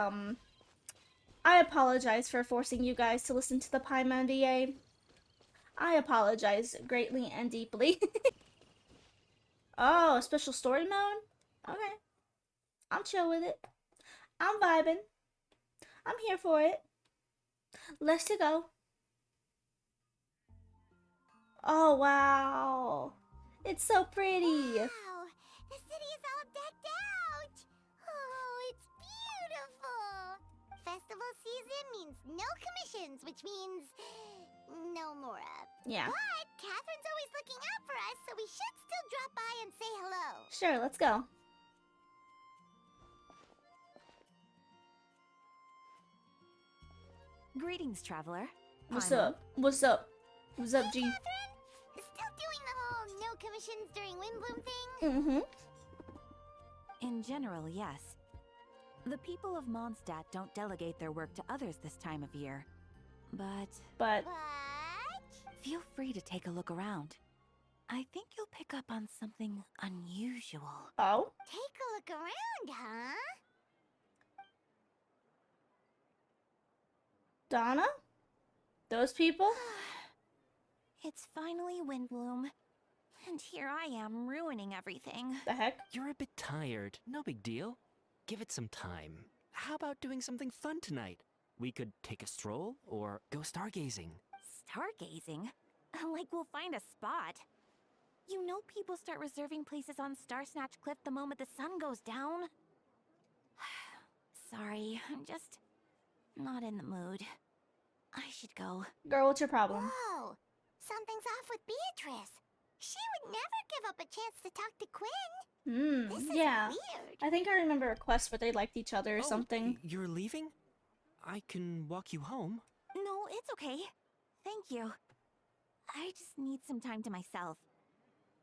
I apologize for forcing you guys to listen to the Paimon DA. I apologize greatly and deeply. Oh, special story mode? Okay. I'm chill with it. I'm vibing. I'm here for it. Let's to go. Oh, wow. It's so pretty. Wow! The city is all decked out! Oh, it's beautiful! Festival season means no commissions, which means no Mora. Yeah. But Catherine's always looking out for us, so we should still drop by and say hello. Sure, let's go. Greetings, traveler. What's Paimon. up? What's up? What's up, G? Catherine? Still doing the whole no commissions during Windbloom thing? Mm-hmm. In general, yes. The people of Mondstadt don't delegate their work to others this time of year. But But feel free to take a look around. I think you'll pick up on something unusual. oh, Take a look around, huh? Donna? Those people? It's finally Windbloom. And here I am ruining everything. The heck? You're a bit tired. No big deal. Give it some time. How about doing something fun tonight? We could take a stroll or go stargazing. Stargazing? Like we'll find a spot. You know people start reserving places on Star Snatch Cliff the moment the sun goes down? Sorry, I'm just not in the mood. I should go. Girl, what's your problem? Whoa! Something's off with Beatrice. She would never give up a chance to talk to Quinn. This is Yeah. weird. I think I remember a quest where they liked each other or something. You're leaving? I can walk you home. No, it's okay. Thank you. I just need some time to myself.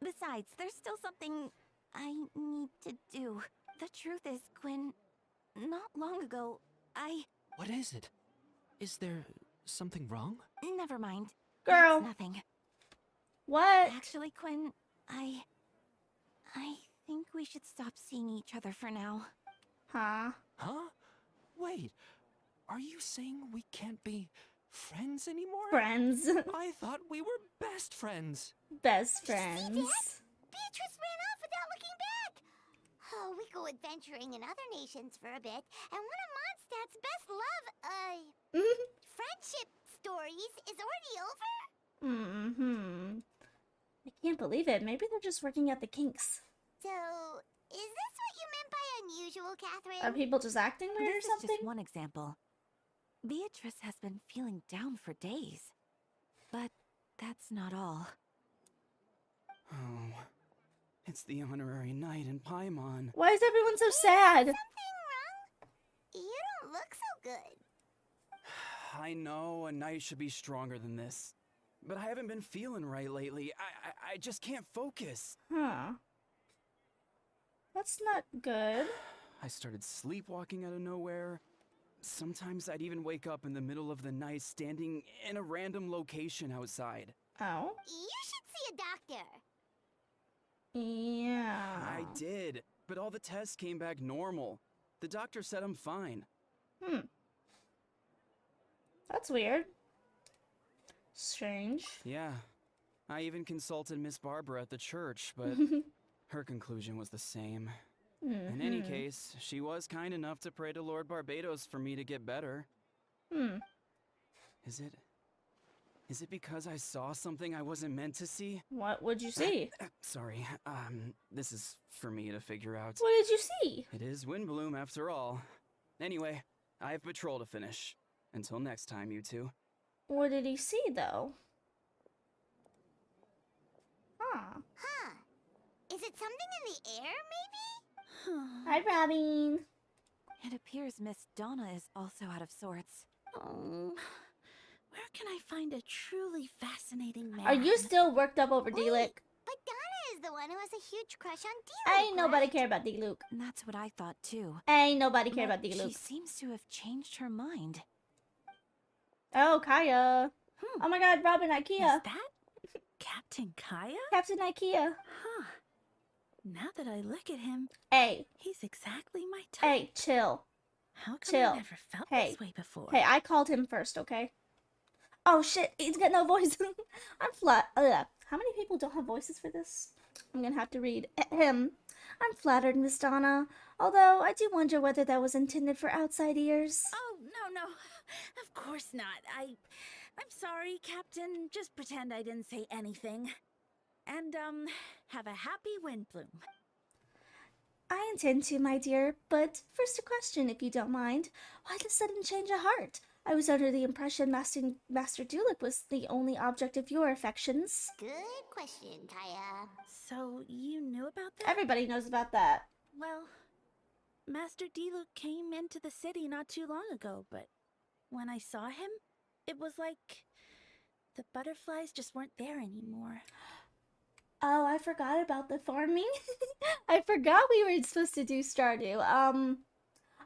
Besides, there's still something I need to do. The truth is, Quinn, not long ago, What is it? Is there something wrong? Never mind. Girl. It's nothing. What? Actually, Quinn, I think we should stop seeing each other for now. Huh? Huh? Wait, are you saying we can't be friends anymore? Friends. I thought we were best friends. Best friends. Beatrice ran off without looking back. Oh, we go adventuring in other nations for a bit, and one of Mondstadt's best friendship stories is already over? Mm-hmm. I can't believe it. Maybe they're just working at the kinks. So, is this what you meant by unusual, Catherine? Are people just acting weird This or is something? just one example. Beatrice has been feeling down for days. But that's not all. Oh, it's the honorary knight in Paimon. Why is everyone so sad? Something wrong? You don't look so good. I know a knight should be stronger than this, but I haven't been feeling right lately. I just can't focus. Huh. That's not good. I started sleepwalking out of nowhere. Sometimes I'd even wake up in the middle of the night standing in a random location outside. Oh? You should see a doctor. Yeah. I did, but all the tests came back normal. The doctor said I'm fine. That's weird. Strange. Yeah, I even consulted Miss Barbara at the church, but her conclusion was the same. In any case, she was kind enough to pray to Lord Barbados for me to get better. Is it because I saw something I wasn't meant to see? What would you see? Sorry, this is for me to figure out. What did you see? It is Windbloom after all. Anyway, I have patrol to finish. Until next time, you two. What did he see, though? Huh. Huh. Is it something in the air, maybe? Hi, Robin. It appears Miss Donna is also out of sorts. Oh, where can I find a truly fascinating man? Are you still worked up over D-Lick? But Donna is the one who has a huge crush on D-Luke, Ain't nobody right? care about D-Luke. That's what I thought too. Ain't nobody care But about she D-Luke. seems to have changed her mind. Oh, Kaya. Oh my god, Robin Ikea. Is that Captain Kaya? Captain Ikea. Huh. Now that I look at him, Hey, he's exactly my type. hey, chill. How come Chill. I never felt Hey. this way before? Hey, I called him first, okay? Oh shit, he's got no voice. I'm flat. How many people don't have voices for this? I'm gonna have to read him. I'm flattered, Miss Donna. Although I do wonder whether that was intended for outside ears. Oh, no. Of course not. I'm sorry, Captain. Just pretend I didn't say anything. And, have a happy wind bloom. I intend to, my dear, but first a question, if you don't mind. Why the sudden change of heart? I was under the impression Master Dulip was the only object of your affections. Good question, Kaya. So, you knew about that? Everybody knows about that. Well, Master Diluc came into the city not too long ago, but when I saw him, it was like the butterflies just weren't there anymore. Oh, I forgot about the farming. I forgot we were supposed to do Stardew.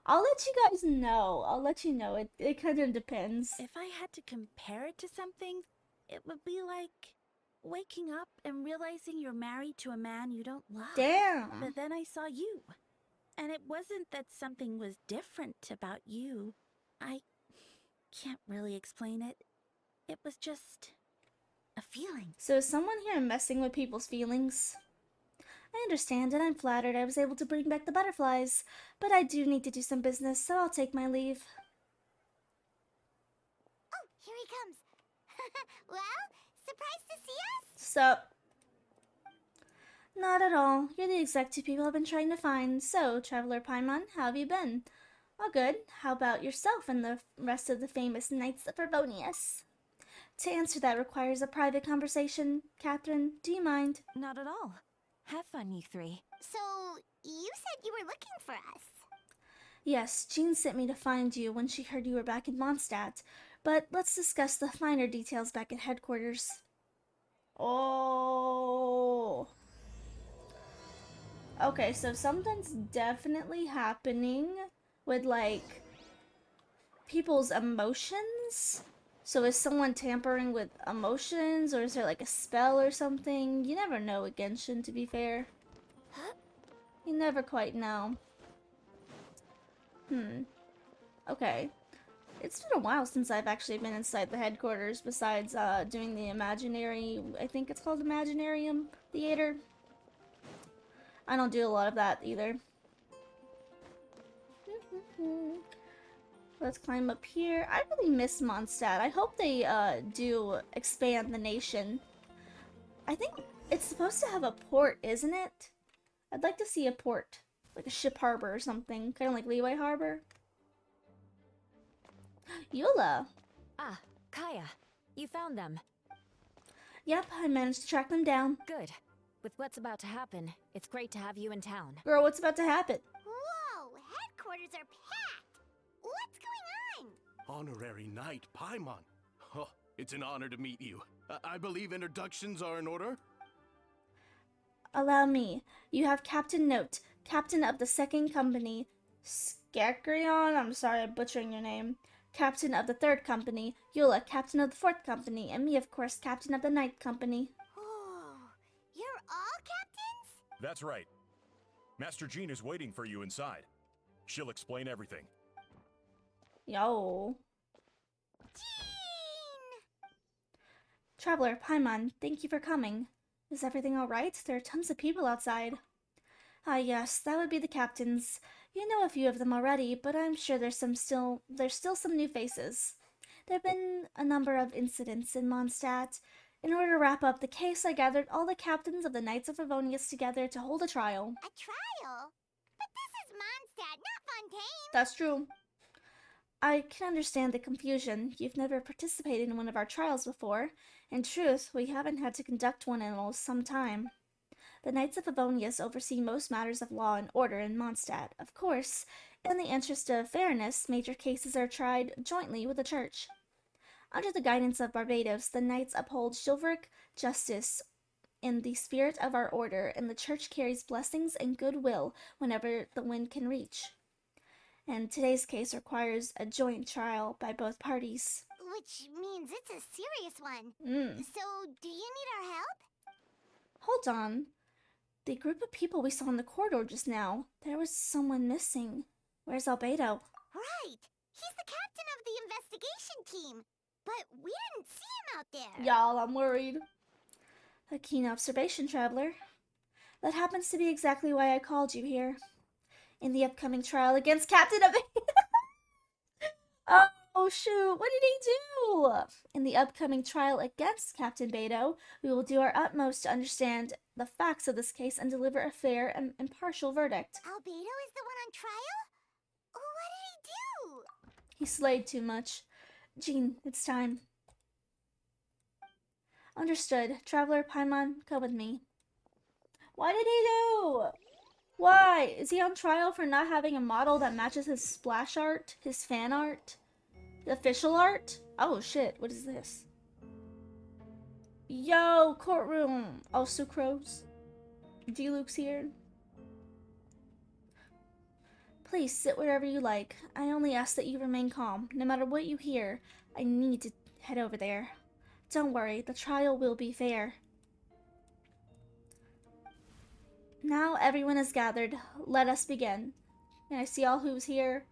I'll let you guys know. I'll let you know. It kind of depends. If I had to compare it to something, it would be like waking up and realizing you're married to a man you don't love. Damn. But then I saw you. And it wasn't that something was different about you. I can't really explain it. It was just a feeling. So is someone here messing with people's feelings? I understand and I'm flattered I was able to bring back the butterflies, but I do need to do some business, so I'll take my leave. Oh, here he comes. Well, surprised to see us? Sup? Not at all. You're the exact two people I've been trying to find. So, Traveler Paimon, how have you been? All good. How about yourself and the rest of the famous Knights of Paralogism? To answer that requires a private conversation. Catherine, do you mind? Not at all. Have fun, you three. So, you said you were looking for us. Yes, Jean sent me to find you when she heard you were back in Mondstadt. But let's discuss the finer details back at headquarters. Oh. Okay, so something's definitely happening with, like, people's emotions. So is someone tampering with emotions, or is there, like, a spell or something? You never know with Genshin, to be fair. You never quite know. Okay. It's been a while since I've actually been inside the headquarters, besides doing the imaginary, I think it's called Imaginarium Theater. I don't do a lot of that either. Let's climb up here. I really miss Mondstadt. I hope they do expand the nation. I think it's supposed to have a port, isn't it? I'd like to see a port. Like a ship harbor or something. Kind of like Leeway Harbor. Eula. Ah, Kaya. You found them. Yep, I managed to track them down. Good. With what's about to happen, it's great to have you in town. Girl, what's about to happen? Whoa, headquarters are packed. What's going on? Honorary Knight Paimon. Oh, it's an honor to meet you. I believe introductions are in order? Allow me. You have Captain Note, Captain of the Second Company. Skakrion, I'm sorry I'm butchering your name. Captain of the Third Company. Eula, Captain of the Fourth Company. And me, of course, Captain of the Ninth Company. Oh, you're all captains? That's right. Master Jean is waiting for you inside. She'll explain everything. Yo. Jean! Traveler, Paimon, thank you for coming. Is everything alright? There are tons of people outside. Ah yes, that would be the captains. You know a few of them already, but I'm sure there's still some new faces. There have been a number of incidents in Mondstadt. In order to wrap up the case, I gathered all the captains of the Knights of Favonius together to hold a trial. A trial? But this is Mondstadt, not Fontaine. That's true. I can understand the confusion. You've never participated in one of our trials before. In truth, we haven't had to conduct one in some time. The Knights of Favonius oversee most matters of law and order in Mondstadt. Of course, in the interest of fairness, major cases are tried jointly with the Church. Under the guidance of Barbados, the Knights uphold chivalric justice in the spirit of our order, and the Church carries blessings and goodwill whenever the wind can reach. And today's case requires a joint trial by both parties. Which means it's a serious one. So, do you need our help? Hold on. The group of people we saw in the corridor just now, there was someone missing. Where's Albedo? Right. He's the captain of the investigation team. But we didn't see him out there. Y'all, I'm worried. A keen observation, traveler. That happens to be exactly why I called you here. In the upcoming trial against Captain of... Oh, shoot. What did he do? In the upcoming trial against Captain Beto, we will do our utmost to understand the facts of this case and deliver a fair and impartial verdict. Albedo is the one on trial? What did he do? He slayed too much. Jean, it's time. Understood. Traveler Paimon, come with me. What did he do? Why? Is he on trial for not having a model that matches his splash art? His fan art? The official art? Oh shit, what is this? Yo, courtroom. Oh, Sucrose. D-Luke's here. Please sit wherever you like. I only ask that you remain calm. No matter what you hear, I need to head over there. Don't worry, the trial will be fair. Now everyone is gathered. Let us begin. May I see all who's here?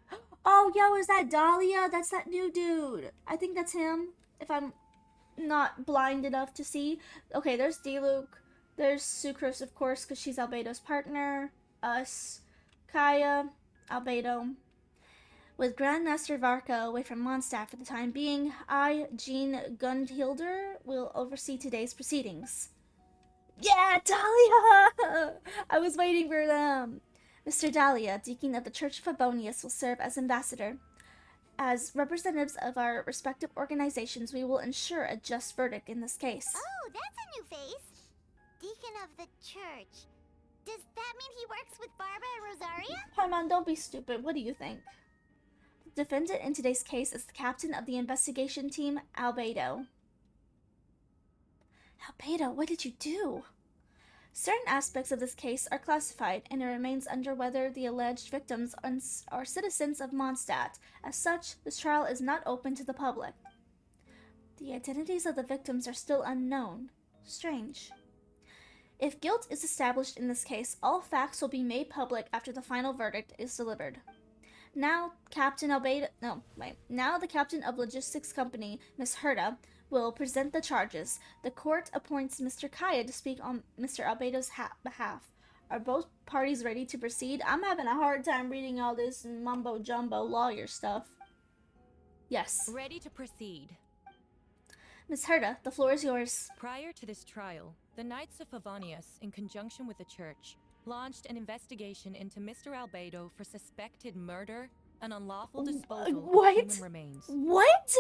Oh, yo, is that Dahlia? That's that new dude. I think that's him, if I'm not blind enough to see. Okay, there's D-Luke. There's Sucrose, of course, because she's Albedo's partner. Us. Kaya. Albedo. With Grandmaster Varka away from Mondstadt for the time being, I, Jean Gundhilder, will oversee today's proceedings. Yeah, Dahlia! I was waiting for them. Mr. Dahlia, Deacon of the Church of Favonius, will serve as ambassador. As representatives of our respective organizations, we will ensure a just verdict in this case. Oh, that's a new face. Deacon of the church. Does that mean he works with Barbara and Rosaria? Paimon, don't be stupid. What do you think? The defendant in today's case is the captain of the investigation team, Albedo. Albedo, what did you do? Certain aspects of this case are classified, and it remains under whether the alleged victims are citizens of Mondstadt. As such, this trial is not open to the public. The identities of the victims are still unknown. Strange. If guilt is established in this case, all facts will be made public after the final verdict is delivered. Now, Now the captain of logistics company, Miss Herta, will present the charges. The court appoints Mr. Kaya to speak on Mr. Albedo's behalf. Are both parties ready to proceed? I'm having a hard time reading all this mumbo-jumbo lawyer stuff. Yes. Ready to proceed. Miss Herta, the floor is yours. Prior to this trial, the Knights of Favonius, in conjunction with the church, launched an investigation into Mr. Albedo for suspected murder and unlawful disposal of human remains. What?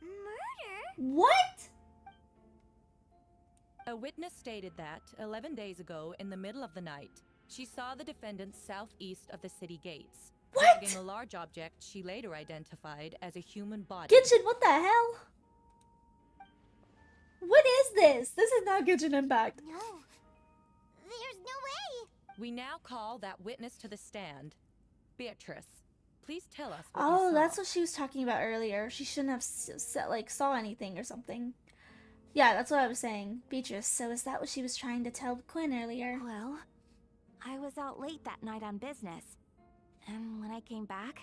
Murder? What? A witness stated that, 11 days ago, in the middle of the night, she saw the defendant southeast of the city gates, What? dragging a large object she later identified as a human body. Genshin, what the hell? What is this? This is not Genshin Impact. No. There's no way. We now call that witness to the stand. Beatrice, please tell us what you Oh, saw. that's what she was talking about earlier. She shouldn't have saw anything or something. Yeah, that's what I was saying. Beatrice, so is that what she was trying to tell Quinn earlier? Well, I was out late that night on business. And when I came back,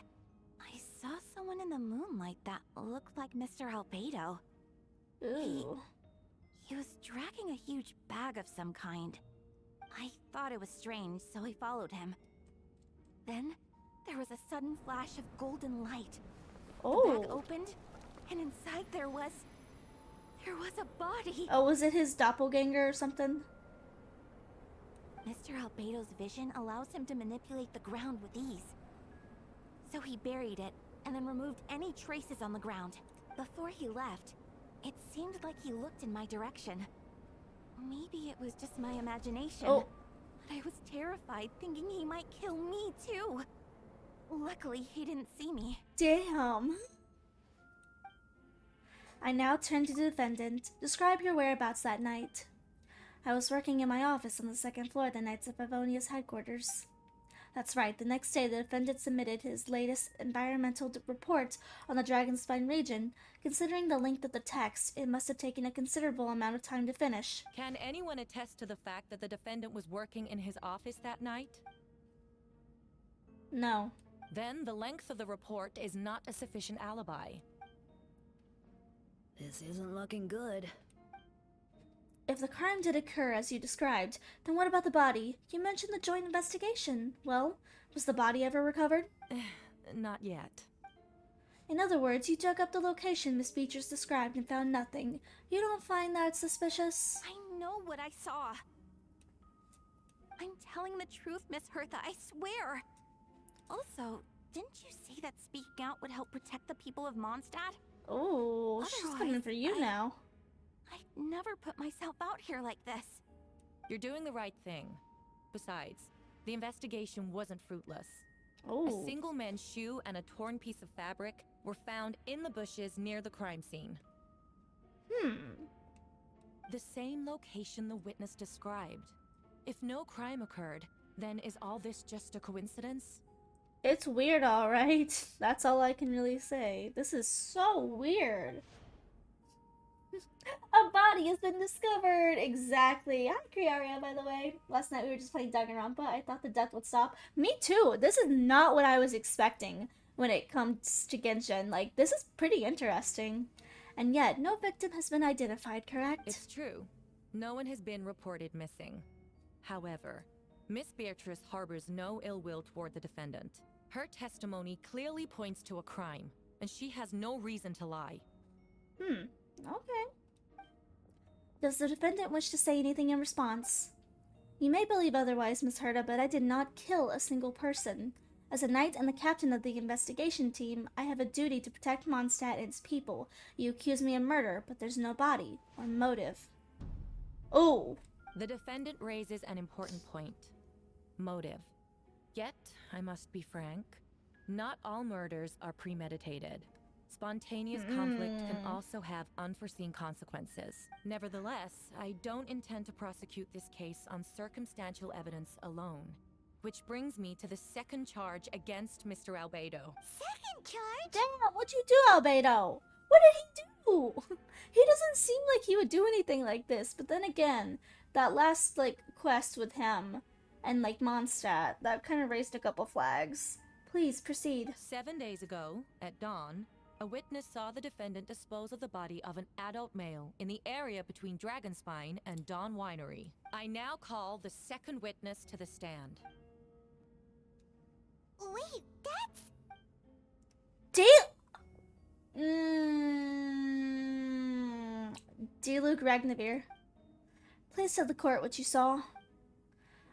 I saw someone in the moonlight that looked like Mr. Albedo. Ooh. He was dragging a huge bag of some kind. I thought it was strange, so I followed him. Then, there was a sudden flash of golden light. The bag Oh. opened, and inside there was a body. Oh, was it his doppelganger or something? Mr. Albedo's vision allows him to manipulate the ground with ease. So he buried it, and then removed any traces on the ground. Before he left, it seemed like he looked in my direction. Maybe it was just my imagination. Oh. But I was terrified, thinking he might kill me too. Luckily, he didn't see me. Damn. I now turn to the defendant. Describe your whereabouts that night. I was working in my office on the second floor of the Knights of Favonius headquarters. That's right, the next day the defendant submitted his latest environmental report on the Dragonspine region. Considering the length of the text, it must have taken a considerable amount of time to finish. Can anyone attest to the fact that the defendant was working in his office that night? No. then the length of the report is not a sufficient alibi. This isn't looking good. If the crime did occur as you described, then what about the body? You mentioned the joint investigation. Well, was the body ever recovered? Not yet. In other words, you dug up the location Miss Beatrice described and found nothing. You don't find that suspicious? I know what I saw. I'm telling the truth, Miss Hertha, I swear. Also, didn't you say that speaking out would help protect the people of Mondstadt? Oh, she's coming for you now. I'd never put myself out here like this. You're doing the right thing. Besides, the investigation wasn't fruitless. Oh. A single man's shoe and a torn piece of fabric were found in the bushes near the crime scene. The same location the witness described. If no crime occurred, then is all this just a coincidence? It's weird, alright. That's all I can really say. This is so weird. A body has been discovered! Exactly. Hi, Kriaria, by the way. Last night we were just playing Danganronpa. I thought the death would stop. Me too! This is not what I was expecting when it comes to Genshin. Like, this is pretty interesting. And yet, no victim has been identified, correct? It's true. No one has been reported missing. However, Miss Beatrice harbors no ill will toward the defendant. Her testimony clearly points to a crime, and she has no reason to lie. Okay. Does the defendant wish to say anything in response? You may believe otherwise, Miss Herta, but I did not kill a single person. As a knight and the captain of the investigation team, I have a duty to protect Mondstadt and its people. You accuse me of murder, but there's no body or motive. Oh! The defendant raises an important point. Motive. Yet, I must be frank, not all murders are premeditated. Spontaneous conflict can also have unforeseen consequences. Nevertheless, I don't intend to prosecute this case on circumstantial evidence alone. Which brings me to the second charge against Mr. Albedo. Second charge? Damn, what'd you do, Albedo? What did he do? He doesn't seem like he would do anything like this, but then again, that last, quest with him and, Mondstadt, that kind of raised a couple flags. Please, proceed. 7 days ago, at dawn, a witness saw the defendant dispose of the body of an adult male in the area between Dragonspine and Dawn Winery. I now call the second witness to the stand. Wait, that's... Diluc Ragnavir. Please tell the court what you saw.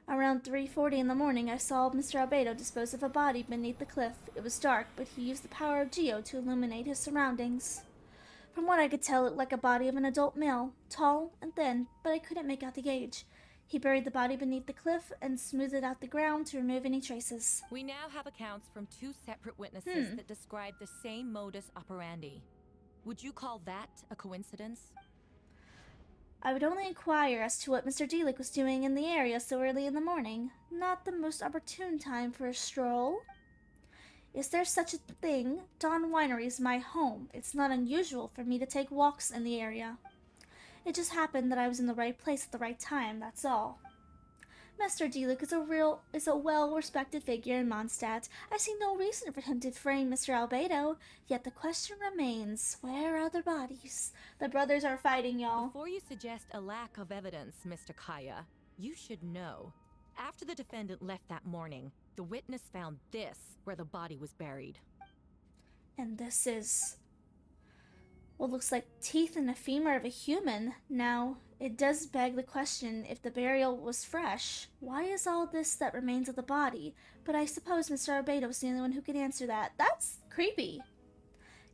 Around 3:40 in the morning, I saw Mr. Albedo dispose of a body beneath the cliff. It was dark, but he used the power of Geo to illuminate his surroundings. From what I could tell, it looked like a body of an adult male, tall and thin, but I couldn't make out the age. He buried the body beneath the cliff and smoothed out the ground to remove any traces. We now have accounts from two separate witnesses that describe the same modus operandi. Would you call that a coincidence? I would only inquire as to what Mr. Diluc was doing in the area so early in the morning. Not the most opportune time for a stroll. Is there such a thing? Dawn Winery is my home. It's not unusual for me to take walks in the area. It just happened that I was in the right place at the right time, that's all. Mr. Diluc is a well-respected figure in Mondstadt. I see no reason for him to frame Mr. Albedo. Yet the question remains, where are the bodies? The brothers are fighting, y'all. Before you suggest a lack of evidence, Mr. Kaya, you should know. After the defendant left that morning, the witness found this where the body was buried. And this is what looks like teeth and a femur of a human. Now, it does beg the question if the burial was fresh. Why is all this that remains of the body? But I suppose Mr. Albedo is the only one who can answer that. That's creepy.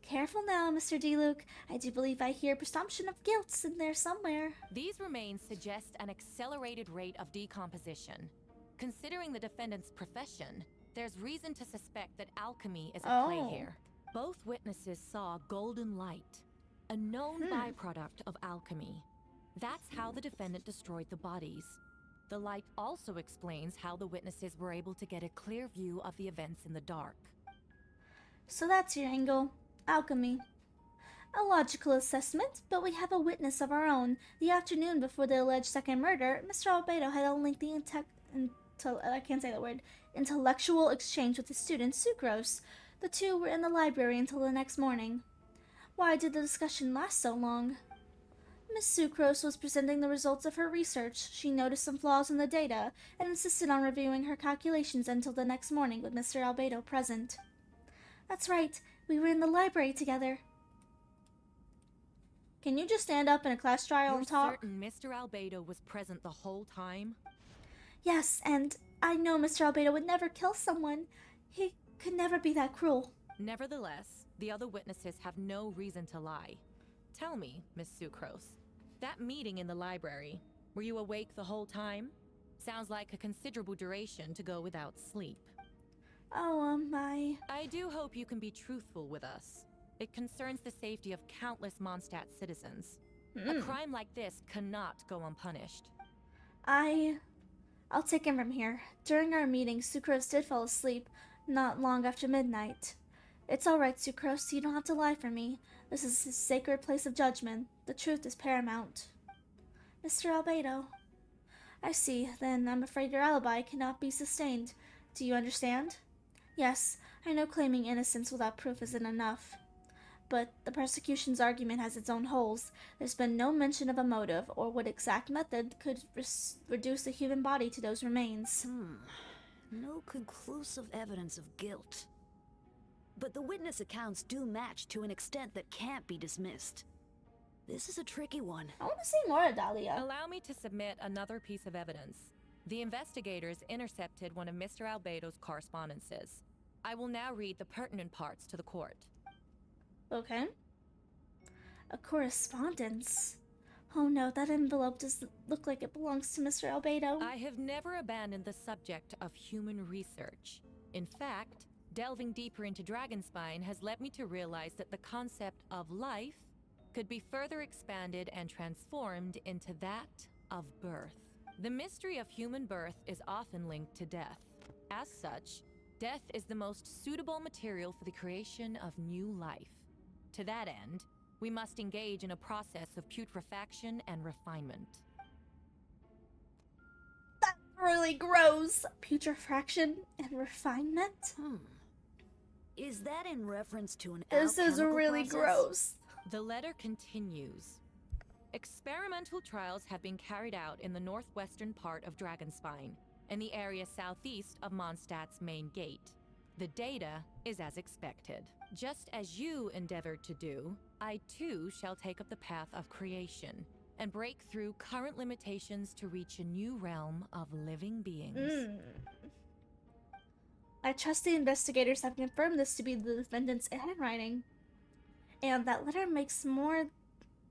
Careful now, Mr. Diluc. I do believe I hear presumption of guilt in there somewhere. These remains suggest an accelerated rate of decomposition. Considering the defendant's profession, there's reason to suspect that alchemy is at play here. Both witnesses saw golden light, a known byproduct of alchemy. That's how the defendant destroyed the bodies. The light also explains how the witnesses were able to get a clear view of the events in the dark. So that's your angle. Alchemy. A logical assessment, but we have a witness of our own. The afternoon before the alleged second murder, Mr. Albedo had a lengthy I can't say that word, intellectual exchange with his student, Sucrose. The two were in the library until the next morning. Why did the discussion last so long? Miss Sucrose was presenting the results of her research. She noticed some flaws in the data and insisted on reviewing her calculations until the next morning with Mr. Albedo present. That's right, we were in the library together. Can you just stand up in a class trial and talk? You're certain Mr. Albedo was present the whole time? Yes, and I know Mr. Albedo would never kill someone. He could never be that cruel. Nevertheless, the other witnesses have no reason to lie. Tell me, Miss Sucrose, that meeting in the library, were you awake the whole time? Sounds like a considerable duration to go without sleep. Oh, I do hope you can be truthful with us. It concerns the safety of countless Mondstadt citizens. A crime like this cannot go unpunished. I'll take him from here. During our meeting, Sucrose did fall asleep, not long after midnight. It's all right, Sucrose. You don't have to lie for me. This is a sacred place of judgment. The truth is paramount. Mr. Albedo. I see. Then I'm afraid your alibi cannot be sustained. Do you understand? Yes, I know claiming innocence without proof isn't enough. But the prosecution's argument has its own holes. There's been no mention of a motive or what exact method could reduce the human body to those remains. No conclusive evidence of guilt. But the witness accounts do match to an extent that can't be dismissed. This is a tricky one. I want to see more of Dahlia. Allow me to submit another piece of evidence. The investigators intercepted one of Mr. Albedo's correspondences. I will now read the pertinent parts to the court. Okay. A correspondence. Oh no, that envelope doesn't look like it belongs to Mr. Albedo. I have never abandoned the subject of human research. In fact, delving deeper into Dragonspine has led me to realize that the concept of life could be further expanded and transformed into that of birth. The mystery of human birth is often linked to death. As such, death is the most suitable material for the creation of new life. To that end, we must engage in a process of putrefaction and refinement. That's really gross. Putrefaction and refinement? Is that in reference to an This is alchemical really process? gross. The letter continues. Experimental trials have been carried out in the northwestern part of Dragonspine, in the area southeast of Mondstadt's main gate. The data is as expected. Just as you endeavored to do, I too shall take up the path of creation and break through current limitations to reach a new realm of living beings. I trust the investigators have confirmed this to be the defendant's handwriting. And that letter makes more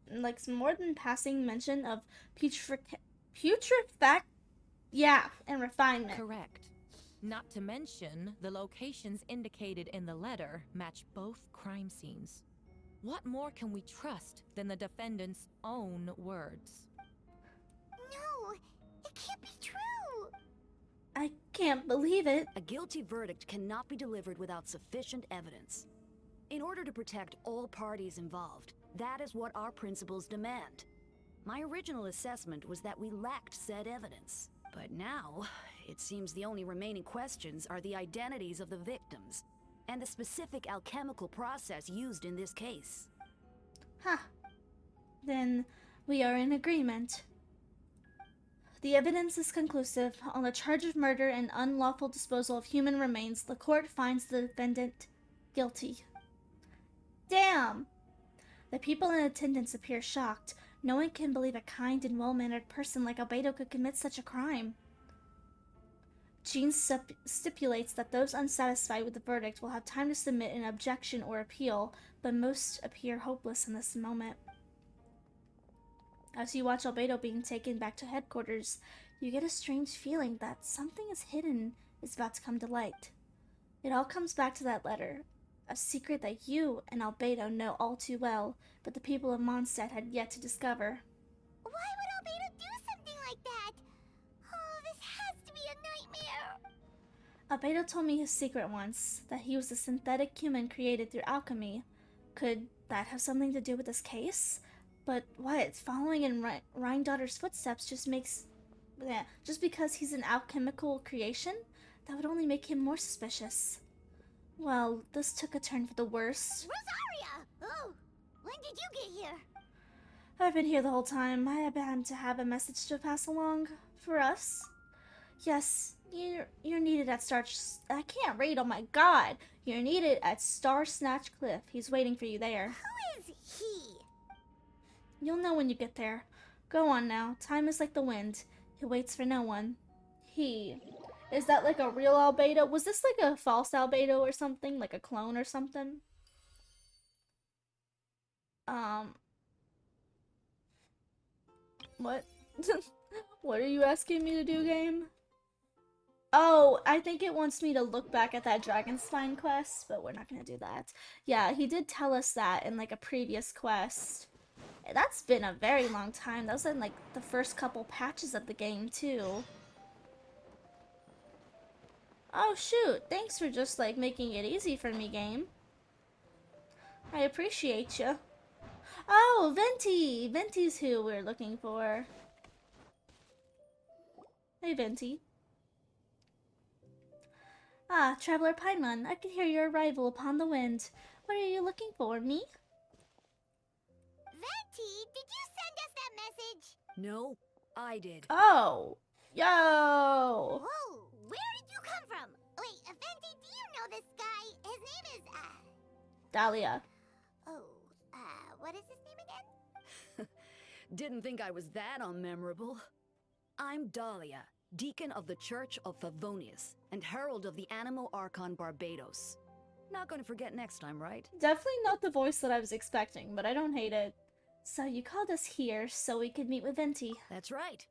than passing mention of and refinement. Correct. Not to mention, the locations indicated in the letter match both crime scenes. What more can we trust than the defendant's own words? No, it can't be true. I can't believe it. A guilty verdict cannot be delivered without sufficient evidence. In order to protect all parties involved, that is what our principles demand. My original assessment was that we lacked said evidence. But now, it seems the only remaining questions are the identities of the victims, and the specific alchemical process used in this case. Then we are in agreement. The evidence is conclusive. On the charge of murder and unlawful disposal of human remains, the court finds the defendant guilty. Damn! The people in attendance appear shocked. No one can believe a kind and well-mannered person like Albedo could commit such a crime. Jean stipulates that those unsatisfied with the verdict will have time to submit an objection or appeal, but most appear hopeless in this moment. As you watch Albedo being taken back to headquarters, you get a strange feeling that something hidden is about to come to light. It all comes back to that letter, a secret that you and Albedo know all too well, but the people of Mondstadt had yet to discover. Why would Albedo do something like that? Oh, this has to be a nightmare. Albedo told me his secret once, that he was a synthetic human created through alchemy. Could that have something to do with this case? But what? Following in Rhine Daughter's footsteps just makes Yeah, just because he's an alchemical creation, that would only make him more suspicious. Well, this took a turn for the worse. Rosaria! Oh, when did you get here? I've been here the whole time. I happen to have a message to pass along for us. Yes, you're needed at Star. I can't read. Oh my God! You're needed at Star Snatch Cliff. He's waiting for you there. Who is he? You'll know when you get there. Go on now. Time is like the wind. It waits for no one. He. Is that like a real albedo? Was this like a false albedo or something? Like a clone or something? What? What are you asking me to do, game? Oh, I think it wants me to look back at that Dragon Spine quest, but we're not gonna do that. Yeah, he did tell us that in like a previous quest. That's been a very long time. That was in like the first couple patches of the game too. Oh shoot, thanks for just like making it easy for me, game. I appreciate you. Oh, Venti! Venti's who we're looking for. Hey, Venti. Ah, Traveler Paimon, I can hear your arrival upon the wind. What are you looking for, me? Venti, did you send us that message? No, I did. Oh! Yo! Whoa, where did you come from? Wait, Venti, do you know this guy? His name is, Dahlia. Oh, what is his name again? Didn't think I was that unmemorable. I'm Dahlia, Deacon of the Church of Favonius, and Herald of the Animo Archon Barbados. Not gonna forget next time, right? Definitely not the voice that I was expecting, but I don't hate it. So you called us here so we could meet with Venti. That's right.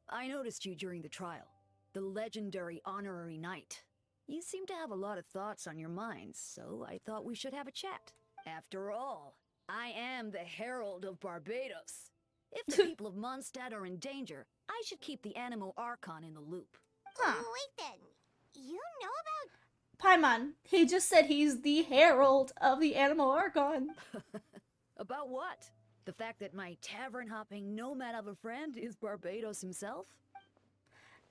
I noticed you during the trial. The legendary honorary knight. You seem to have a lot of thoughts on your minds, so I thought we should have a chat. After all, I am the Herald of Barbados. If the people of Mondstadt are in danger, I should keep the Animo Archon in the loop. Huh. Wait then, you know about... Paimon, he just said he's the herald of the Animo Archon. About what? The fact that my tavern-hopping nomad of a friend is Barbados himself?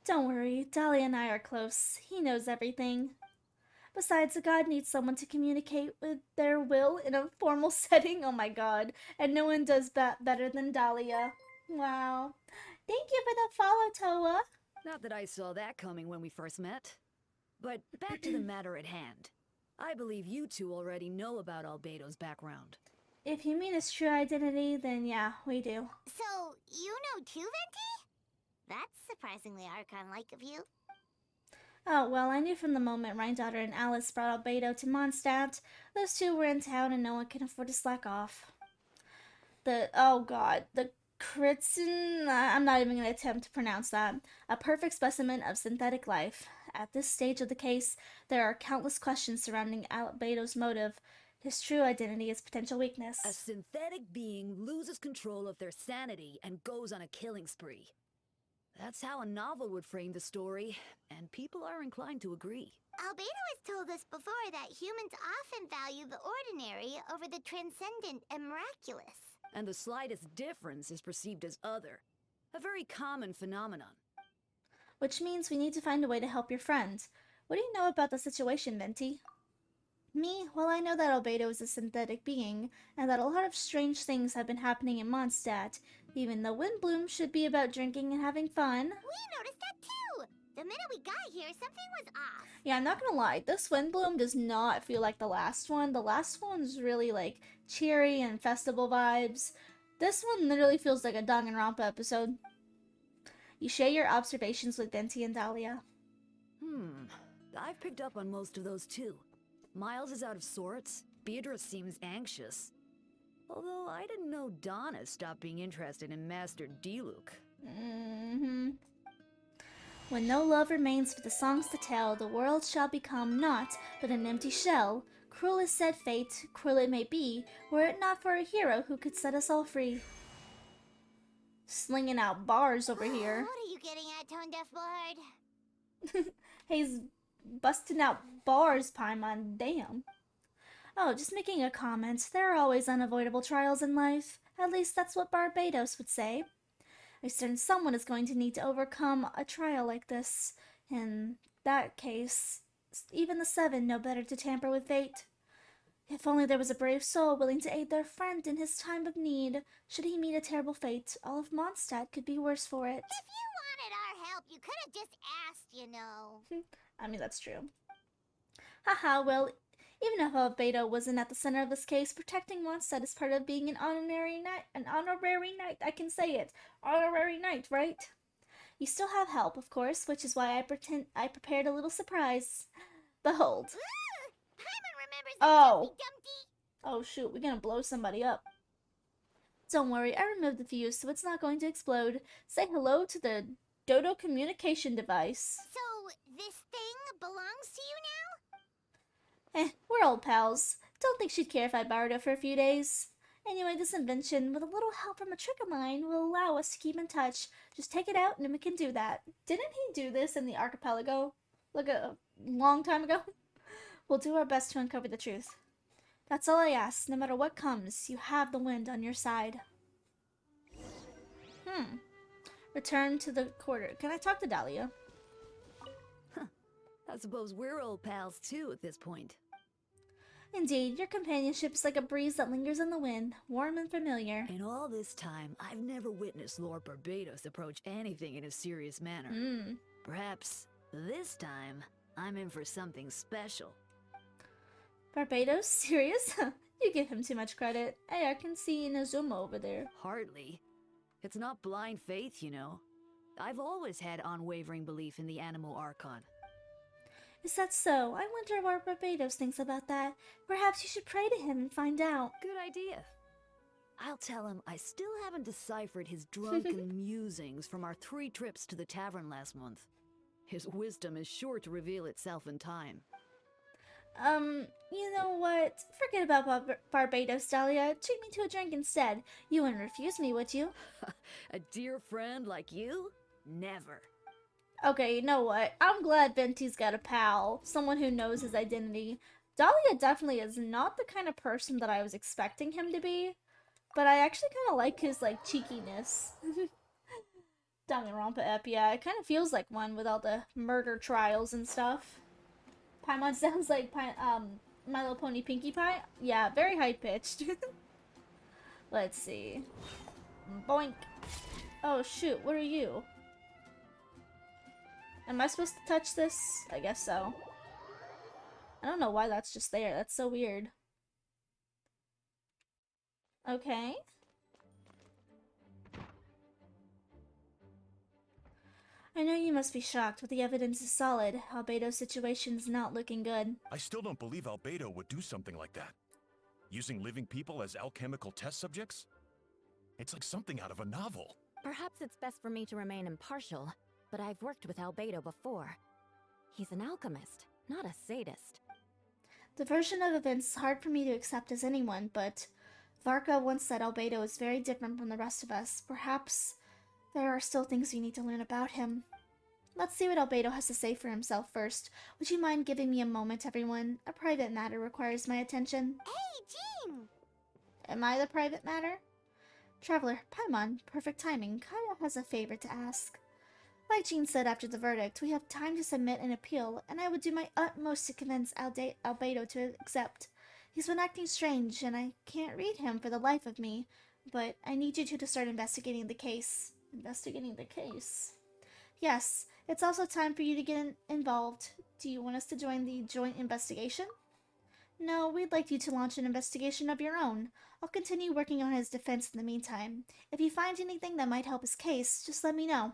Don't worry, Dahlia and I are close. He knows everything. Besides, a god needs someone to communicate with their will in a formal setting. Oh my god. And no one does that better than Dahlia. Wow. Thank you for the follow, Toa. Not that I saw that coming when we first met. But back to the matter at hand. I believe you two already know about Albedo's background. If you mean his true identity, then yeah, we do. So, you know too, Venti? That's surprisingly Archon-like of you. Oh, well, I knew from the moment Rhine-Daughter and Alice brought Albedo to Mondstadt. Those two were in town and no one can afford to slack off. Oh god, the Kritzen, I'm not even going to attempt to pronounce that. A perfect specimen of synthetic life. At this stage of the case, there are countless questions surrounding Albedo's motive. His true identity is potential weakness. A synthetic being loses control of their sanity and goes on a killing spree. That's how a novel would frame the story, and people are inclined to agree. Albedo has told us before that humans often value the ordinary over the transcendent and miraculous. And the slightest difference is perceived as other. A very common phenomenon. Which means we need to find a way to help your friend. What do you know about the situation, Venti? Me? Well, I know that Albedo is a synthetic being, and that a lot of strange things have been happening in Mondstadt, even though Windbloom should be about drinking and having fun. We noticed that too! The minute we got here, something was off. Yeah, I'm not gonna lie, this Windbloom does not feel like the last one. The last one's really, like, cheery and festival vibes. This one literally feels like a Danganronpa episode. You share your observations with Venti and Dahlia. I've picked up on most of those too. Miles is out of sorts. Beatrice seems anxious. Although I didn't know Donna stopped being interested in Master Diluc. When no love remains for the songs to tell, the world shall become naught but an empty shell. Cruel is said fate, cruel it may be, were it not for a hero who could set us all free. Slinging out bars over here. What are you getting at, Tone Deaf Board? He's busting out bars, Paimon. Damn. Oh, just making a comment. There are always unavoidable trials in life. At least that's what Barbados would say. A certain someone is going to need to overcome a trial like this. In that case, even the Seven know better to tamper with fate. If only there was a brave soul willing to aid their friend in his time of need. Should he meet a terrible fate, all of Mondstadt could be worse for it. If you wanted our help, you could have just asked, you know. I mean, that's true. Haha, well, even if Albedo wasn't at the center of this case, protecting Mondstadt is part of being an honorary knight. I can say it. Honorary knight, right? You still have help, of course, which is why I prepared a little surprise. Behold. Paimon remembers the Oh. Dumpty Dumpty. Oh shoot, we're gonna blow somebody up. Don't worry, I removed the fuse, so it's not going to explode. Say hello to the Dodo communication device. So, this thing belongs to you now? We're old pals. Don't think she'd care if I borrowed it for a few days. Anyway, this invention, with a little help from a trick of mine, will allow us to keep in touch. Just take it out and we can do that. Didn't he do this in the archipelago? Like a long time ago? We'll do our best to uncover the truth. That's all I ask. No matter what comes, you have the wind on your side. Return to the quarter. Can I talk to Dahlia? I suppose we're old pals too at this point. Indeed, your companionship is like a breeze that lingers in the wind, warm and familiar. In all this time, I've never witnessed Lord Barbados approach anything in a serious manner. Perhaps this time, I'm in for something special. Barbados? Serious? You give him too much credit. Hey, I can see Inazuma over there. Hardly. It's not blind faith, you know. I've always had unwavering belief in the Animal Archon. Is that so? I wonder what Barbados thinks about that. Perhaps you should pray to him and find out. Good idea. I'll tell him I still haven't deciphered his drunken musings from our 3 trips to the tavern last month. His wisdom is sure to reveal itself in time. You know what? Forget about Barbados, Dahlia. Treat me to a drink instead. You wouldn't refuse me, would you? A dear friend like you? Never. Okay, you know what? I'm glad Venti's got a pal. Someone who knows his identity. Dahlia definitely is not the kind of person that I was expecting him to be. But I actually kind of like his, like, cheekiness. Danganronpa ep, yeah. It kind of feels like one with all the murder trials and stuff. Paimon sounds like My Little Pony Pinkie Pie. Yeah, very high-pitched. Let's see. Boink. Oh, shoot. What are you? Am I supposed to touch this? I guess so. I don't know why that's just there. That's so weird. Okay. I know you must be shocked, but the evidence is solid. Albedo's situation's not looking good. I still don't believe Albedo would do something like that. Using living people as alchemical test subjects? It's like something out of a novel. Perhaps it's best for me to remain impartial, but I've worked with Albedo before. He's an alchemist, not a sadist. The version of events is hard for me to accept as anyone, but Varka once said Albedo is very different from the rest of us. Perhaps there are still things we need to learn about him. Let's see what Albedo has to say for himself first. Would you mind giving me a moment, everyone? A private matter requires my attention. Hey, Jean! Am I the private matter? Traveler, Paimon, perfect timing. Kaya has a favor to ask. Like Jean said after the verdict, we have time to submit an appeal, and I would do my utmost to convince Albedo to accept. He's been acting strange, and I can't read him for the life of me, but I need you two to start investigating the case. Investigating the case? Yes, it's also time for you to get involved. Do you want us to join the joint investigation? No, we'd like you to launch an investigation of your own. I'll continue working on his defense in the meantime. If you find anything that might help his case, just let me know.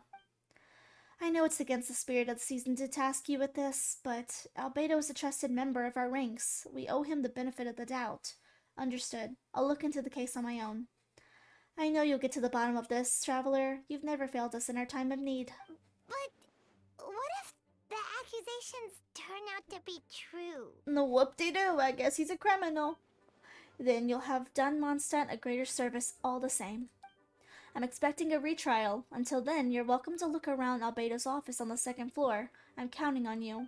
I know it's against the spirit of the season to task you with this, but Albedo is a trusted member of our ranks. We owe him the benefit of the doubt. Understood. I'll look into the case on my own. I know you'll get to the bottom of this, Traveler. You've never failed us in our time of need. But what if the accusations turn out to be true? No whoop-de-doo, I guess he's a criminal. Then you'll have done Mondstadt a greater service all the same. I'm expecting a retrial. Until then, you're welcome to look around Albedo's office on the 2nd floor. I'm counting on you.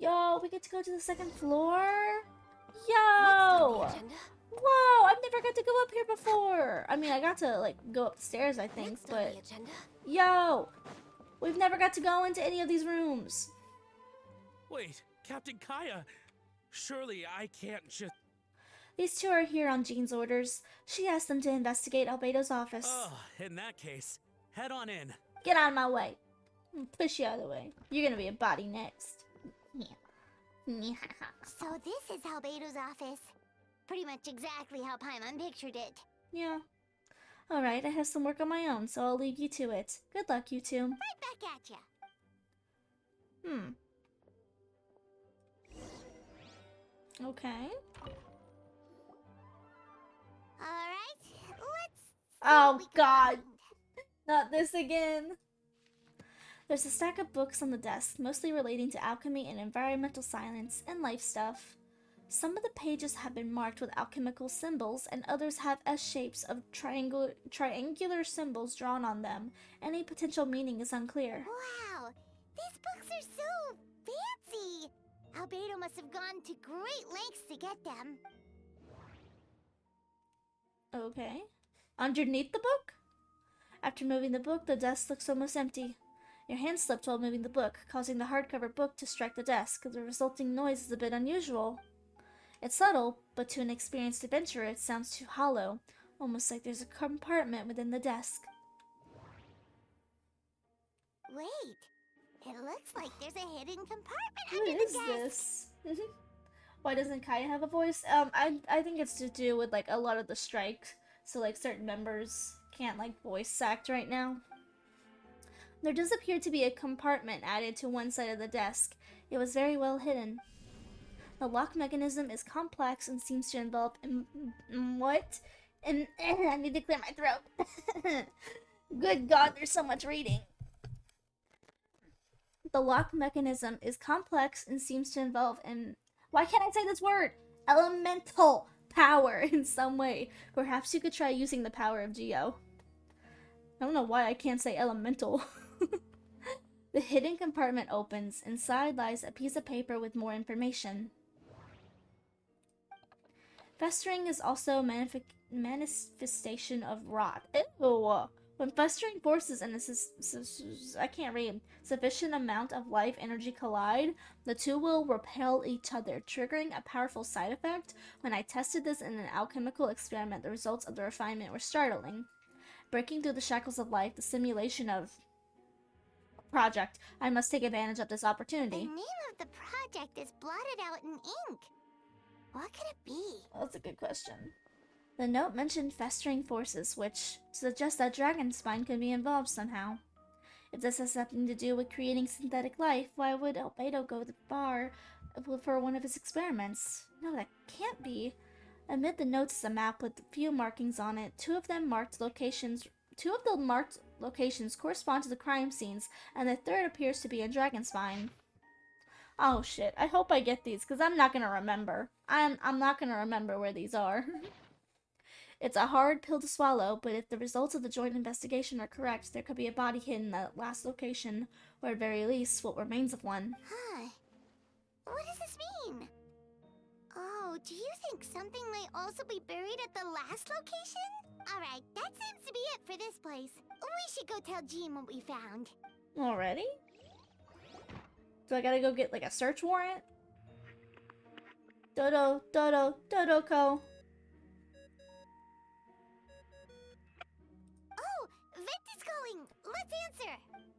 Yo, we get to go to the 2nd floor? Yo! Whoa, I've never got got to go up here before. I mean, I got to, like, go upstairs, I think, Next on but... the agenda. Yo! We've never got to go into any of these rooms. Wait, Captain Kaya! Surely I can't just... These two are here on Jean's orders. She asked them to investigate Albedo's office. Oh, in that case, head on in. Get out of my way. I'm gonna push you out of the way. You're gonna be a body next. Yeah. So this is Albedo's office. Pretty much exactly how Paimon pictured it. Yeah. Alright, I have some work on my own, so I'll leave you to it. Good luck, you two. Right back at ya. Okay. Alright, let's see Oh, what we can God. find. Not this again. There's a stack of books on the desk, mostly relating to alchemy and environmental science and life stuff. Some of the pages have been marked with alchemical symbols, and others have S-shapes of triangular symbols drawn on them. Any potential meaning is unclear. Wow, these books are so fancy. Albedo must have gone to great lengths to get them. Okay. Underneath the book? After moving the book, the desk looks almost empty. Your hand slipped while moving the book, causing the hardcover book to strike the desk. The resulting noise is a bit unusual. It's subtle, but to an experienced adventurer it sounds too hollow, almost like there's a compartment within the desk. Wait, it looks like there's a hidden compartment What under is the desk. this? Why doesn't Kaya have a voice? I think it's to do with, like, a lot of the strikes. So, like, certain members can't, like, voice act right now. There does appear to be a compartment added to one side of the desk. It was very well hidden. The lock mechanism is complex and seems to involve what? And I need to clear my throat. Good God, there's so much reading. The lock mechanism is complex and seems to involve why can't I say this word? Elemental power in some way. Perhaps you could try using the power of Geo. I don't know why I can't say elemental. The hidden compartment opens. Inside lies a piece of paper with more information. Festering is also a manifestation of rot. Ew. When festering forces and I can't read, sufficient amount of life energy collide, the two will repel each other, triggering a powerful side effect. When I tested this in an alchemical experiment, the results of the refinement were startling. Breaking through the shackles of life, the simulation of project. I must take advantage of this opportunity. The name of the project is blotted out in ink. What could it be? That's a good question. The note mentioned festering forces, which suggests that dragon spine could be involved somehow. If this has something to do with creating synthetic life, why would Albedo go to the bar for one of his experiments? No, that can't be. Amid the notes is a map with a few markings on it. Two of the marked locations correspond to the crime scenes, and the third appears to be in Dragonspine. Oh shit, I hope I get these, because I'm not gonna remember. I'm not gonna remember where these are. It's a hard pill to swallow, but if the results of the joint investigation are correct, there could be a body hidden in that last location, or at very least, what remains of one. Huh. What does this mean? Oh, do you think something might also be buried at the last location? Alright, that seems to be it for this place. We should go tell Jean what we found. Already? Do I gotta go get, like, a search warrant? Dodoko. Oh, Vent is calling. Let's answer.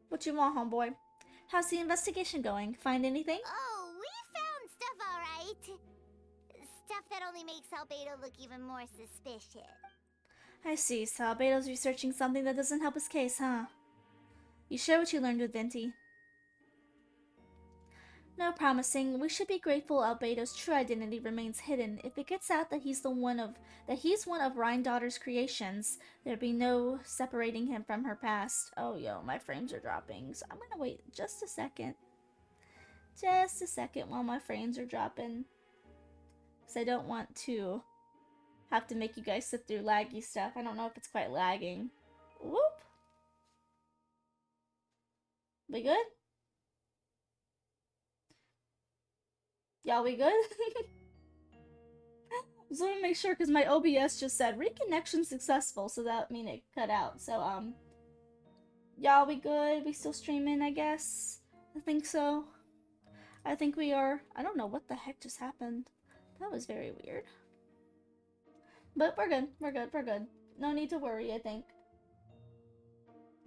What you want, homeboy? How's the investigation going? Find anything? Oh, we found stuff, alright. Stuff that only makes Albedo look even more suspicious. I see, so Albedo's researching something that doesn't help his case, huh? You share what you learned with Venti. No promising. We should be grateful Albedo's true identity remains hidden. If it gets out that he's one of Rhine-daughter's creations, there'd be no separating him from her past. Oh, yo, my frames are dropping, so I'm gonna wait just a second. Just a second while my frames are dropping. Because I don't want to have to make you guys sit through laggy stuff. I don't know if it's quite lagging. Whoop! We good? Y'all, we good? Just want to make sure because my OBS just said reconnection successful, so that mean it cut out. So y'all, we good? We still streaming? I guess. I think so. I think we are. I don't know what the heck just happened. That was very weird. But we're good. We're good. We're good. No need to worry, I think.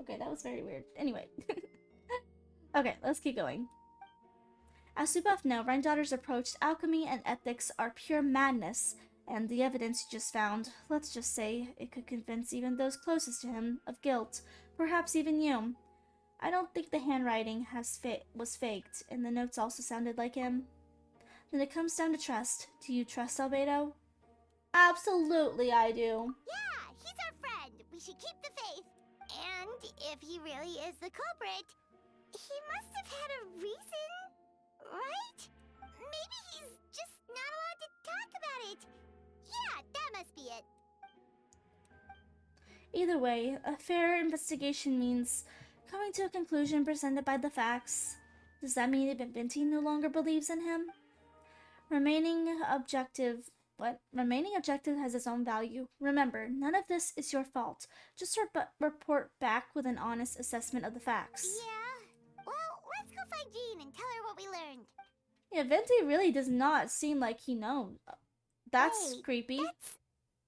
Okay, that was very weird. Anyway. Okay, let's keep going. As we both know, Rhine-Daughter's approach to alchemy and ethics are pure madness, and the evidence you just found, let's just say, it could convince even those closest to him of guilt, perhaps even you. I don't think the handwriting was faked, and the notes also sounded like him. Then it comes down to trust. Do you trust Albedo? Absolutely, I do. Yeah, he's our friend. We should keep the faith. And if he really is the culprit, he must have had a reason, right? Maybe he's just not allowed to talk about it. Yeah, that must be it. Either way, a fair investigation means coming to a conclusion presented by the facts. Does that mean that Vinti no longer believes in him? Remaining objective has its own value. Remember, none of this is your fault. Just report back with an honest assessment of the facts. Yeah. Well, let's go find Jean and tell her what we learned. Yeah, Vinti really does not seem like he knows. That's Wait, creepy. That's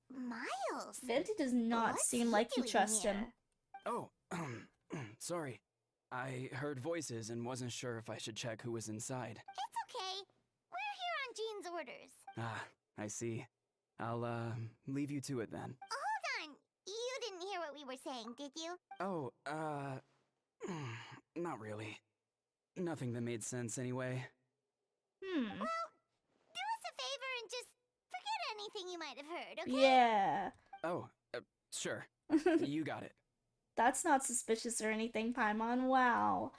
Miles. Vinti does not What's seem he like you doing trust here? him. Oh, sorry. I heard voices and wasn't sure if I should check who was inside. It's okay. We're here on Jean's orders. Ah, I see. I'll, leave you to it then. Hold on. You didn't hear what we were saying, did you? Oh, not really. Nothing that made sense anyway. Well, do us a favor and just forget anything you might have heard, okay? Yeah. Oh, sure. You got it. That's not suspicious or anything, Paimon. Wow.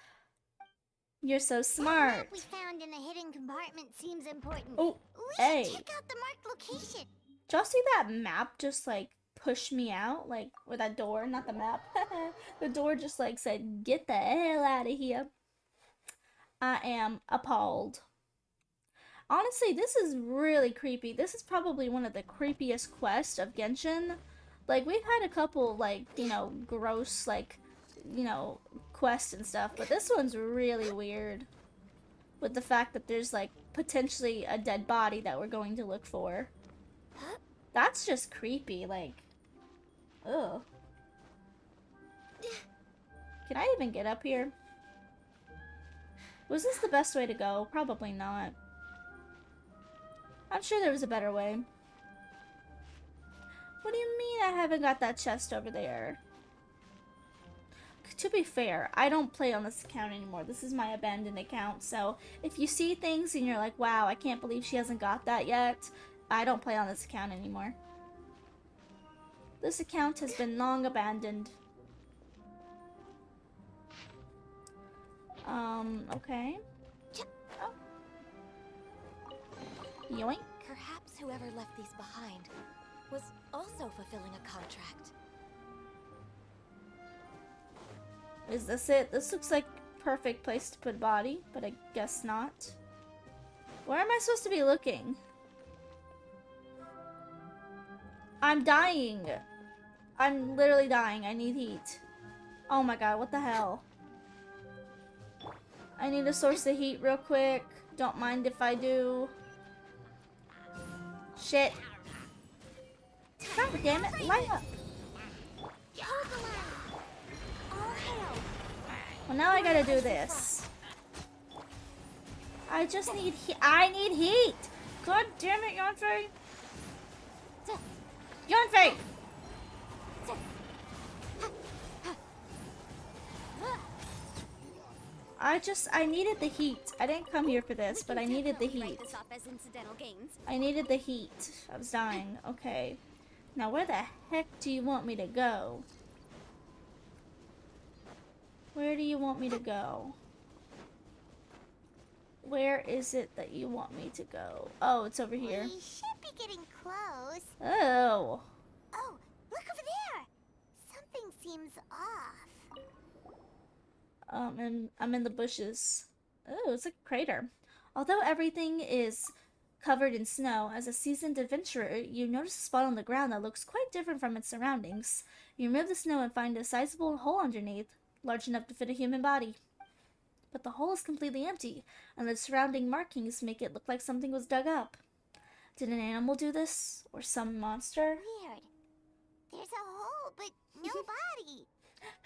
You're so That smart. map we found in the hidden compartment seems important. Oh, We hey. should check out the marked location. Did y'all see that map just like push me out? Like, or that door, not the map. The door just like said, get the hell out of here. I am appalled. Honestly, this is really creepy. This is probably one of the creepiest quests of Genshin. Like, we've had a couple, like, you know, gross, like, you know, quests and stuff, but this one's really weird. With the fact that there's, like, potentially a dead body that we're going to look for. That's just creepy, like, ugh. Can I even get up here? Was this the best way to go? Probably not. I'm sure there was a better way. What do you mean I haven't got that chest over there? To be fair, I don't play on this account anymore. This is my abandoned account, so if you see things and you're like, wow, I can't believe she hasn't got that yet, I don't play on this account anymore. This account has been long abandoned. Okay. Oh. Yoink. Perhaps whoever left these behind was also fulfilling a contract. Is this it? This looks like perfect place to put a body, but I guess not. Where am I supposed to be looking? I'm dying. I'm literally dying. I need heat. Oh my god, what the hell? I need a source of heat real quick. Don't mind if I do. Shit. God damn it, light up. Well, now I gotta do this. I just need heat. I need heat! God damn it, Yonfei! Yonfei! I needed the heat. I didn't come here for this, but I needed the heat. I needed the heat. I was dying. Okay. Now where the heck do you want me to go? Where do you want me to go? Where is it that you want me to go? Oh, it's over here. We should be getting close. Oh. Oh, look over there. Something seems off. And I'm in the bushes. Oh, it's a crater. Although everything is covered in snow. As a seasoned adventurer, you notice a spot on the ground that looks quite different from its surroundings. You remove the snow and find a sizable hole underneath, large enough to fit a human body. But the hole is completely empty, and the surrounding markings make it look like something was dug up. Did an animal do this? Or some monster? Weird. There's a hole, but no body.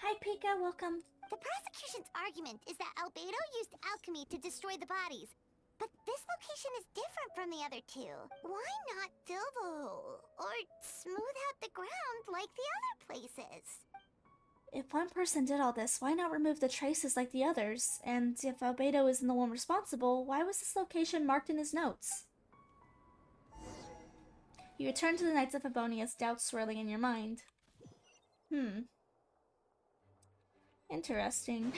Hi, Pika, welcome. The prosecution's argument is that Albedo used alchemy to destroy the bodies. But this location is different from the other two. Why not fill the hole? Or smooth out the ground like the other places? If one person did all this, why not remove the traces like the others? And if Albedo isn't the one responsible, why was this location marked in his notes? You return to the Knights of Favonius, doubts swirling in your mind. Interesting.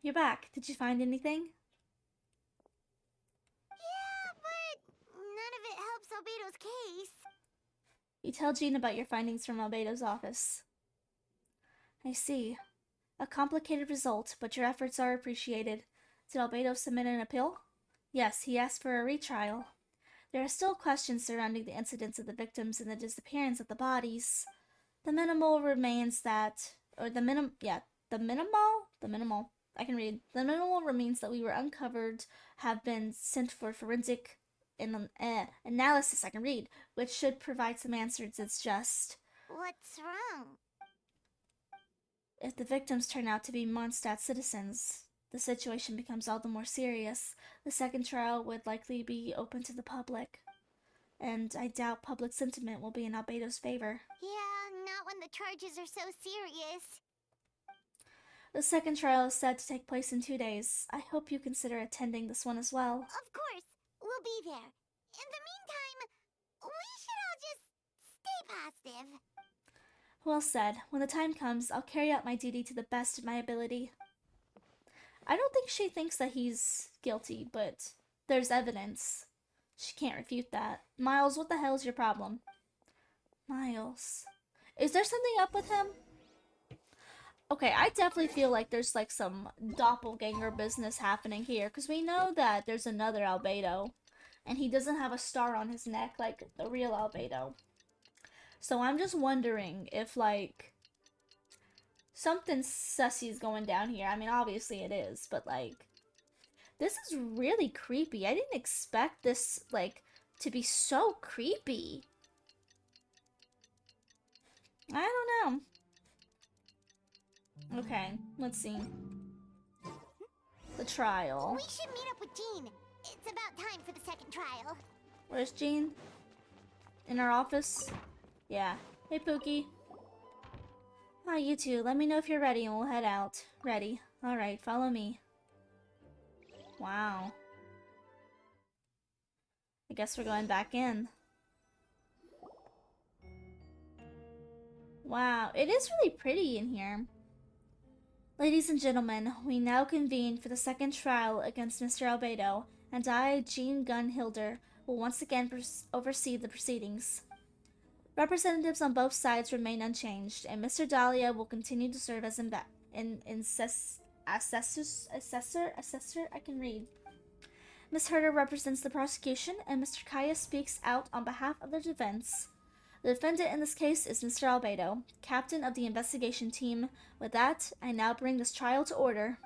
You're back. Did you find anything? Yeah, but none of it helps Albedo's case. You tell Jean about your findings from Albedo's office. I see. A complicated result, but your efforts are appreciated. Did Albedo submit an appeal? Yes, he asked for a retrial. There are still questions surrounding the incidents of the victims and the disappearance of the bodies. The minimal remains that, or the minimal, I can read. The minimal remains that we were uncovered have been sent for forensic analysis, I can read, which should provide some answers. It's just... What's wrong? If the victims turn out to be Mondstadt citizens, the situation becomes all the more serious. The second trial would likely be open to the public, and I doubt public sentiment will be in Albedo's favor. Yeah, not when the charges are so serious. The second trial is said to take place in 2 days. I hope you consider attending this one as well. Of course, we'll be there. In the meantime, we should all just stay positive. Well said. When the time comes, I'll carry out my duty to the best of my ability. I don't think she thinks that he's guilty, but there's evidence. She can't refute that. Miles, what the hell is your problem? Miles. Is there something up with him? Okay, I definitely feel like there's like some doppelganger business happening here, because we know that there's another Albedo, and he doesn't have a star on his neck like the real Albedo. So I'm just wondering if, like, something sussy is going down here. I mean, obviously it is, but, like, this is really creepy. I didn't expect this, like, to be so creepy. I don't know. Okay, let's see. The trial. We should meet up with Jean. It's about time for the second trial. Where's Jean? In our office? Yeah. Hey, Pookie. Ah, you two. Let me know if you're ready and we'll head out. Ready. Alright, follow me. Wow. I guess we're going back in. Wow, it is really pretty in here. Ladies and gentlemen, we now convene for the second trial against Mr. Albedo, and I, Jean Gunhilder, will once again oversee the proceedings. Representatives on both sides remain unchanged, and Mr. Dahlia will continue to serve as assessor, I can read. Ms. Herder represents the prosecution, and Mr. Kaya speaks out on behalf of the defense. The defendant in this case is Mr. Albedo, captain of the investigation team. With that, I now bring this trial to order.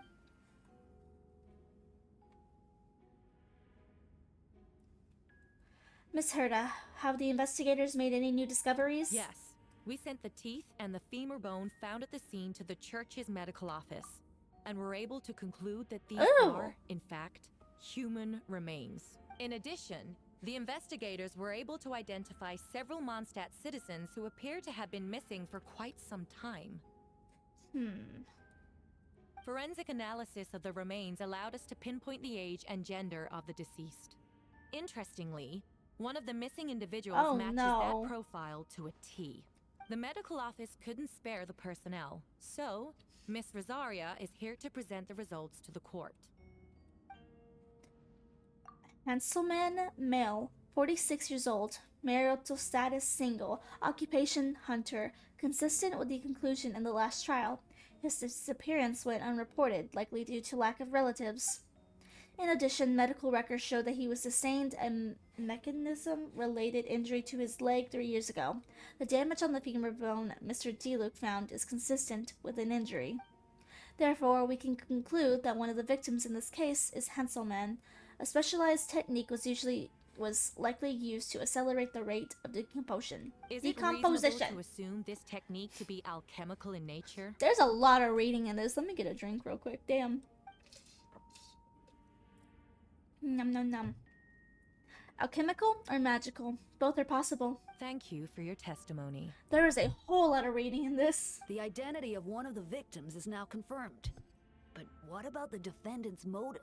Miss Herda, have the investigators made any new discoveries? Yes. We sent the teeth and the femur bone found at the scene to the church's medical office, and were able to conclude that these are, in fact, human remains. In addition, the investigators were able to identify several Mondstadt citizens who appear to have been missing for quite some time. Forensic analysis of the remains allowed us to pinpoint the age and gender of the deceased. Interestingly, one of the missing individuals matches that profile to a T. The medical office couldn't spare the personnel, so Miss Rosaria is here to present the results to the court. Hanselman, male, 46 years old, marital status single, occupation hunter, consistent with the conclusion in the last trial. His disappearance went unreported, likely due to lack of relatives. In addition, medical records show that he was sustained a mechanism-related injury to his leg 3 years ago. The damage on the femur bone Mr. D-Luke found is consistent with an injury. Therefore, we can conclude that one of the victims in this case is Henselman. A specialized technique was likely used to accelerate the rate of decomposition. Is it reasonable to assume this technique to be alchemical in nature? There's a lot of reading in this. Let me get a drink real quick. Damn. Num num num. Alchemical or magical? Both are possible. Thank you for your testimony. There is a whole lot of reading in this. The identity of one of the victims is now confirmed. But what about the defendant's motive?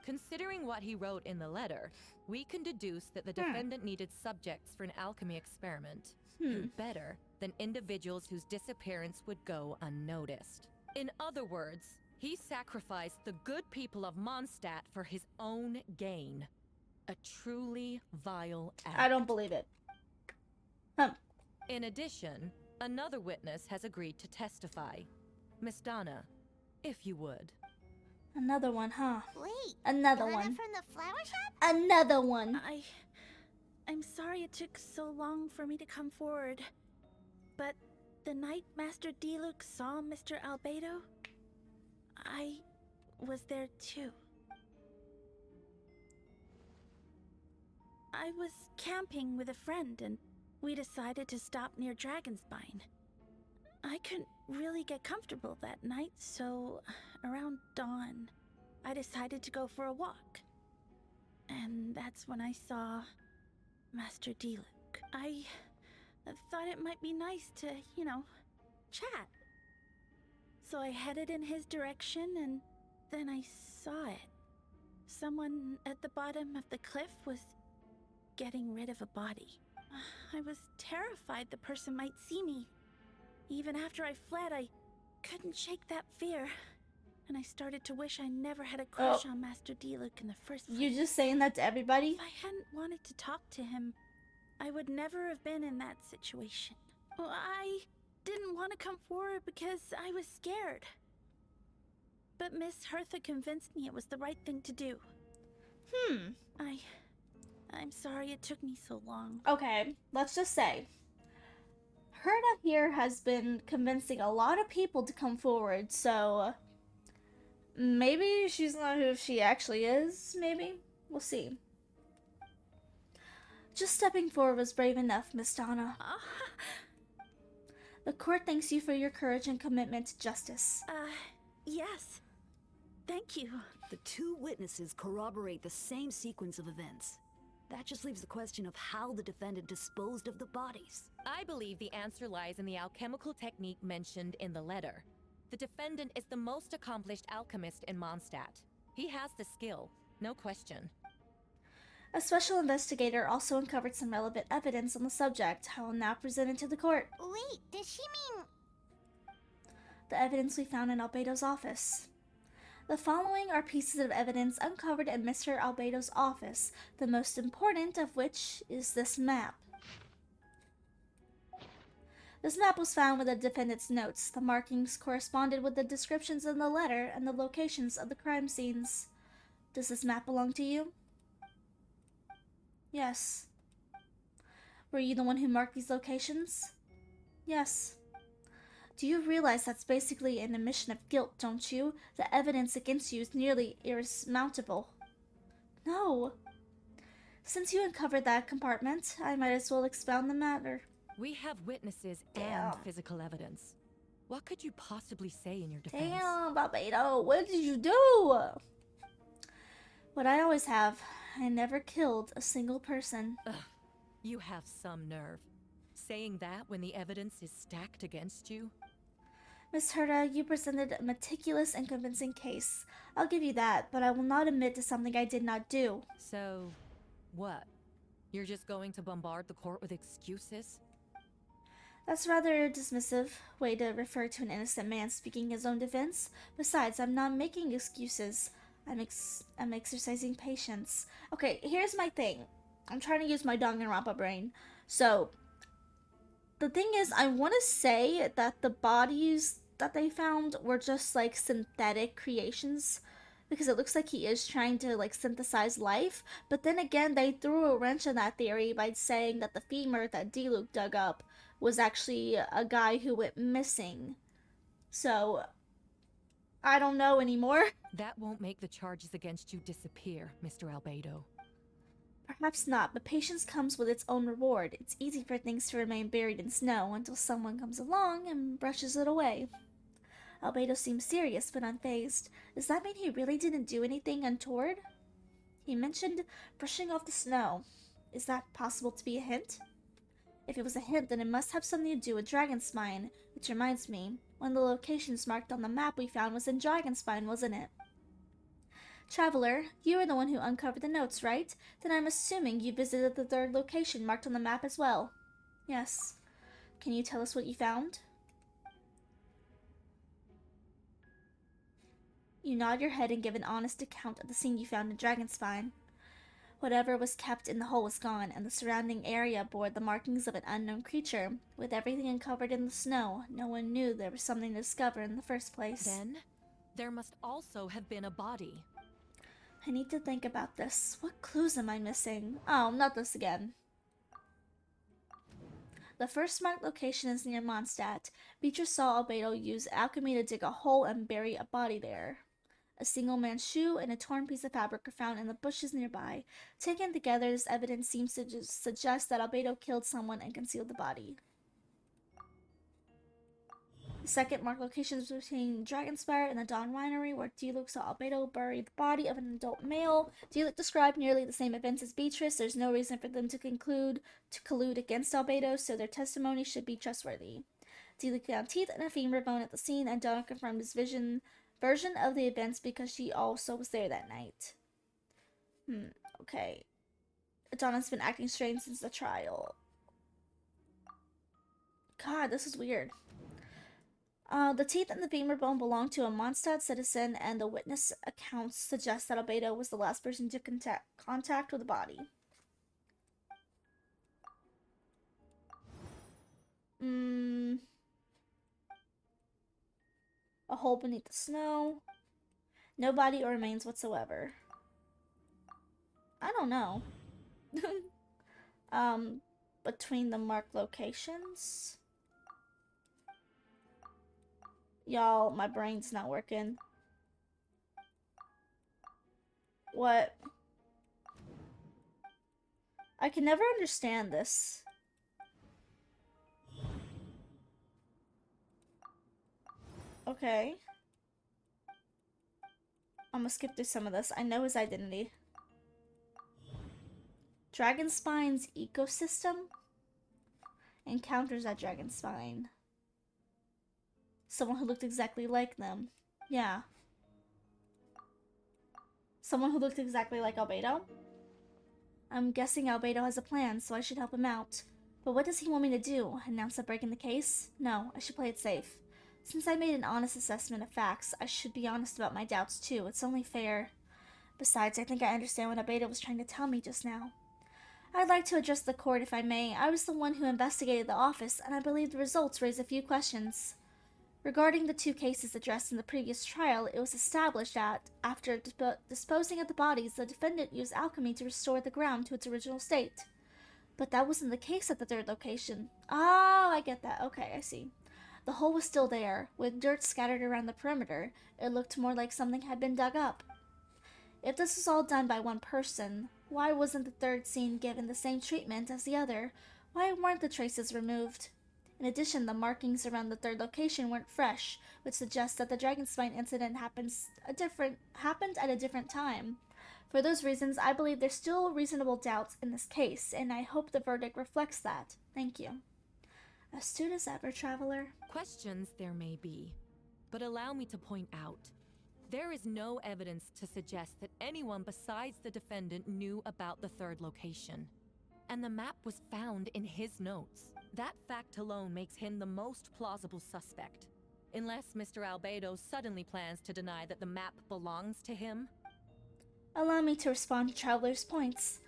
Considering what he wrote in the letter, we can deduce that the defendant needed subjects for an alchemy experiment. Who better than individuals whose disappearance would go unnoticed? In other words, he sacrificed the good people of Mondstadt for his own gain. A truly vile act. I don't believe it. In addition, another witness has agreed to testify. Miss Donna, if you would. Another one, huh? Wait, another Donna one. from the flower shop? Another one. I'm sorry it took so long for me to come forward. But the night Master D-Luke saw Mr. Albedo, I was there too. I was camping with a friend and we decided to stop near Dragonspine. I couldn't really get comfortable that night, so around dawn, I decided to go for a walk. And that's when I saw Master D-Luke. I thought it might be nice to, chat. So I headed in his direction and then I saw it. Someone at the bottom of the cliff was getting rid of a body. I was terrified the person might see me. Even after I fled, I couldn't shake that fear. And I started to wish I never had a crush on Master D-Luke in the first place. You just saying that to everybody? If I hadn't wanted to talk to him, I would never have been in that situation. Well, I didn't want to come forward because I was scared. But Miss Hertha convinced me it was the right thing to do. I'm sorry it took me so long. Okay, let's just say Herta here has been convincing a lot of people to come forward, so maybe she's not who she actually is, maybe? We'll see. Just stepping forward was brave enough, Miss Donna. The court thanks you for your courage and commitment to justice. Yes. Thank you. The two witnesses corroborate the same sequence of events. That just leaves the question of how the defendant disposed of the bodies. I believe the answer lies in the alchemical technique mentioned in the letter. The defendant is the most accomplished alchemist in Mondstadt. He has the skill, no question. A special investigator also uncovered some relevant evidence on the subject. I will now present it to the court. Wait, does she mean... The evidence we found in Albedo's office. The following are pieces of evidence uncovered in Mr. Albedo's office, the most important of which is this map. This map was found with the defendant's notes. The markings corresponded with the descriptions in the letter and the locations of the crime scenes. Does this map belong to you? Yes. Were you the one who marked these locations? Yes. Do you realize that's basically an admission of guilt, don't you? The evidence against you is nearly insurmountable. No. Since you uncovered that compartment, I might as well expound the matter. We have witnesses and physical evidence. What could you possibly say in your defense? Damn, Barbato, what did you do? What I always have. I never killed a single person. Ugh, you have some nerve. Saying that when the evidence is stacked against you? Miss Herta, you presented a meticulous and convincing case. I'll give you that, but I will not admit to something I did not do. So, what? You're just going to bombard the court with excuses? That's rather a dismissive way to refer to an innocent man speaking his own defense. Besides, I'm not making excuses. I'm exercising patience. Okay, here's my thing. I'm trying to use my Danganronpa brain. So, the thing is, I want to say that the bodies that they found were just like synthetic creations because it looks like he is trying to like synthesize life. But then again, they threw a wrench in that theory by saying that the femur that D-Luke dug up was actually a guy who went missing. So, I don't know anymore. That won't make the charges against you disappear, Mr. Albedo. Perhaps not, but patience comes with its own reward. It's easy for things to remain buried in snow until someone comes along and brushes it away. Albedo seems serious but unfazed. Does that mean he really didn't do anything untoward? He mentioned brushing off the snow. Is that possible to be a hint? If it was a hint, then it must have something to do with Dragonspine, which reminds me, one of the locations marked on the map we found was in Dragonspine, wasn't it? Traveler, you are the one who uncovered the notes, right? Then I'm assuming you visited the third location marked on the map as well. Yes. Can you tell us what you found? You nod your head and give an honest account of the scene you found in Dragonspine. Whatever was kept in the hole was gone, and the surrounding area bore the markings of an unknown creature. With everything uncovered in the snow, no one knew there was something to discover in the first place. Then, there must also have been a body. I need to think about this. What clues am I missing? Oh, not this again. The first marked location is near Mondstadt. Beatrice saw Albedo use alchemy to dig a hole and bury a body there. A single man's shoe and a torn piece of fabric are found in the bushes nearby. Taken together, this evidence seems to suggest that Albedo killed someone and concealed the body. The second marked location is between Dragonspire and the Dawn Winery, where D-Luke saw Albedo bury the body of an adult male. D-Luke described nearly the same events as Beatrice. There's no reason for them to collude against Albedo, so their testimony should be trustworthy. D-Luke found teeth and a femur bone at the scene, and Dawn confirmed his version of the events because she also was there that night. Okay. Donna's been acting strange since the trial. God, this is weird. The teeth and the femur bone belong to a Mondstadt citizen, and the witness accounts suggest that Albedo was the last person to contact with the body. A hole beneath the snow. No body or remains whatsoever. I don't know. Between the marked locations. Y'all, my brain's not working. What? I can never understand this. Okay. I'm gonna skip through some of this. I know his identity. Dragonspine's ecosystem? Encounters at Dragonspine. Someone who looked exactly like them. Yeah. Someone who looked exactly like Albedo? I'm guessing Albedo has a plan, so I should help him out. But what does he want me to do? Announce a break in the case? No, I should play it safe. Since I made an honest assessment of facts, I should be honest about my doubts too. It's only fair. Besides, I think I understand what Albedo was trying to tell me just now. I'd like to address the court if I may. I was the one who investigated the office, and I believe the results raise a few questions. Regarding the two cases addressed in the previous trial, it was established that, after disposing of the bodies, the defendant used alchemy to restore the ground to its original state. But that wasn't the case at the third location. Oh, I get that. Okay, I see. The hole was still there, with dirt scattered around the perimeter. It looked more like something had been dug up. If this was all done by one person, why wasn't the third scene given the same treatment as the other? Why weren't the traces removed? In addition, the markings around the third location weren't fresh, which suggests that the Dragonspine incident happened at a different time. For those reasons, I believe there's still reasonable doubts in this case, and I hope the verdict reflects that. Thank you. Astute as ever, Traveler. Questions there may be, but allow me to point out. There is no evidence to suggest that anyone besides the defendant knew about the third location. And the map was found in his notes. That fact alone makes him the most plausible suspect. Unless Mr. Albedo suddenly plans to deny that the map belongs to him. Allow me to respond to Traveler's points.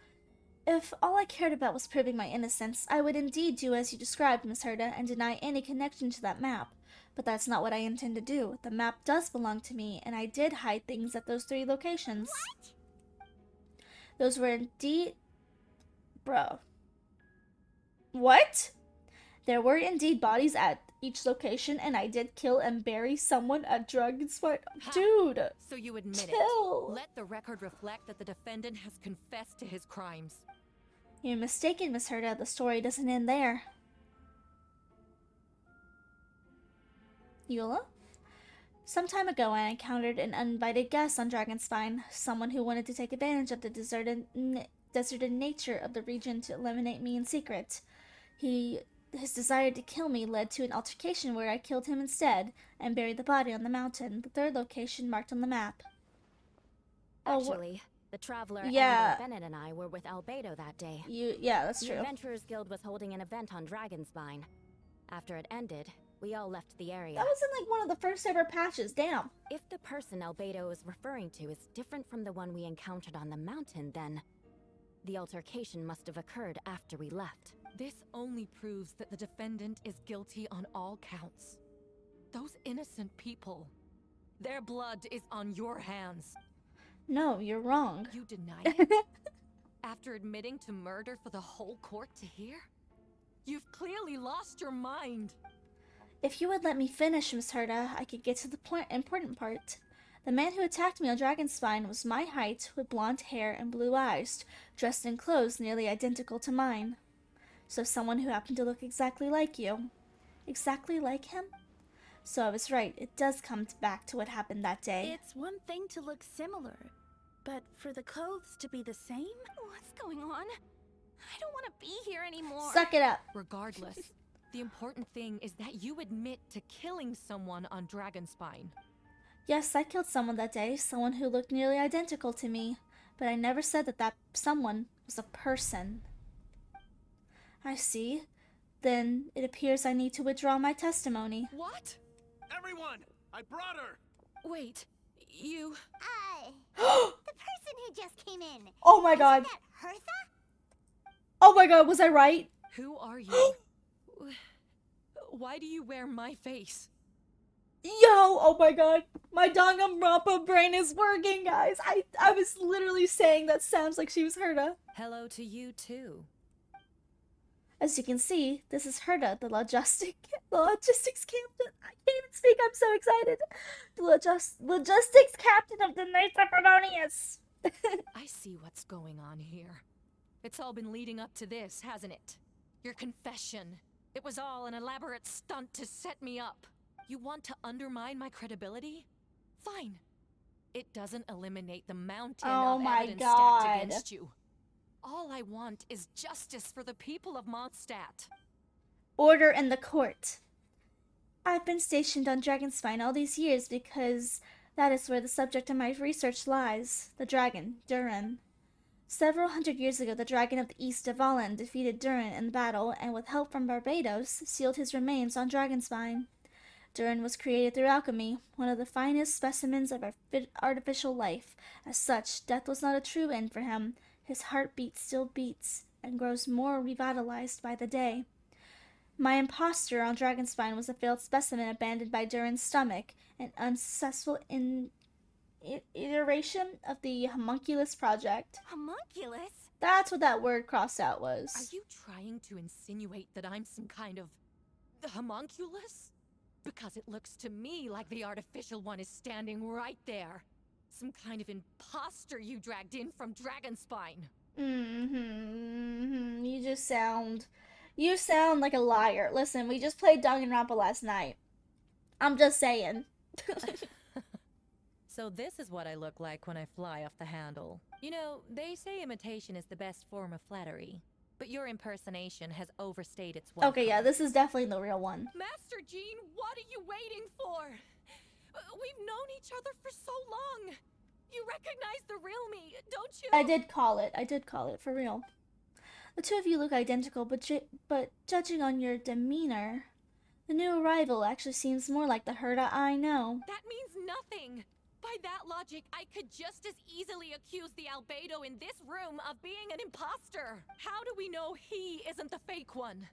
If all I cared about was proving my innocence, I would indeed do as you described, Miss Herda, and deny any connection to that map. But that's not what I intend to do. The map does belong to me, and I did hide things at those 3 locations. What? Those were indeed... Bro. What? There were indeed bodies at each location, and I did kill and bury someone at Dragonspire. Dude! So you admit chill. it. Let the record reflect that the defendant has confessed to his crimes. You're mistaken, Miss Herda. The story doesn't end there. Eula? Some time ago, I encountered an uninvited guest on Dragonspine, someone who wanted to take advantage of the deserted nature of the region to eliminate me in secret. His desire to kill me led to an altercation where I killed him instead and buried the body on the mountain, the 3rd location marked on the map. Actually, the Traveler, yeah. Amber, Bennett, and I were with Albedo that day. Yeah, that's true. The Adventurers Guild was holding an event on Dragonspine. After it ended, we all left the area. That was in like one of the first ever patches, damn. If the person Albedo is referring to is different from the one we encountered on the mountain, then the altercation must have occurred after we left. This only proves that the defendant is guilty on all counts. Those innocent people, their blood is on your hands. No, you're wrong. You deny it? After admitting to murder for the whole court to hear? You've clearly lost your mind. If you would let me finish, Miss Herda, I could get to the important part. The man who attacked me on Dragonspine was my height, with blonde hair and blue eyes, dressed in clothes nearly identical to mine. So someone who happened to look exactly like you. Exactly like him? So I was right, it does come back to what happened that day. It's one thing to look similar, but for the clothes to be the same? What's going on? I don't want to be here anymore. Suck it up. Regardless, the important thing is that you admit to killing someone on Dragonspine. Yes, I killed someone that day, someone who looked nearly identical to me, but I never said that someone was a person. I see. Then it appears I need to withdraw my testimony. What? Everyone! I brought her! Wait, you... The person who just came in. Oh my god. Isn't that Hertha? Oh my god, was I right? Who are you? Why do you wear my face? Yo, oh my god. My Danganronpa brain is working, guys. I was literally saying that sounds like she was Herta. Hello to you too. As you can see, this is Herta, the logistics captain. I can't even speak, I'm so excited. The logistics captain of the Knights of Harmonious. I see what's going on here. It's all been leading up to this, hasn't it? Your confession. It was all an elaborate stunt to set me up. You want to undermine my credibility? Fine. It doesn't eliminate the mountain of evidence stacked against you. All I want is justice for the people of Mondstadt. Order in the court. I've been stationed on Dragonspine all these years because that is where the subject of my research lies. The dragon, Durin. Several hundred years ago, the dragon of the East of Valen defeated Durin in battle and with help from Barbados, sealed his remains on Dragonspine. Durin was created through alchemy, one of the finest specimens of artificial life. As such, death was not a true end for him. His heartbeat still beats and grows more revitalized by the day. My impostor on Dragonspine was a failed specimen abandoned by Durin's stomach, an unsuccessful iteration of the homunculus project. Homunculus? That's what that word crossed out was. Are you trying to insinuate that I'm some kind of homunculus? Because it looks to me like the artificial one is standing right there. Some kind of imposter you dragged in from Dragonspine. You sound like a liar. Listen, we just played Danganronpa last night. I'm just saying. So this is what I look like when I fly off the handle. You know, they say imitation is the best form of flattery. But your impersonation has overstayed its welcome. Okay, yeah, this is definitely the real one. Master Jean, what are you waiting for? We've known each other for so long. You recognize the real me, don't you? I did call it, for real. The two of you look identical, but judging on your demeanor, the new arrival actually seems more like the Herta I know. That means nothing. By that logic, I could just as easily accuse the albedo in this room of being an imposter. How do we know he isn't the fake one?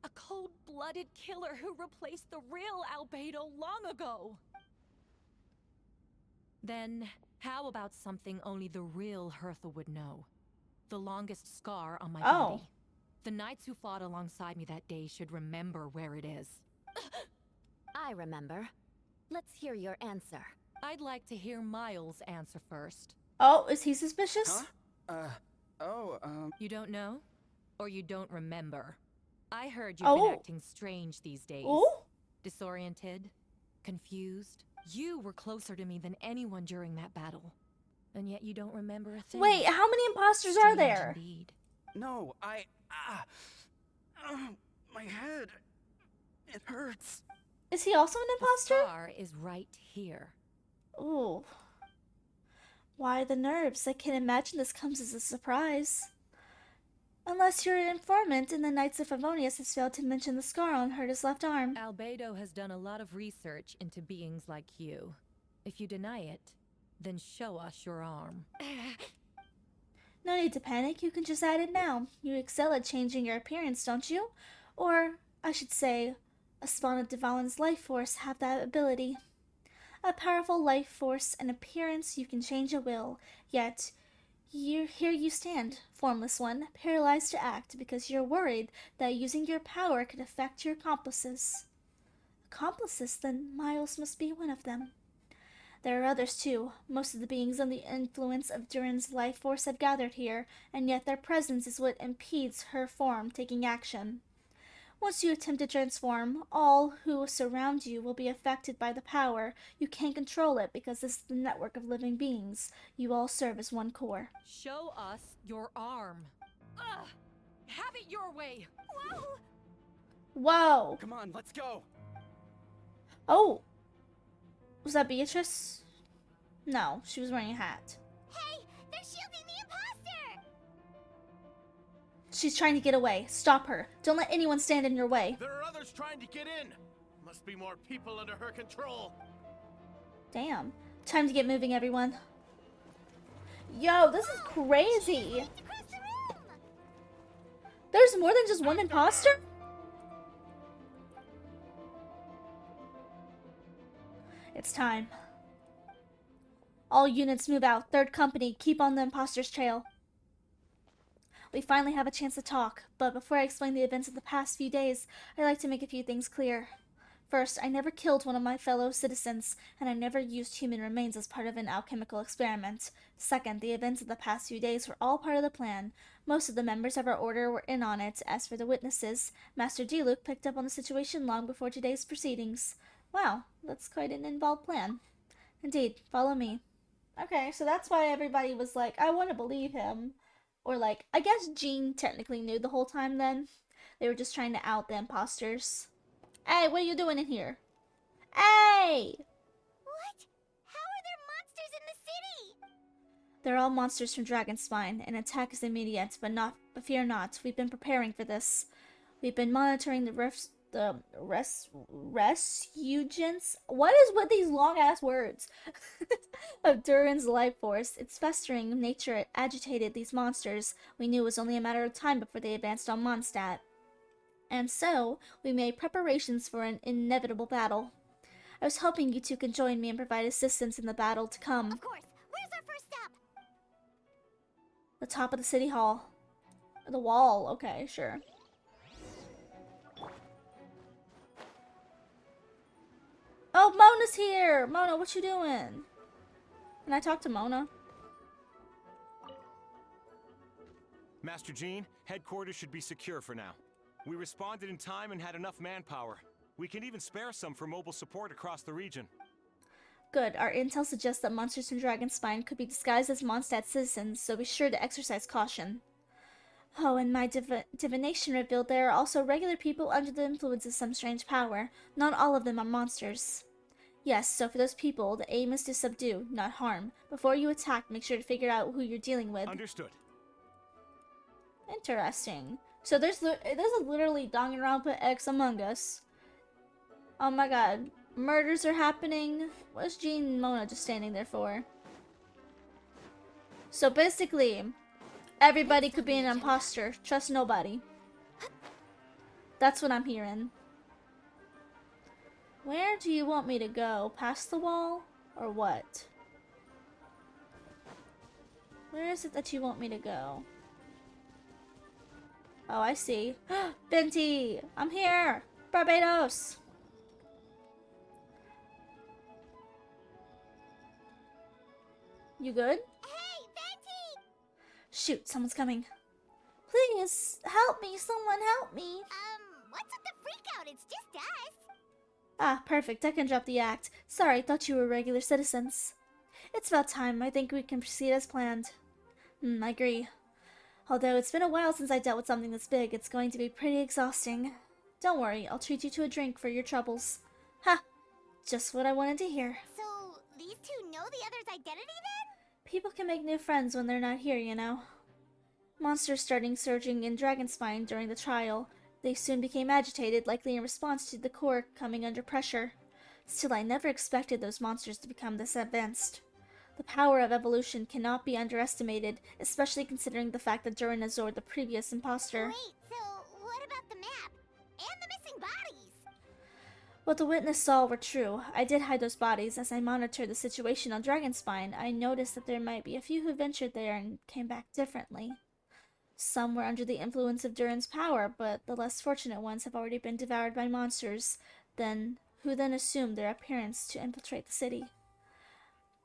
A cold-blooded killer who replaced the real albedo long ago. Then, how about something only the real Hertha would know? The longest scar on my body. The knights who fought alongside me that day should remember where it is. I remember. Let's hear your answer. I'd like to hear Miles' answer first. Oh, is he suspicious? You don't know? Or you don't remember? I heard you've been acting strange these days. Disoriented? Confused? You were closer to me than anyone during that battle. And yet you don't remember a thing. Wait, how many imposters are there? Indeed. No, my head. It hurts. Is he also an imposter? The scar is right here. Ooh. Why the nerves? I can't imagine this comes as a surprise. Unless you're an informant and the Knights of Favonius has failed to mention the scar on Herta's left arm. Albedo has done a lot of research into beings like you. If you deny it, then show us your arm. No need to panic, you can just add it now. You excel at changing your appearance, don't you? Or, I should say, a spawn of Devalin's life force have that ability. A powerful life force and appearance you can change at will, yet here you stand, formless one, paralyzed to act because you're worried that using your power could affect your accomplices. Accomplices? Then Miles must be one of them. There are others too. Most of the beings under the influence of Durin's life force have gathered here, and yet their presence is what impedes her form taking action. Once you attempt to transform, all who surround you will be affected by the power. You can't control it because this is the network of living beings. You all serve as one core. Show us your arm. Ugh! Have it your way. Whoa! Whoa! Come on, let's go. Oh! Was that Beatrice? No, she was wearing a hat. Hey, they're shielding the imposter! She's trying to get away. Stop her. Don't let anyone stand in your way. There are others trying to get in. Must be more people under her control. Damn. Time to get moving, everyone. Yo, this is crazy. There's more than just one imposter? It's time. All units move out. Third company, keep on the imposter's trail. We finally have a chance to talk, but before I explain the events of the past few days, I'd like to make a few things clear. First, I never killed one of my fellow citizens, and I never used human remains as part of an alchemical experiment. Second, the events of the past few days were all part of the plan. Most of the members of our order were in on it. As for the witnesses, Master D-Luke picked up on the situation long before today's proceedings. Wow, that's quite an involved plan. Indeed, follow me. Okay, so that's why everybody was like, I want to believe him. Or like, I guess Jean technically knew the whole time then. They were just trying to out the imposters. Hey, what are you doing in here? Hey! What? How are there monsters in the city? They're all monsters from Dragonspine. An attack is immediate, but fear not. We've been preparing for this. We've been monitoring the resurgence. What is with these long ass words? Of Durin's life force. Its festering nature agitated these monsters. We knew it was only a matter of time before they advanced on Mondstadt. And so, we made preparations for an inevitable battle. I was hoping you two could join me and provide assistance in the battle to come. Of course. Where's our first stop? The top of the city hall. The wall. Okay, sure. Oh, Mona's here! Mona, what you doing? Can I talk to Mona? Master Jean, headquarters should be secure for now. We responded in time and had enough manpower. We can even spare some for mobile support across the region. Good. Our intel suggests that monsters from Dragonspine could be disguised as Mondstadt citizens, so be sure to exercise caution. Oh, and my divination revealed there are also regular people under the influence of some strange power. Not all of them are monsters. Yes, so for those people, the aim is to subdue, not harm. Before you attack, make sure to figure out who you're dealing with. Understood. Interesting. So there's literally Danganronpa X Among Us. Oh my god. Murders are happening. What's Jean and Mona just standing there for? So basically, everybody could be an imposter. Trust nobody. That's what I'm hearing. Where do you want me to go? Past the wall? Or what? Where is it that you want me to go? Oh, I see. Venti! I'm here! Barbados! You good? Hey, Venti! Shoot, someone's coming. Please, help me, someone help me. What's with the freak out? It's just us. Ah, perfect, I can drop the act. Sorry, thought you were regular citizens. It's about time, I think we can proceed as planned. I agree. Although it's been a while since I dealt with something this big, it's going to be pretty exhausting. Don't worry, I'll treat you to a drink for your troubles. Ha! Just what I wanted to hear. So, these two know the other's identity then? People can make new friends when they're not here, you know. Monsters starting surging in Dragonspine during the trial. They soon became agitated, likely in response to the core coming under pressure. Still, I never expected those monsters to become this advanced. The power of evolution cannot be underestimated, especially considering the fact that Durin absorbed the previous imposter. Wait, so what about the map? And the missing bodies? What the witness saw were true. I did hide those bodies. As I monitored the situation on Dragonspine, I noticed that there might be a few who ventured there and came back differently. Some were under the influence of Durin's power, but the less fortunate ones have already been devoured by monsters, who then assumed their appearance to infiltrate the city.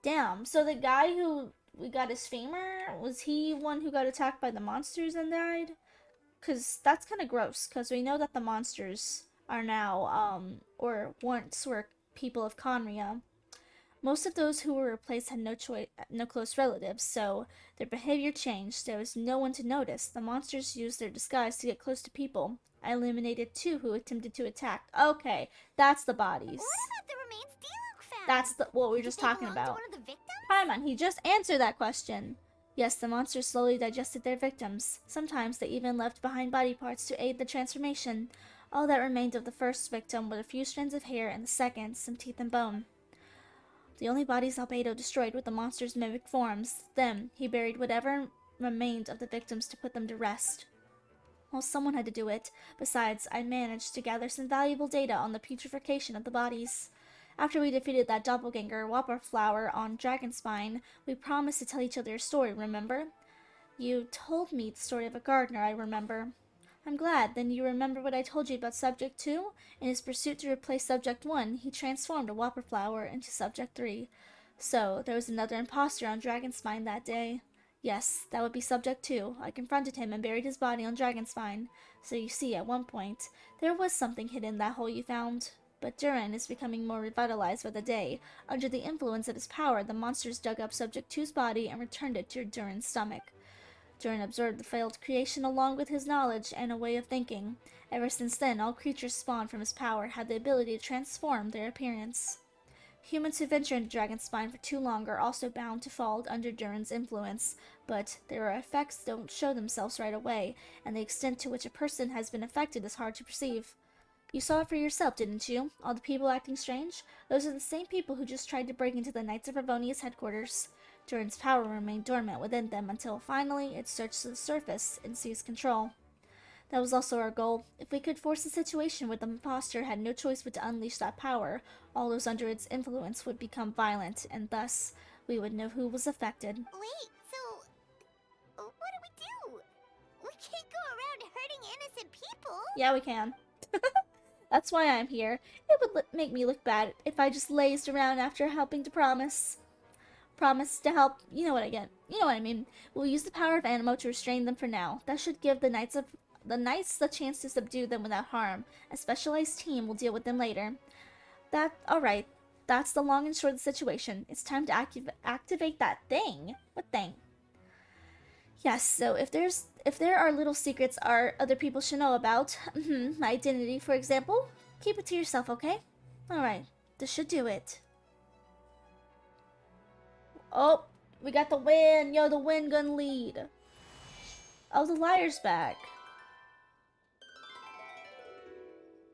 Damn, so the guy who we got his femur, was he one who got attacked by the monsters and died? Because that's kind of gross, because we know that the monsters are now, or once were people of Conria. Most of those who were replaced had no close relatives, so their behavior changed. There was no one to notice. The monsters used their disguise to get close to people. I eliminated 2 who attempted to attack. Okay, that's the bodies. What about the remains D-Luke found? That's what we were just talking belong to about. one of the victims? Paimon, he just answered that question. Yes, the monsters slowly digested their victims. Sometimes they even left behind body parts to aid the transformation. All that remained of the first victim were a few strands of hair, and the second, some teeth and bone. The only bodies Albedo destroyed were the monster's mimic forms. Then, he buried whatever remained of the victims to put them to rest. Well, someone had to do it. Besides, I managed to gather some valuable data on the putrefaction of the bodies. After we defeated that doppelganger, Whopperflower, on Dragonspine, we promised to tell each other a story, remember? You told me the story of a gardener, I remember. I'm glad. Then you remember what I told you about Subject 2? In his pursuit to replace Subject 1, he transformed a Whopperflower into Subject 3. So, there was another imposter on Dragonspine that day. Yes, that would be Subject 2. I confronted him and buried his body on Dragonspine. So you see, at one point, there was something hidden in that hole you found. But Durin is becoming more revitalized by the day. Under the influence of his power, the monsters dug up Subject 2's body and returned it to Durin's stomach. Durin absorbed the failed creation along with his knowledge and a way of thinking. Ever since then, all creatures spawned from his power had the ability to transform their appearance. Humans who venture into Dragonspine for too long are also bound to fall under Durin's influence, but their effects don't show themselves right away, and the extent to which a person has been affected is hard to perceive. You saw it for yourself, didn't you? All the people acting strange? Those are the same people who just tried to break into the Knights of Ravonia's headquarters. Durin's power remained dormant within them until finally it surged to the surface and seized control. That was also our goal. If we could force a situation where the imposter had no choice but to unleash that power, all those under its influence would become violent, and thus, we would know who was affected. Wait, so what do? We can't go around hurting innocent people. Yeah, we can. That's why I'm here. It would make me look bad if I just lazed around after helping to promise to help. You know what I get. You know what I mean. We'll use the power of Animo to restrain them for now. That should give the Knights the chance to subdue them without harm. A specialized team will deal with them later. Alright. That's the long and short of the situation. It's time to activate that thing. What thing? Yes, so if there are little secrets other people should know about, my identity, for example, keep it to yourself, okay? Alright, this should do it. Oh, we got the wind. Yo, the wind gun lead. Oh, the liar's back.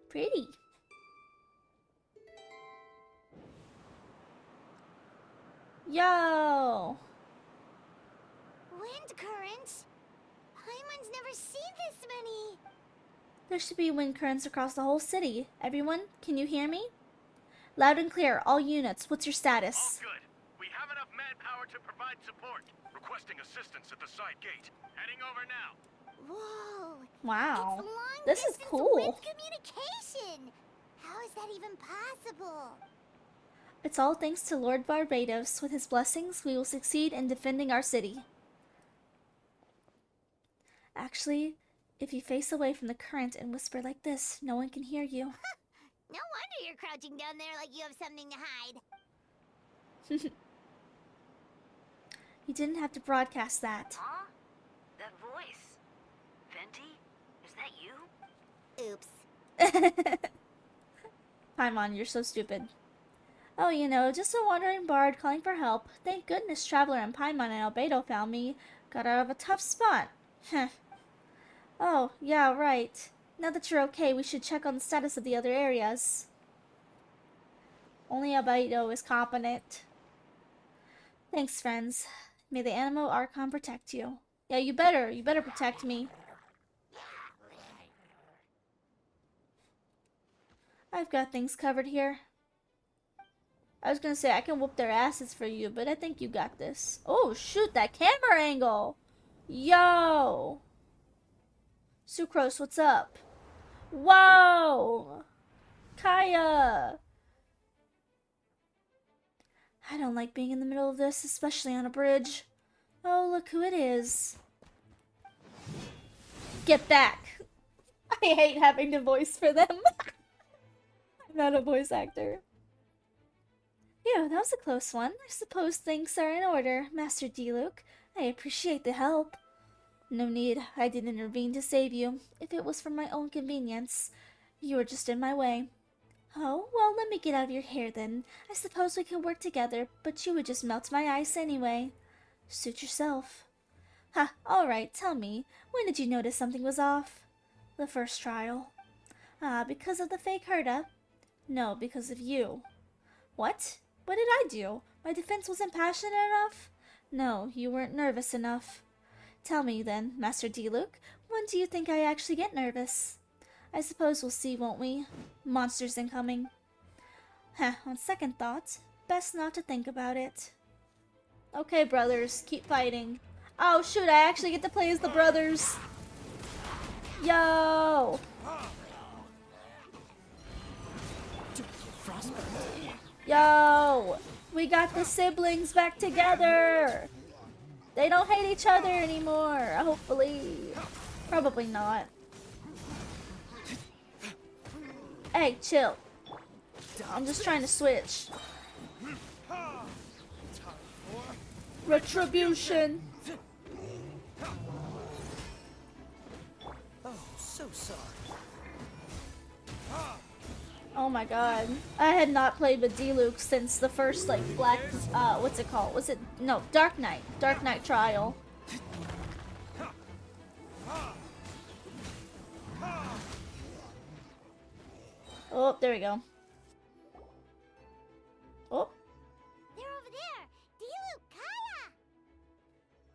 Pretty. Yo! Wind currents? Paimon's never seen this many. There should be wind currents across the whole city. Everyone, can you hear me? Loud and clear, all units. What's your status? All good. We have enough manpower to provide support. Requesting assistance at the side gate. Heading over now. Whoa! Wow. It's long This is distance cool. wind communication! How is that even possible? It's all thanks to Lord Barbados. With his blessings, we will succeed in defending our city. Actually, if you face away from the current and whisper like this, no one can hear you. No wonder you're crouching down there like you have something to hide. You didn't have to broadcast that. Huh? That voice. Venti? Is that you? Oops. Paimon, you're so stupid. Oh, you know, just a wandering bard calling for help. Thank goodness Traveler and Paimon and Albedo found me. Got out of a tough spot. Heh. Oh, yeah, right. Now that you're okay, we should check on the status of the other areas. Only Albedo is competent. Thanks, friends. May the Animo Archon protect you. Yeah, you better. You better protect me. I've got things covered here. I was gonna say I can whoop their asses for you, but I think you got this. Oh, shoot, that camera angle! Yo! Sucrose, what's up? Whoa! Kaya! I don't like being in the middle of this, especially on a bridge. Oh, look who it is. Get back! I hate having to voice for them. I'm not a voice actor. Phew, that was a close one. I suppose things are in order, Master D-Luke. I appreciate the help. No need. I did intervene to save you. If it was for my own convenience, you were just in my way. Oh, well, let me get out of your hair then. I suppose we can work together, but you would just melt my ice anyway. Suit yourself. Ha, alright, tell me, when did you notice something was off? The first trial. Ah, because of the fake Herda? No, because of you. What? What did I do? My defense wasn't passionate enough? No, you weren't nervous enough. Tell me then, Master D-Luke, when do you think I actually get nervous? I suppose we'll see, won't we? Monsters incoming. Heh, on second thought, best not to think about it. Okay, brothers, keep fighting. Oh shoot, I actually get to play as the brothers. Yo! Yo! We got the siblings back together! They don't hate each other anymore, hopefully. Probably not. Hey, chill. I'm just trying to switch. Retribution! Oh, so sorry. Oh my god. I had not played with D-Luke since the first, like, Black, what's it called? Was it, no, Dark Knight. Dark Knight Trial. Oh, there we go. Oh. They're over there! D-Luke, Kaya!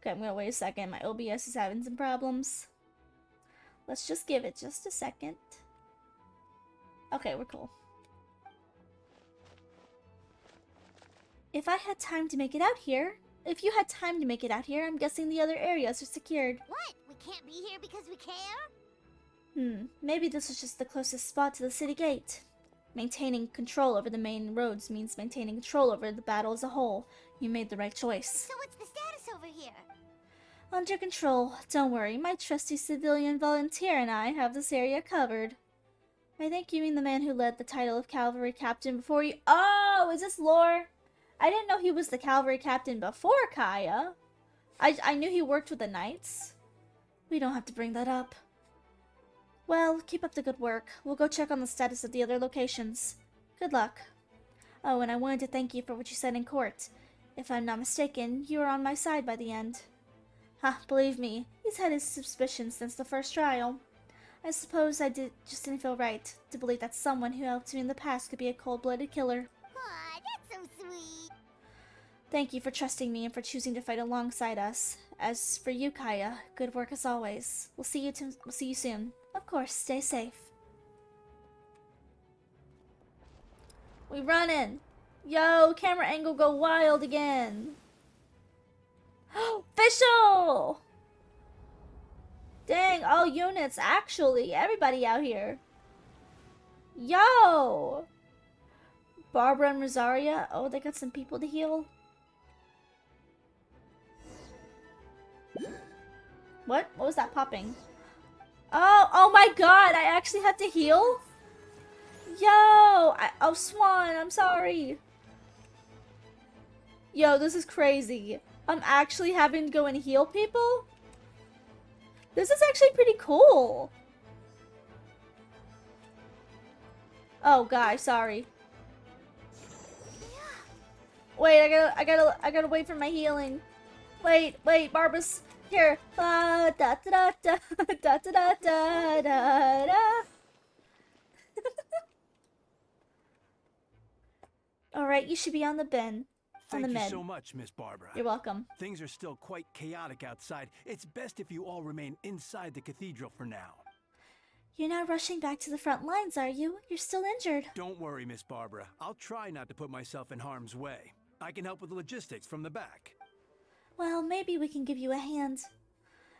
Okay, I'm gonna wait a second. My OBS is having some problems. Let's just give it just a second. Okay, we're cool. If I had time to make it out here, if you had time to make it out here, I'm guessing the other areas are secured. What? We can't be here because we care? Maybe this was just the closest spot to the city gate. Maintaining control over the main roads means maintaining control over the battle as a whole. You made the right choice. So what's the status over here? Under control. Don't worry, my trusty civilian volunteer and I have this area covered. I think you mean the man who led the title of cavalry captain before you— Oh, is this lore? I didn't know he was the cavalry captain before Kaya. I knew he worked with the knights. We don't have to bring that up. Well, keep up the good work. We'll go check on the status of the other locations. Good luck. Oh, and I wanted to thank you for what you said in court. If I'm not mistaken, you were on my side by the end. Ha, believe me, he's had his suspicions since the first trial. I suppose I just didn't feel right to believe that someone who helped me in the past could be a cold-blooded killer. Aw, that's so sweet. Thank you for trusting me and for choosing to fight alongside us. As for you, Kaya, good work as always. We'll see you soon. Of course, stay safe. We running. Yo, camera angle go wild again. Official! Dang, all units, actually. Everybody out here. Yo! Barbara and Rosaria. Oh, they got some people to heal. What? What was that popping? Oh my god, I actually have to heal? Yo! Oh, Swan, I'm sorry. Yo, this is crazy. I'm actually having to go and heal people? This is actually pretty cool. Oh, guys, sorry. Wait, I gotta wait for my healing. Wait, Barbara's here. Da da da da da da da da da. All right, you should be on the bin. Thank you so much, Miss Barbara. You're welcome. Things are still quite chaotic outside. It's best if you all remain inside the cathedral for now. You're not rushing back to the front lines, are you? You're still injured. Don't worry, Miss Barbara. I'll try not to put myself in harm's way. I can help with the logistics from the back. Well, maybe we can give you a hand.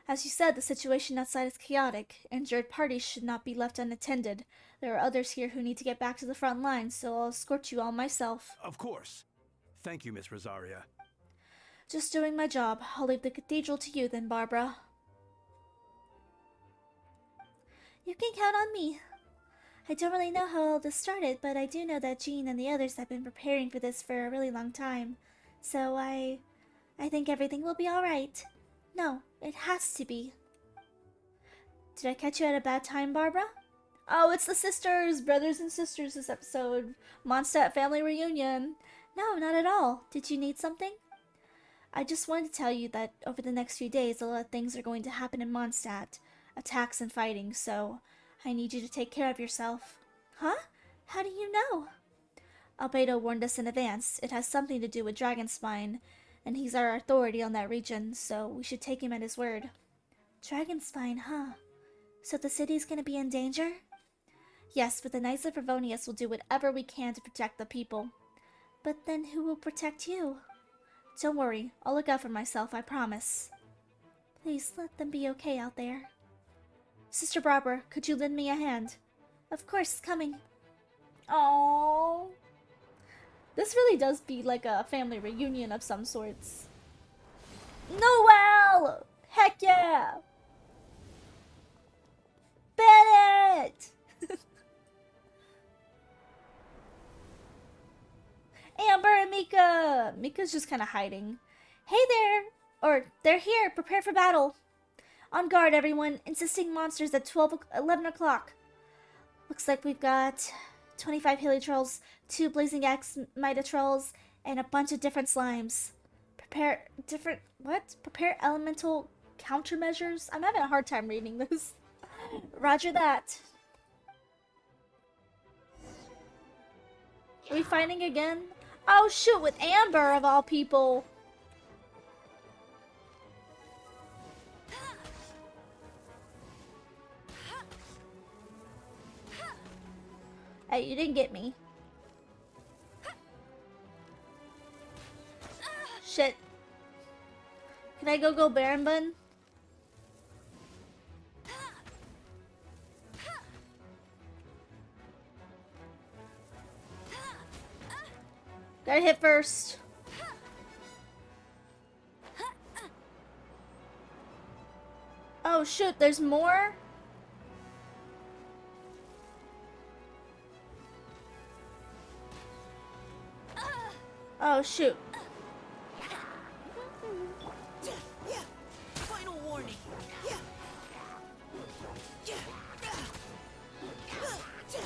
As you said, the situation outside is chaotic. Injured parties should not be left unattended. There are others here who need to get back to the front lines, so I'll escort you all myself. Of course. Thank you, Miss Rosaria. Just doing my job. I'll leave the cathedral to you then, Barbara. You can count on me. I don't really know how all this started, but I do know that Jean and the others have been preparing for this for a really long time. So I think everything will be alright. No, it has to be. Did I catch you at a bad time, Barbara? Oh, it's the sisters, brothers and sisters this episode. Mondstadt family reunion. No, not at all. Did you need something? I just wanted to tell you that over the next few days, a lot of things are going to happen in Mondstadt. Attacks and fighting, so I need you to take care of yourself. Huh? How do you know? Albedo warned us in advance. It has something to do with Dragonspine, and he's our authority on that region, so we should take him at his word. Dragonspine, huh? So the city's gonna be in danger? Yes, but the Knights of Favonius will do whatever we can to protect the people. But then who will protect you? Don't worry, I'll look out for myself, I promise. Please let them be okay out there. Sister Barbara, could you lend me a hand? Of course, coming. Oh, this really does be like a family reunion of some sorts. Noelle! Heck yeah! Bennett! Amber and Mika! Mika's just kind of hiding. Hey there! Or, they're here, prepare for battle. On guard, everyone. Insisting monsters at 11 o'clock. Looks like we've got 25 Hilly Trolls, 2 Blazing Axe Mida Trolls, and a bunch of different slimes. Prepare elemental countermeasures? I'm having a hard time reading this. Roger that. Are we fighting again? Oh shoot, with Amber of all people. Hey, you didn't get me. Shit. Can I go Baron Bun? Gotta hit first. Oh shoot, there's more? Oh shoot. Final warning.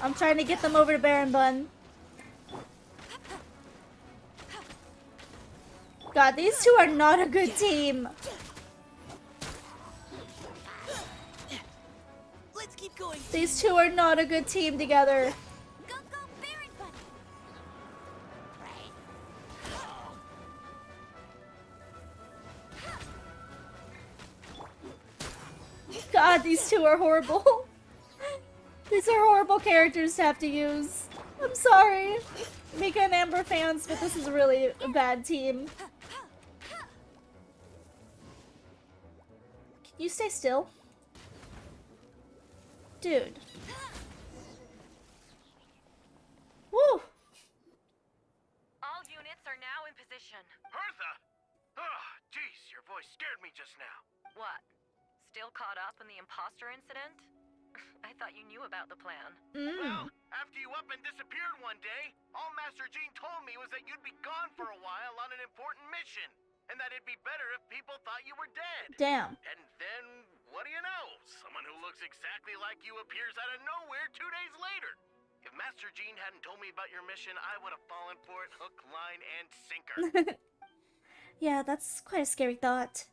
I'm trying to get them over to Baron Bun. God, these two are not a good team. Let's keep going. These two are not a good team together. God, these two are horrible. These are horrible characters to have to use. I'm sorry. Mika and Amber fans, but this is really a bad team. Can you stay still? Dude. Woo! All units are now in position. Hertha! Oh, jeez, your voice scared me just now. What? Still caught up in the imposter incident? I thought you knew about the plan. Well, after you up and disappeared one day, all Master Jean told me was that you'd be gone for a while on an important mission, and that it'd be better if people thought you were dead. Damn. And then, what do you know? Someone who looks exactly like you appears out of nowhere 2 days later. If Master Jean hadn't told me about your mission, I would have fallen for it hook, line, and sinker. Yeah, that's quite a scary thought.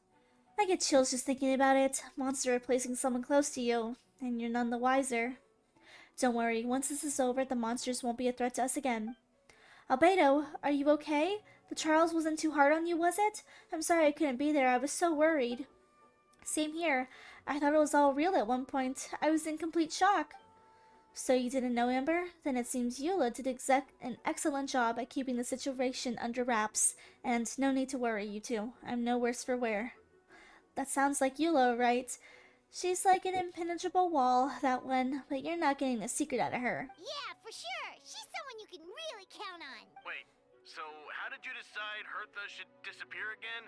I get chills just thinking about it. Monster replacing someone close to you, and you're none the wiser. Don't worry, once this is over, the monsters won't be a threat to us again. Albedo, are you okay? The trials wasn't too hard on you, was it? I'm sorry I couldn't be there, I was so worried. Same here. I thought it was all real at one point. I was in complete shock. So you didn't know, Amber? Then it seems Eula did an excellent job at keeping the situation under wraps, and no need to worry, you two. I'm no worse for wear. That sounds like Eula, right? She's like an impenetrable wall, that one, but you're not getting a secret out of her. Yeah, for sure. She's someone you can really count on. Wait, so how did you decide Hertha should disappear again?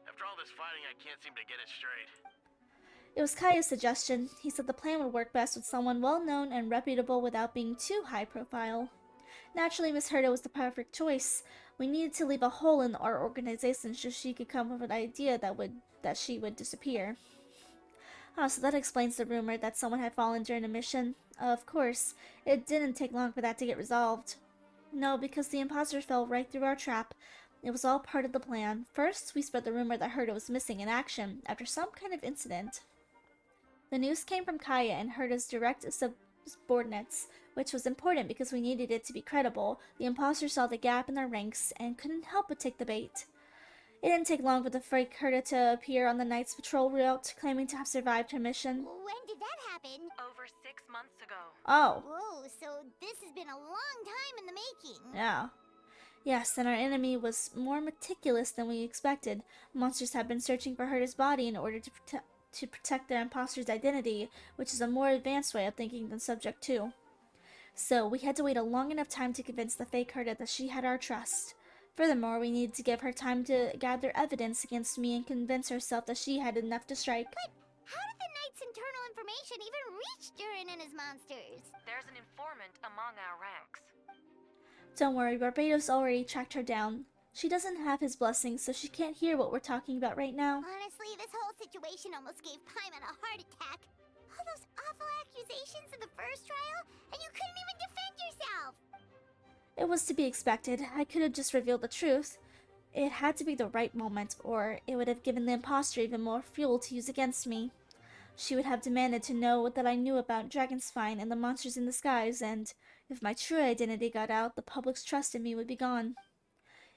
After all this fighting, I can't seem to get it straight. It was Kaya's suggestion. He said the plan would work best with someone well-known and reputable without being too high-profile. Naturally, Miss Herta was the perfect choice. We needed to leave a hole in our organization so she could come up with an idea that she would disappear. Oh, so that explains the rumor that someone had fallen during a mission. Of course, it didn't take long for that to get resolved. No, because the imposter fell right through our trap. It was all part of the plan. First, we spread the rumor that Herta was missing in action after some kind of incident. The news came from Kaya and Herta's direct subordinates, which was important because we needed it to be credible. The imposter saw the gap in our ranks and couldn't help but take the bait. It didn't take long for the fake Herta to appear on the night's patrol route, claiming to have survived her mission. When did that happen? Over 6 months ago. Oh. Whoa, so this has been a long time in the making. Yeah. Yes, and our enemy was more meticulous than we expected. Monsters have been searching for Herta's body in order to protect their imposter's identity, which is a more advanced way of thinking than Subject 2. So, we had to wait a long enough time to convince the fake Herta that she had our trust. Furthermore, we needed to give her time to gather evidence against me and convince herself that she had enough to strike. But how did the Knight's internal information even reach Durin and his monsters? There's an informant among our ranks. Don't worry, Barbados already tracked her down. She doesn't have his blessing, so she can't hear what we're talking about right now. Honestly, this whole situation almost gave Paimon a heart attack. All those awful accusations in the first trial, and you couldn't even defend yourself! It was to be expected. I could have just revealed the truth. It had to be the right moment, or it would have given the imposter even more fuel to use against me. She would have demanded to know that I knew about Dragonspine and the monsters in the skies, and if my true identity got out, the public's trust in me would be gone.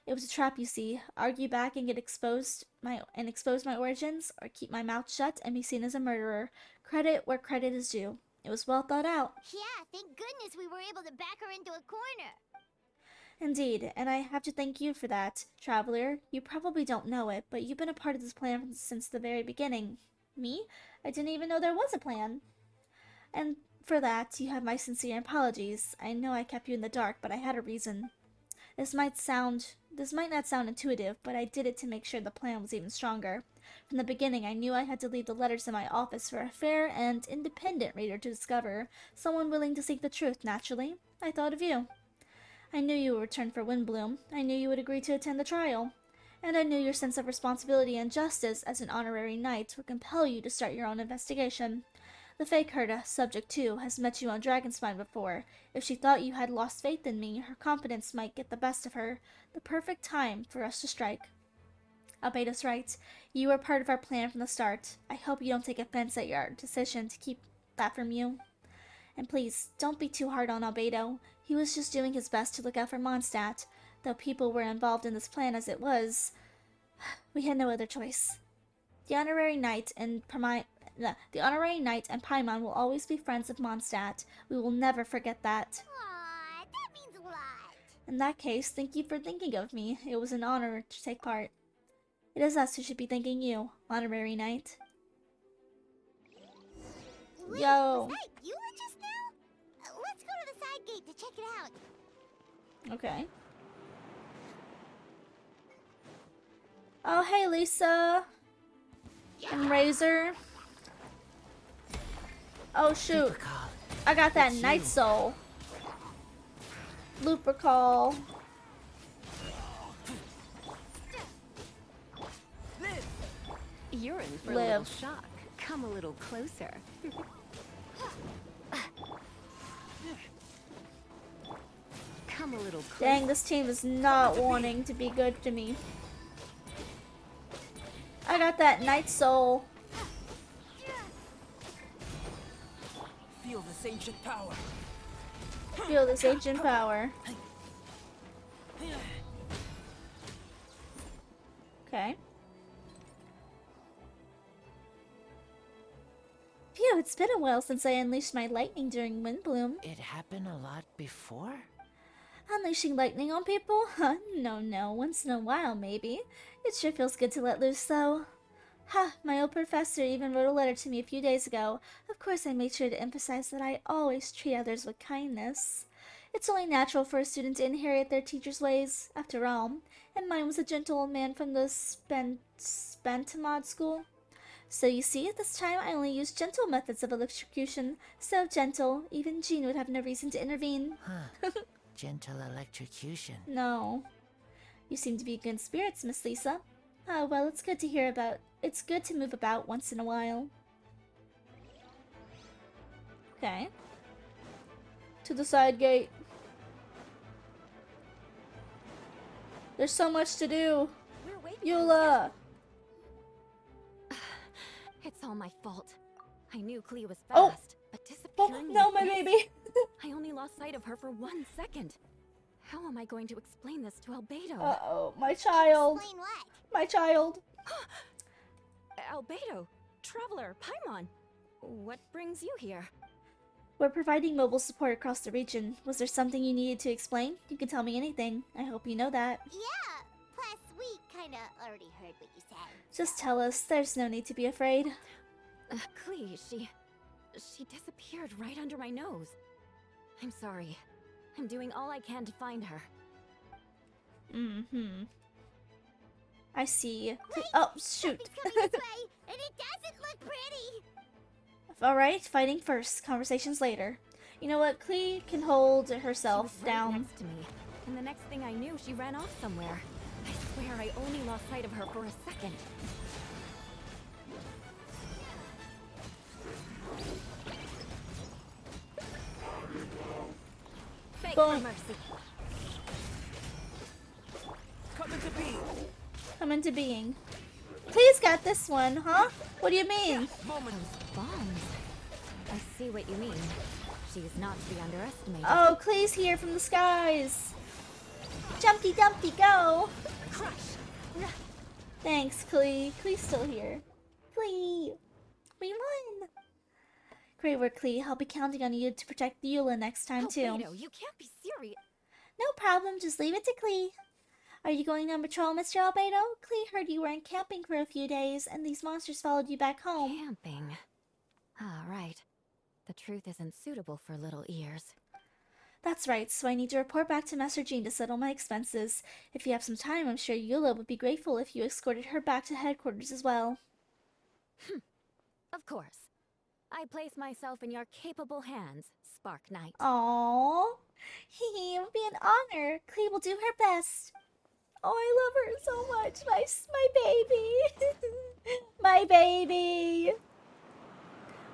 It was a trap, you see. Argue back and expose my origins, or keep my mouth shut and be seen as a murderer. Credit where credit is due. It was well thought out. Yeah, thank goodness we were able to back her into a corner. Indeed, and I have to thank you for that, Traveler. You probably don't know it, but you've been a part of this plan since the very beginning. Me? I didn't even know there was a plan. And for that, you have my sincere apologies. I know I kept you in the dark, but I had a reason. This might not sound intuitive, but I did it to make sure the plan was even stronger. From the beginning, I knew I had to leave the letters in my office for a fair and independent reader to discover, someone willing to seek the truth, naturally. I thought of you. I knew you would return for Windbloom. I knew you would agree to attend the trial. And I knew your sense of responsibility and justice as an honorary knight would compel you to start your own investigation. The fake Herta, Subject 2, has met you on Dragonspine before. If she thought you had lost faith in me, her confidence might get the best of her. The perfect time for us to strike. Albedo's right. You were part of our plan from the start. I hope you don't take offense at your decision to keep that from you. And please, don't be too hard on Albedo. He was just doing his best to look out for Mondstadt. Though people were involved in this plan as it was, we had no other choice. The honorary knight and the honorary knight and Paimon will always be friends of Mondstadt. We will never forget that. Aw, that means a lot. In that case, thank you for thinking of me. It was an honor to take part. It is us who should be thanking you, honorary knight. Wait, Yo. was that Eula just now? Let's go to the side gate to check it out. Okay. Oh, hey, Lisa. And Razor. Oh, shoot. I got that Night Soul. Lupercal. You're in for a Live. little shock. Come a little closer. Come a little closer. Dang, this team is not wanting to be good to me. I got that Night Soul. Feel this ancient power. Feel this ancient power. Okay. Phew, it's been a while since I unleashed my lightning during Windbloom. It happened a lot before? Unleashing lightning on people? Huh, no, once in a while maybe. It sure feels good to let loose though. Ha, my old professor even wrote a letter to me a few days ago. Of course I made sure to emphasize that I always treat others with kindness. It's only natural for a student to inherit their teacher's ways, after all, and mine was a gentle old man from the Spantamod school. So you see, this time I only used gentle methods of electrocution. So gentle, even Jean would have no reason to intervene. Huh. Gentle electrocution. No. You seem to be in good spirits, Miss Lisa. Ah, well, it's good to hear about. It's good to move about once in a while. Okay. To the side gate. There's so much to do. Eula! It's all my fault. I knew Clea was Oh. fast, but Oh, disappearing no, like my this- baby! I only lost sight of her for 1 second. How am I going to explain this to Albedo? Uh-oh, my child. Explain what? My child. Albedo, Traveler, Paimon. What brings you here? We're providing mobile support across the region. Was there something you needed to explain? You can tell me anything. I hope you know that. Yeah. Plus, we kinda already heard what you said. Just tell us. There's no need to be afraid. Clea, she disappeared right under my nose. I'm sorry. I'm doing all I can to find her. Mm-hmm. I see. Oh, shoot. Something's coming this way, and it doesn't look pretty. Alright, fighting first. Conversations later. You know what? Clea can hold herself She was right down. next to me, and the next thing I knew, she ran off somewhere. I swear I only lost sight of her for a second. Beg for Boom. mercy. Come into being. Come into being. Clea's got this one, huh? What do you mean? Moment. Bombs. I see what you mean. She is not to be underestimated. Oh, Clea's here from the skies. Jumpy Dumpy, go! Crush! Thanks, Clee. Clee's still here. Clee! We won! Great work, Clee. I'll be counting on you to protect Eula next time, too. Albedo, you can't be serious. No problem, just leave it to Clee. Are you going on patrol, Mr. Albedo? Clee heard you weren't camping for a few days, and these monsters followed you back home. Camping. Ah, right. The truth isn't suitable for little ears. That's right, so I need to report back to Master Jean to settle my expenses. If you have some time, I'm sure Eula would be grateful if you escorted her back to headquarters as well. Of course. I place myself in your capable hands, Spark Knight. Aww. It would be an honor. Clee will do her best. Oh, I love her so much. My baby. My baby.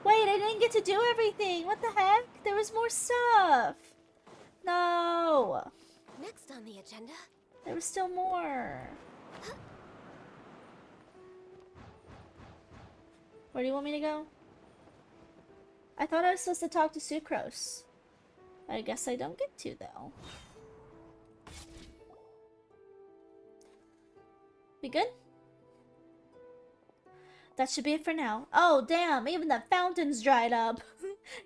Wait, I didn't get to do everything. What the heck? There was more stuff. No. Next on the agenda. There was still more. Where do you want me to go? I thought I was supposed to talk to Sucrose. I guess I don't get to, though. We good? That should be it for now. Oh, damn, even the fountain's dried up.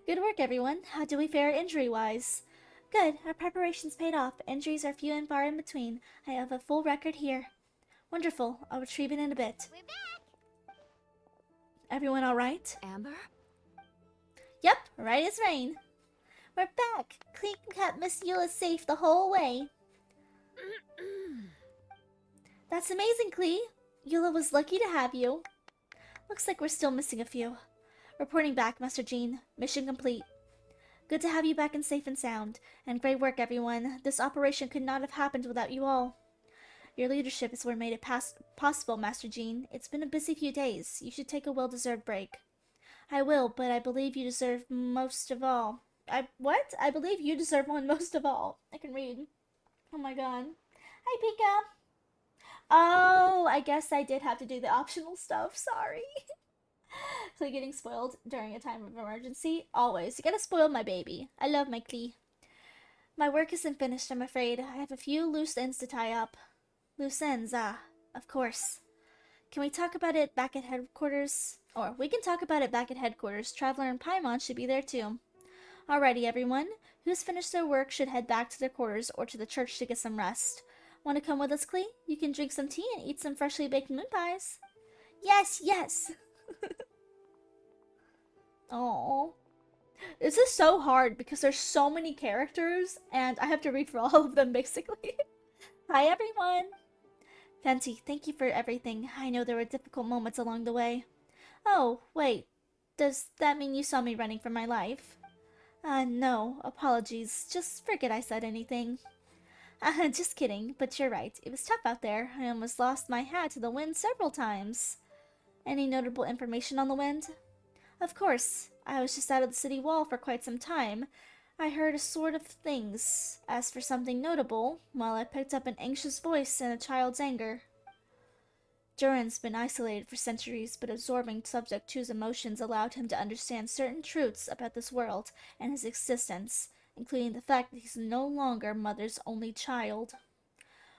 Good work, everyone. How do we fare injury-wise? Good. Our preparations paid off. Injuries are few and far in between. I have a full record here. Wonderful. I'll retrieve it in a bit. We're back. Everyone all right? Amber? Yep, right as rain. We're back. Clink kept Miss Eula safe the whole way. That's amazing, Klee. Eula was lucky to have you. Looks like we're still missing a few. Reporting back, Master Jean. Mission complete. Good to have you back and safe and sound. And great work, everyone. This operation could not have happened without you all. Your leadership is what made it possible, Master Jean. It's been a busy few days. You should take a well-deserved break. I will, but I believe you deserve most of all. What? I believe you deserve one most of all. I can read. Oh my god. Hi, Pika. Oh, I guess I did have to do the optional stuff. Sorry. Klee getting spoiled during a time of emergency. Always. You gotta spoil my baby. I love my Klee. My work isn't finished, I'm afraid. I have a few loose ends to tie up. Loose ends, of course. Can we talk about it back at headquarters? Or we can talk about it back at headquarters. Traveler and Paimon should be there too. Alrighty, everyone. Who's finished their work should head back to their quarters or to the church to get some rest. Want to come with us, Klee? You can drink some tea and eat some freshly baked moon pies. Yes, yes! Oh, this is so hard because there's so many characters and I have to read for all of them basically. Hi everyone! Fenty, thank you for everything. I know there were difficult moments along the way. Oh, wait. Does that mean you saw me running for my life? No. Apologies. Just forget I said anything. Just kidding, but you're right. It was tough out there. I almost lost my hat to the wind several times. Any notable information on the wind? Of course. I was just out of the city wall for quite some time. I heard a sort of things. As for something notable, well, I picked up an anxious voice and a child's anger. Duran's been isolated for centuries, but absorbing Subject 2's emotions allowed him to understand certain truths about this world and his existence, including the fact that he's no longer Mother's only child,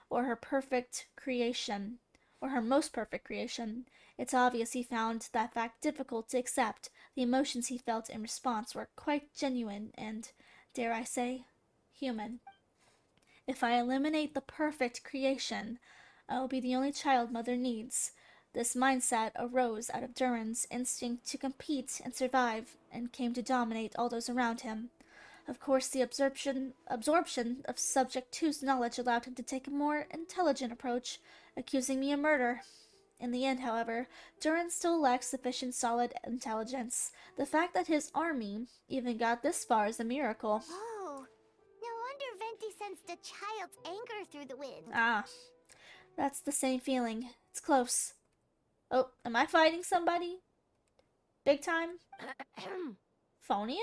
or her perfect creation, or her most perfect creation. It's obvious he found that fact difficult to accept. The emotions he felt in response were quite genuine and, dare I say, human. If I eliminate the perfect creation, I will be the only child Mother needs. This mindset arose out of Duran's instinct to compete and survive, and came to dominate all those around him. Of course, the absorption of Subject 2's knowledge allowed him to take a more intelligent approach, accusing me of murder. In the end, however, Duran still lacks sufficient solid intelligence. The fact that his army even got this far is a miracle. Oh, no wonder Venti sensed a child's anger through the wind. Ah, that's the same feeling. It's close. Oh, am I fighting somebody? Big time? Phonia?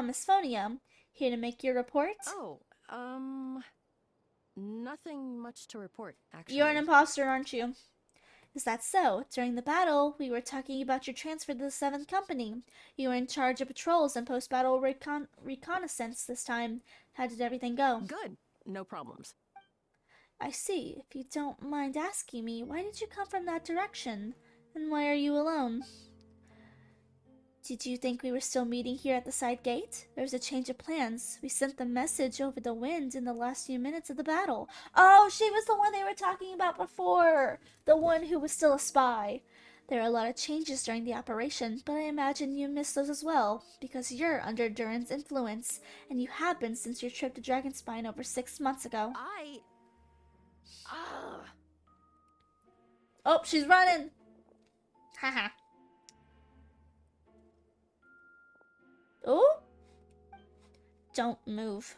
Miss Phonia, here to make your report? Oh, nothing much to report, actually. You're an imposter, aren't you? Is that so? During the battle, we were talking about your transfer to the 7th Company. You were in charge of patrols and post-battle reconnaissance this time. How did everything go? Good. No problems. I see. If you don't mind asking me, why did you come from that direction? And why are you alone? Did you think we were still meeting here at the side gate? There was a change of plans. We sent the message over the wind in the last few minutes of the battle. Oh, she was the one they were talking about before! The one who was still a spy. There are a lot of changes during the operation, but I imagine you missed those as well, because you're under Duran's influence, and you have been since your trip to Dragonspine over 6 months ago. Oh, she's running! Haha. Oh? Don't move.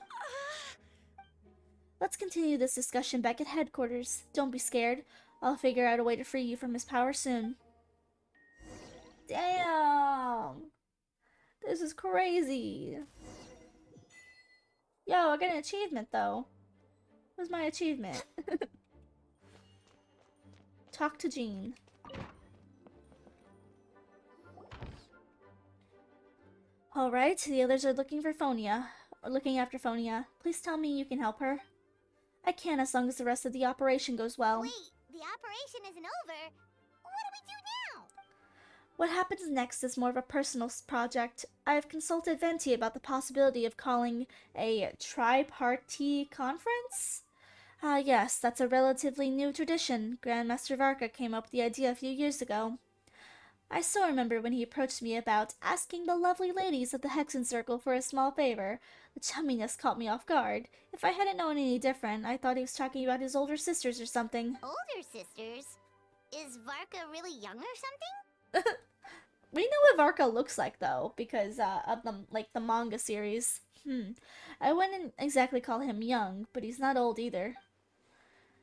Let's continue this discussion back at headquarters. Don't be scared. I'll figure out a way to free you from his power soon. Damn! This is crazy. Yo, I got an achievement though. What's my achievement? Talk to Jean. Alright, the others are looking for Phonia. Or looking after Phonia. Please tell me you can help her. I can as long as the rest of the operation goes well. Wait, the operation isn't over, what do we do now? What happens next is more of a personal project. I've consulted Venti about the possibility of calling a tri-party conference. Yes, that's a relatively new tradition. Grandmaster Varka came up with the idea a few years ago. I still remember when he approached me about asking the lovely ladies of the Hexen Circle for a small favor. The chumminess caught me off guard. If I hadn't known any different, I thought he was talking about his older sisters or something. Older sisters? Is Varka really young or something? We know what Varka looks like though, because of the manga series. I wouldn't exactly call him young, but he's not old either.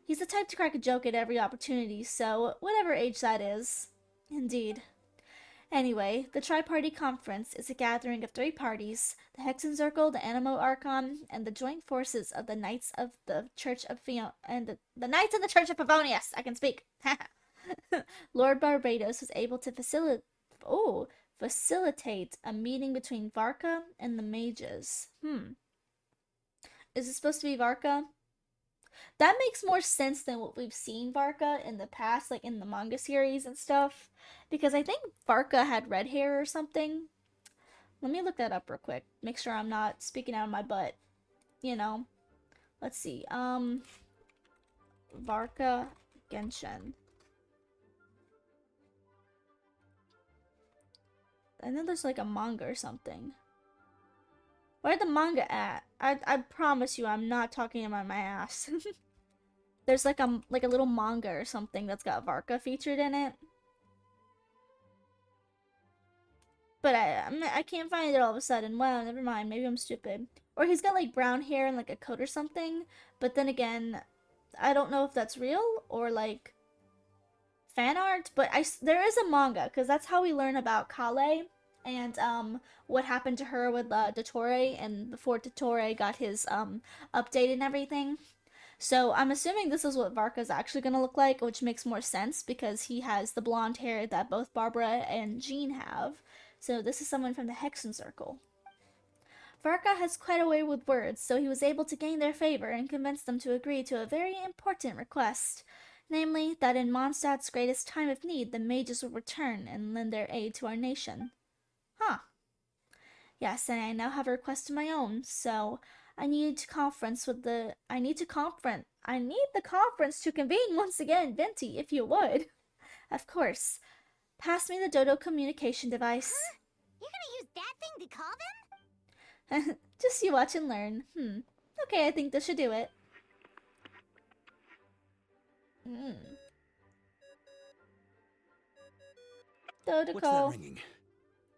He's the type to crack a joke at every opportunity, so whatever age that is. Indeed. Anyway, the Tri-Party Conference is a gathering of 3 parties, the Hexen Circle, the Animo Archon, and the joint forces of the Knights of the Church of the Knights of the Church of Favonius. I can speak. Lord Barbados was able to facilitate a meeting between Varka and the mages. Is it supposed to be Varka? That makes more sense than what we've seen Varka in the past, like in the manga series and stuff. Because I think Varka had red hair or something. Let me look that up real quick. Make sure I'm not speaking out of my butt. You know. Let's see. Varka Genshin. I know there's like a manga or something. Where's the manga at? I promise you I'm not talking about my ass. There's like a little manga or something that's got Varka featured in it. But I can't find it all of a sudden. Well, never mind. Maybe I'm stupid. Or he's got like brown hair and like a coat or something. But then again, I don't know if that's real or like fan art. But there is a manga because that's how we learn about Kale and what happened to her with Dottore and before Dottore got his update and everything. So I'm assuming this is what Varka's actually going to look like, which makes more sense because he has the blonde hair that both Barbara and Jean have. So this is someone from the Hexen Circle. Varka has quite a way with words, so he was able to gain their favor and convince them to agree to a very important request. Namely, that in Mondstadt's greatest time of need, the mages will return and lend their aid to our nation. Huh. Yes, and I now have a request of my own, so I need the conference to convene once again, Venti, if you would. Of course. Pass me the Dodo communication device. Huh? You're gonna use that thing to call them? Just you watch and learn. Okay, I think this should do it. Dodo. What's that ringing?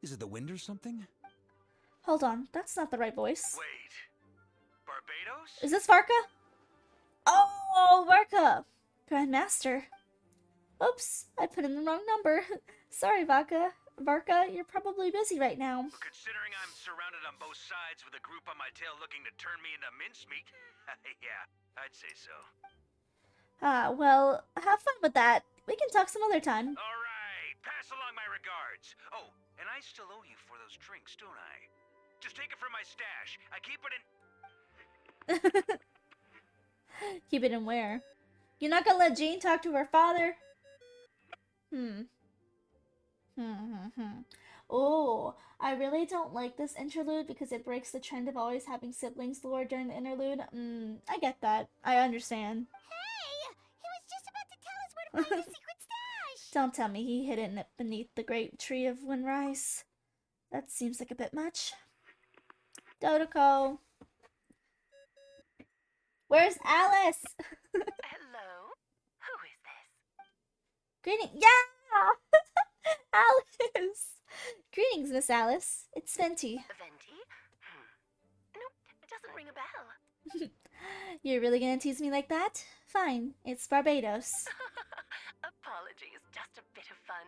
Is it the wind or something? Hold on, that's not the right voice. Wait. Barbados? Is this Varka? Oh, Varka! Grandmaster. Oops, I put in the wrong number. Sorry, Varka, you're probably busy right now. Considering I'm surrounded on both sides with a group on my tail looking to turn me into mincemeat, yeah, I'd say so. Well, have fun with that. We can talk some other time. Alright, pass along my regards. Oh, and I still owe you for those drinks, don't I? Just take it from my stash. I keep it in... Keep it in where? You're not gonna let Jean talk to her father? Oh, I really don't like this interlude because it breaks the trend of always having siblings lore during the interlude. I get that. I understand. Hey! He was just about to tell us where to find the secret stash! Don't tell me he hid it beneath the great tree of Windrise. That seems like a bit much. Dodoko. Where's Alice? Hello? Who is this? Greeting. Yeah! Alice! Greetings, Miss Alice. It's Venti. Venti? Nope, it doesn't ring a bell. You're really gonna tease me like that? Fine, it's Barbados. Apologies, just a bit of fun.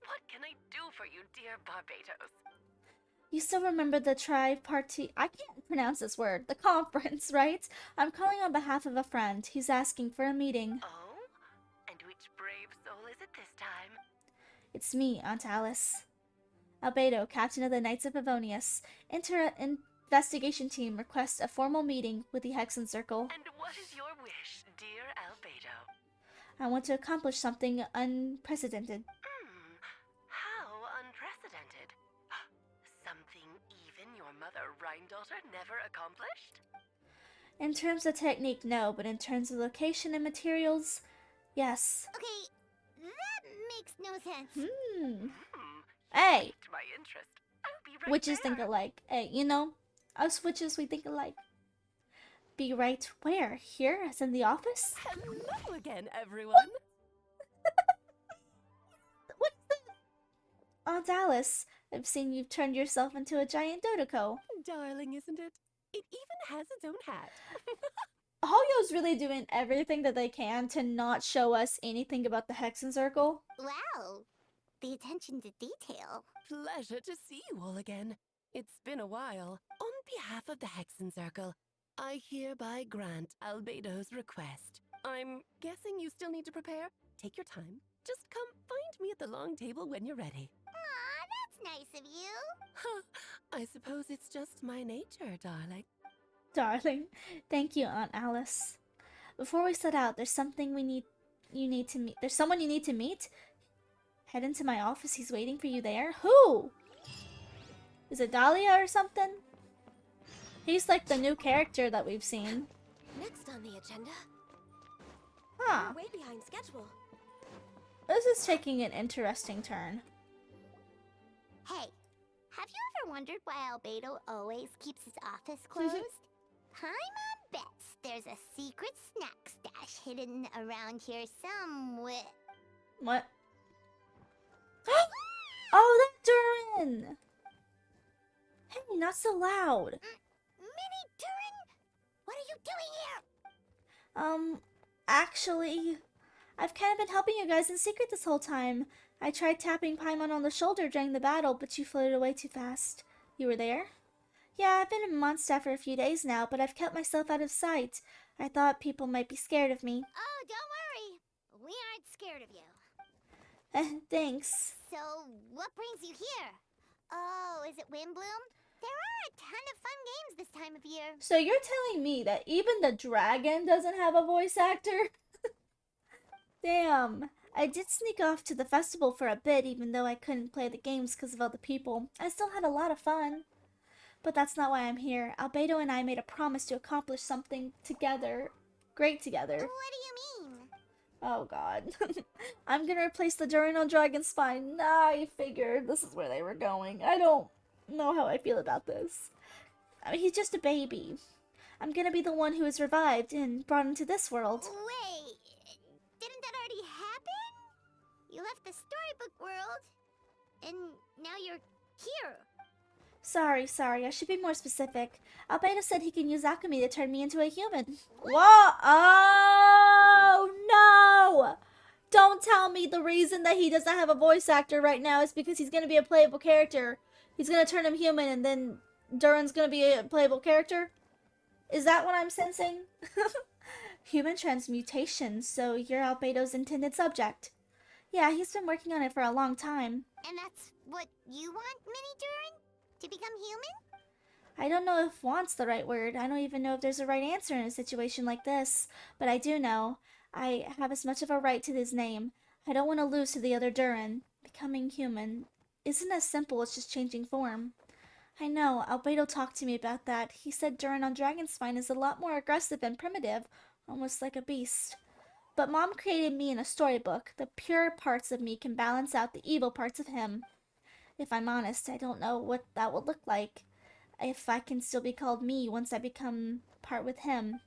What can I do for you, dear Barbados? You still remember the tri-party... I can't pronounce this word. The conference, right? I'm calling on behalf of a friend. He's asking for a meeting. Oh? And which brave soul is it this time? It's me, Aunt Alice. Albedo, captain of the Knights of Favonius. Investigation team requests a formal meeting with the Hexen Circle. And what is your wish, dear Albedo? I want to accomplish something unprecedented. How unprecedented. Something even your mother Rhine-daughter never accomplished? In terms of technique, no, but in terms of location and materials, yes. Okay, that makes no sense. Hey! To my interest. I'll be right Witches there. think alike. Hey, you know, us witches, we think alike. Be right where? Here, as in the office? Hello again, everyone. What's this? Aunt Alice, I've seen you've turned yourself into a giant Dodoko. Darling, isn't it? It even has its own hat. Hoyo's really doing everything that they can to not show us anything about the Hexen Circle. Wow, the attention to detail. Pleasure to see you all again. It's been a while. On behalf of the Hexen Circle, I hereby grant Albedo's request. I'm guessing you still need to prepare? Take your time. Just come find me at the long table when you're ready. Aw, that's nice of you. Huh, I suppose it's just my nature, darling. Darling, thank you, Aunt Alice. Before we set out, there's something you need to meet. There's someone you need to meet. Head into my office. He's waiting for you there. Who? Is it Dahlia or something? He's like the new character that we've seen. Next on the agenda. Huh. Way behind schedule. This is taking an interesting turn. Hey, have you ever wondered why Albedo always keeps his office closed? Paimon bets there's a secret snack stash hidden around here somewhere. What? Oh, that's Durin! Hey, not so loud. Mini Durin, what are you doing here? Actually, I've kind of been helping you guys in secret this whole time. I tried tapping Paimon on the shoulder during the battle, but you floated away too fast. You were there? Yeah, I've been in Mondstadt for a few days now, but I've kept myself out of sight. I thought people might be scared of me. Oh, don't worry. We aren't scared of you. Thanks. So, what brings you here? Oh, is it Windbloom? There are a ton of fun games this time of year. So you're telling me that even the dragon doesn't have a voice actor? Damn. I did sneak off to the festival for a bit, even though I couldn't play the games because of all the people. I still had a lot of fun. But that's not why I'm here. Albedo and I made a promise to accomplish something together. Great together. What do you mean? Oh god. I'm gonna replace the Durin on Dragon Spine. I figured this is where they were going. I don't know how I feel about this. I mean, he's just a baby. I'm gonna be the one who is revived and brought into this world. Wait, didn't that already happen? You left the storybook world, and now you're here. Sorry, I should be more specific. Albedo said he can use alchemy to turn me into a human. Whoa! Oh, no! Don't tell me the reason that he doesn't have a voice actor right now is because he's gonna be a playable character. He's gonna turn him human and then Durin's gonna be a playable character? Is that what I'm sensing? Human transmutation, so you're Albedo's intended subject. Yeah, he's been working on it for a long time. And that's what you want, Mini Durin? To become human? I don't know if want's the right word. I don't even know if there's a right answer in a situation like this. But I do know I have as much of a right to his name. I don't want to lose to the other Durin. Becoming human isn't as simple as just changing form. I know, Albedo talked to me about that. He said Durin on Dragonspine is a lot more aggressive and primitive, almost like a beast. But Mom created me in a storybook. The pure parts of me can balance out the evil parts of him. If I'm honest, I don't know what that would look like. If I can still be called me once I become part with him.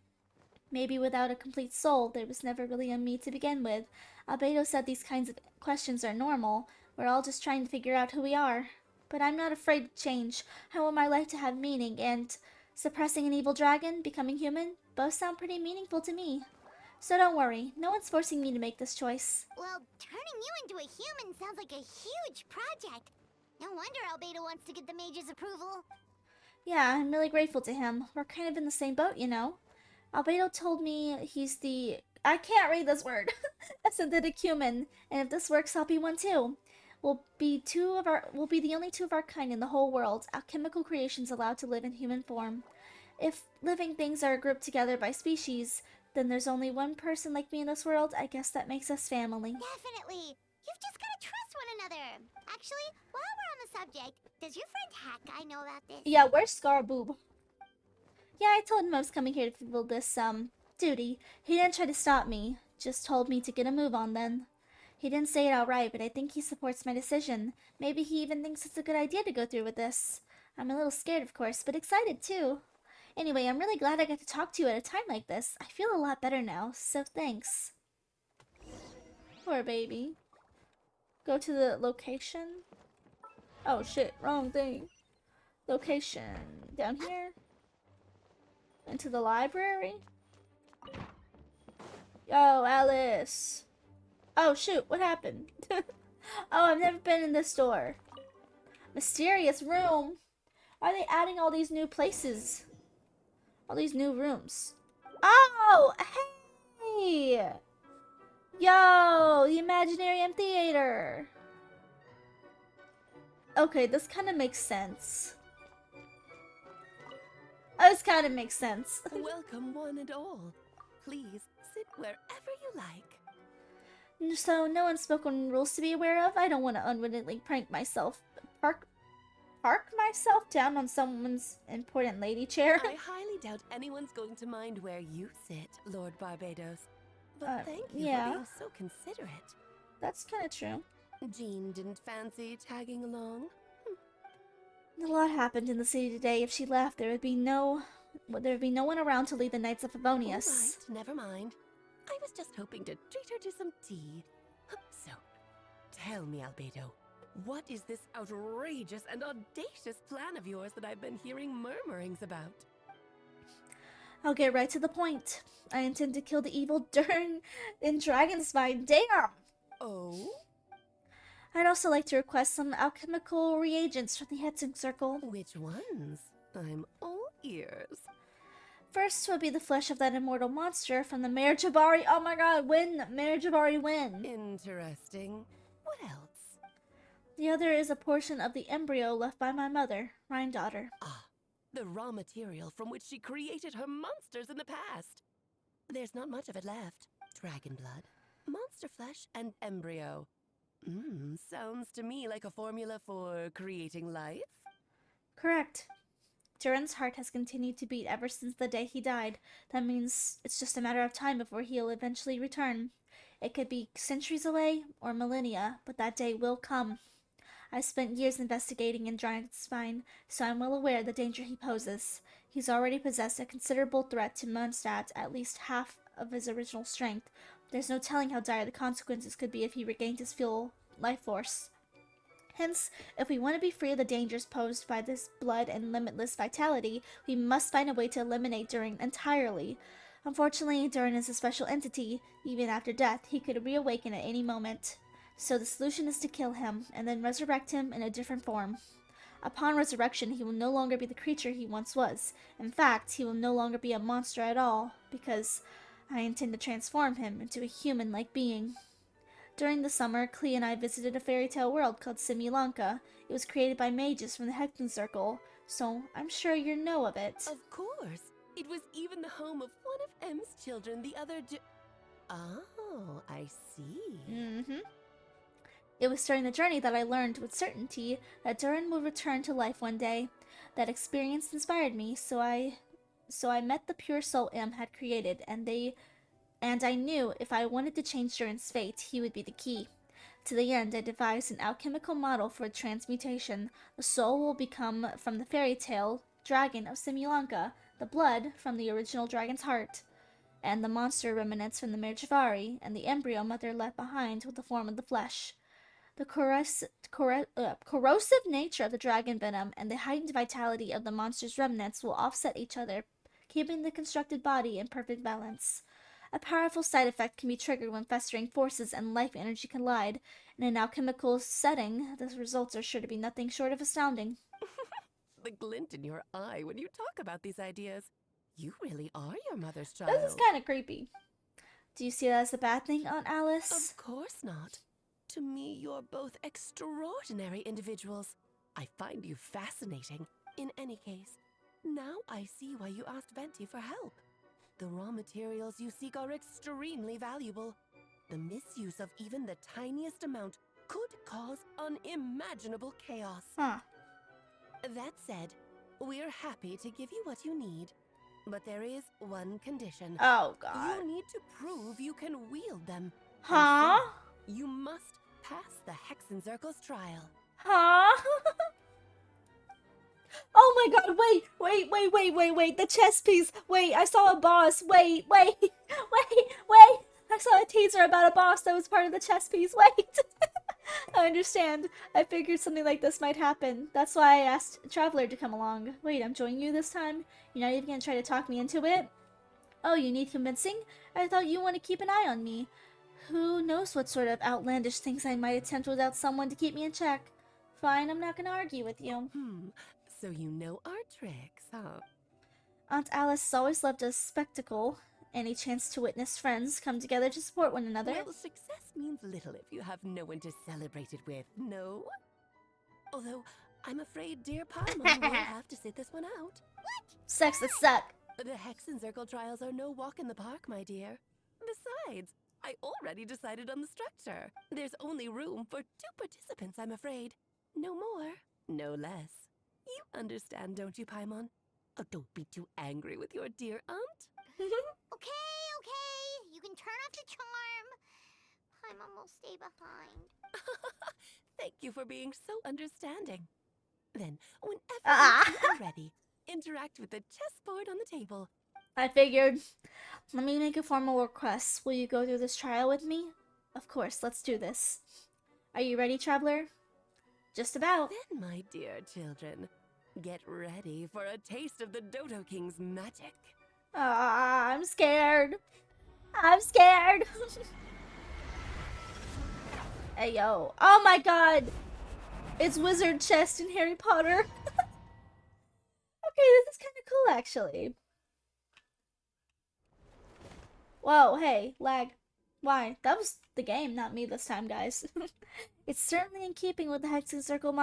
Maybe without a complete soul, there was never really a me to begin with. Albedo said these kinds of questions are normal. We're all just trying to figure out who we are. But I'm not afraid to change. I want my life to have meaning, and suppressing an evil dragon, becoming human, both sound pretty meaningful to me. So don't worry, no one's forcing me to make this choice. Well, turning you into a human sounds like a huge project. No wonder Albedo wants to get the mage's approval. Yeah, I'm really grateful to him. We're kind of in the same boat, you know. Albedo told me he's the... I can't read this word. A synthetic human, and if this works, I'll be one too. We'll be the only two of our kind in the whole world, alchemical creations allowed to live in human form. If living things are grouped together by species, Then there's only one person like me in this world. I guess that makes us family. Definitely. You've just gotta trust one another. Actually, while we're on the subject, does your friend Hack know about this? Yeah, where's Scarboob? Yeah, I told him I was coming here to fulfill this, duty. He didn't try to stop me. Just told me to get a move on then. He didn't say it outright, but I think he supports my decision. Maybe he even thinks it's a good idea to go through with this. I'm a little scared, of course, but excited too. Anyway, I'm really glad I got to talk to you at a time like this. I feel a lot better now, so thanks. Poor baby. Go to the location. Oh shit, wrong thing. Location. Down here. Into the library. Yo, Alice. Oh shoot, what happened? Oh, I've never been in this store. Mysterious room. Why are they adding all these new places? All these new rooms. Oh, hey! Yo, the Imaginary Amphitheater. Okay, this kind of makes sense. Oh, this kind of makes sense. Welcome, one and all. Please sit wherever you like. So, no unspoken rules to be aware of? I don't want to unwittingly prank myself. Park myself down on someone's important lady chair? I highly doubt anyone's going to mind where you sit, Lord Barbados. But thank you for being so considerate. That's kind of true. Jean didn't fancy tagging along? A lot happened in the city today. If she left, there would be no one around to lead the Knights of Favonius. All right, never mind. I was just hoping to treat her to some tea. So, tell me, Albedo, what is this outrageous and audacious plan of yours that I've been hearing murmurings about? I'll get right to the point. I intend to kill the evil Dern in Dragonspine. Damn! Oh? I'd also like to request some alchemical reagents from the Hetsing Circle. Which ones? I'm all ears. First would be the flesh of that immortal monster from the Mayor Jabari. Oh my god, Mayor Jabari win. Interesting. What else? The other is a portion of the embryo left by my mother, Rhine-daughter. Ah, the raw material from which she created her monsters in the past. There's not much of it left. Dragon blood, monster flesh, and embryo. Sounds to me like a formula for creating life. Correct. Durin's heart has continued to beat ever since the day he died. That means it's just a matter of time before he'll eventually return. It could be centuries away or millennia, but that day will come. I've spent years investigating in Dragonspine, so I'm well aware of the danger he poses. He's already possessed a considerable threat to Mondstadt, at least half of his original strength. There's no telling how dire the consequences could be if he regained his full life force. Hence, if we want to be free of the dangers posed by this blood and limitless vitality, we must find a way to eliminate Durin entirely. Unfortunately, Durin is a special entity. Even after death, he could reawaken at any moment. So the solution is to kill him, and then resurrect him in a different form. Upon resurrection, he will no longer be the creature he once was. In fact, he will no longer be a monster at all, because I intend to transform him into a human-like being. During the summer, Klee and I visited a fairy tale world called Simulanka. It was created by mages from the Hexen Circle, so I'm sure you know of it. Of course. It was even the home of one of M's children, the other Oh, I see. It was during the journey that I learned with certainty that Durin would return to life one day. That experience inspired me, so I met the pure soul M had created, and I knew if I wanted to change Durin's fate, he would be the key. To the end, I devised an alchemical model for transmutation. The soul will become from the fairy tale dragon of Simulanka, the blood from the original dragon's heart, and the monster remnants from the Mare Javari, and the embryo mother left behind with the form of the flesh. The corrosive nature of the dragon venom and the heightened vitality of the monster's remnants will offset each other, keeping the constructed body in perfect balance. A powerful side effect can be triggered when festering forces and life energy collide. In an alchemical setting, the results are sure to be nothing short of astounding. The glint in your eye when you talk about these ideas. You really are your mother's child. This is kind of creepy. Do you see that as a bad thing, Aunt Alice? Of course not. To me, you're both extraordinary individuals. I find you fascinating. In any case, now I see why you asked Venti for help. The raw materials you seek are extremely valuable. The misuse of even the tiniest amount could cause unimaginable chaos. Huh. That said, we're happy to give you what you need. But there is one condition. Oh, God. You need to prove you can wield them. Huh? So you must pass the Hexencircle's trial. Huh? Oh my god, wait, the chess piece. Wait, I saw a boss. Wait. I saw a teaser about a boss that was part of the chess piece. Wait. I understand. I figured something like this might happen. That's why I asked Traveler to come along. Wait, I'm joining you this time? You're not even gonna try to talk me into it? Oh, you need convincing? I thought you want to keep an eye on me. Who knows what sort of outlandish things I might attempt without someone to keep me in check. Fine, I'm not gonna argue with you. So you know our tricks, huh? Aunt Alice always loved a spectacle. Any chance to witness friends come together to support one another. Well, success means little if you have no one to celebrate it with, no? Although, I'm afraid dear Paimon will have to sit this one out. What? Sucks to suck. The Hexencircle trials are no walk in the park, my dear. Besides, I already decided on the structure. There's only room for 2 participants, I'm afraid. No more, no less. You understand, don't you, Paimon? Oh, don't be too angry with your dear aunt. Okay. You can turn off the charm. Paimon will stay behind. Thank you for being so understanding. Then, whenever you are ready, interact with the chessboard on the table. I figured. Let me make a formal request. Will you go through this trial with me? Of course, let's do this. Are you ready, Traveler? Just about. Then, my dear children, get ready for a taste of the Dodo King's magic. I'm scared. I'm scared. Hey, yo. Oh my god. It's Wizard Chest in Harry Potter. Okay, this is kind of cool, actually. Whoa, hey, lag. Why? That was the game, not me this time, guys. It's certainly in keeping with the Hexencircle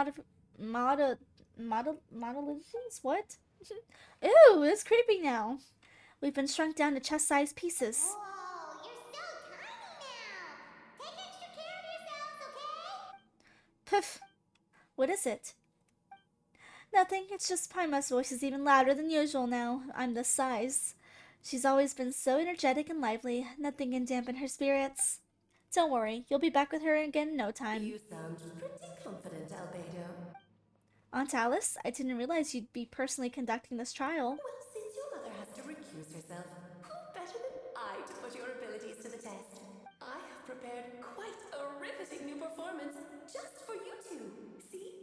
modalities? What? Ew, it's creepy now. We've been shrunk down to chest-sized pieces. Whoa, you're so tiny now. Take extra care of yourselves, okay? Poof. What is it? Nothing, it's just Paima's voice is even louder than usual now. I'm this size. She's always been so energetic and lively. Nothing can dampen her spirits. Don't worry, you'll be back with her again in no time. You sound pretty confident, Albedo. Aunt Alice, I didn't realize you'd be personally conducting this trial. Well, since your mother has to recuse herself, who better than I to put your abilities to the test? I have prepared quite a riveting new performance just for you two. See?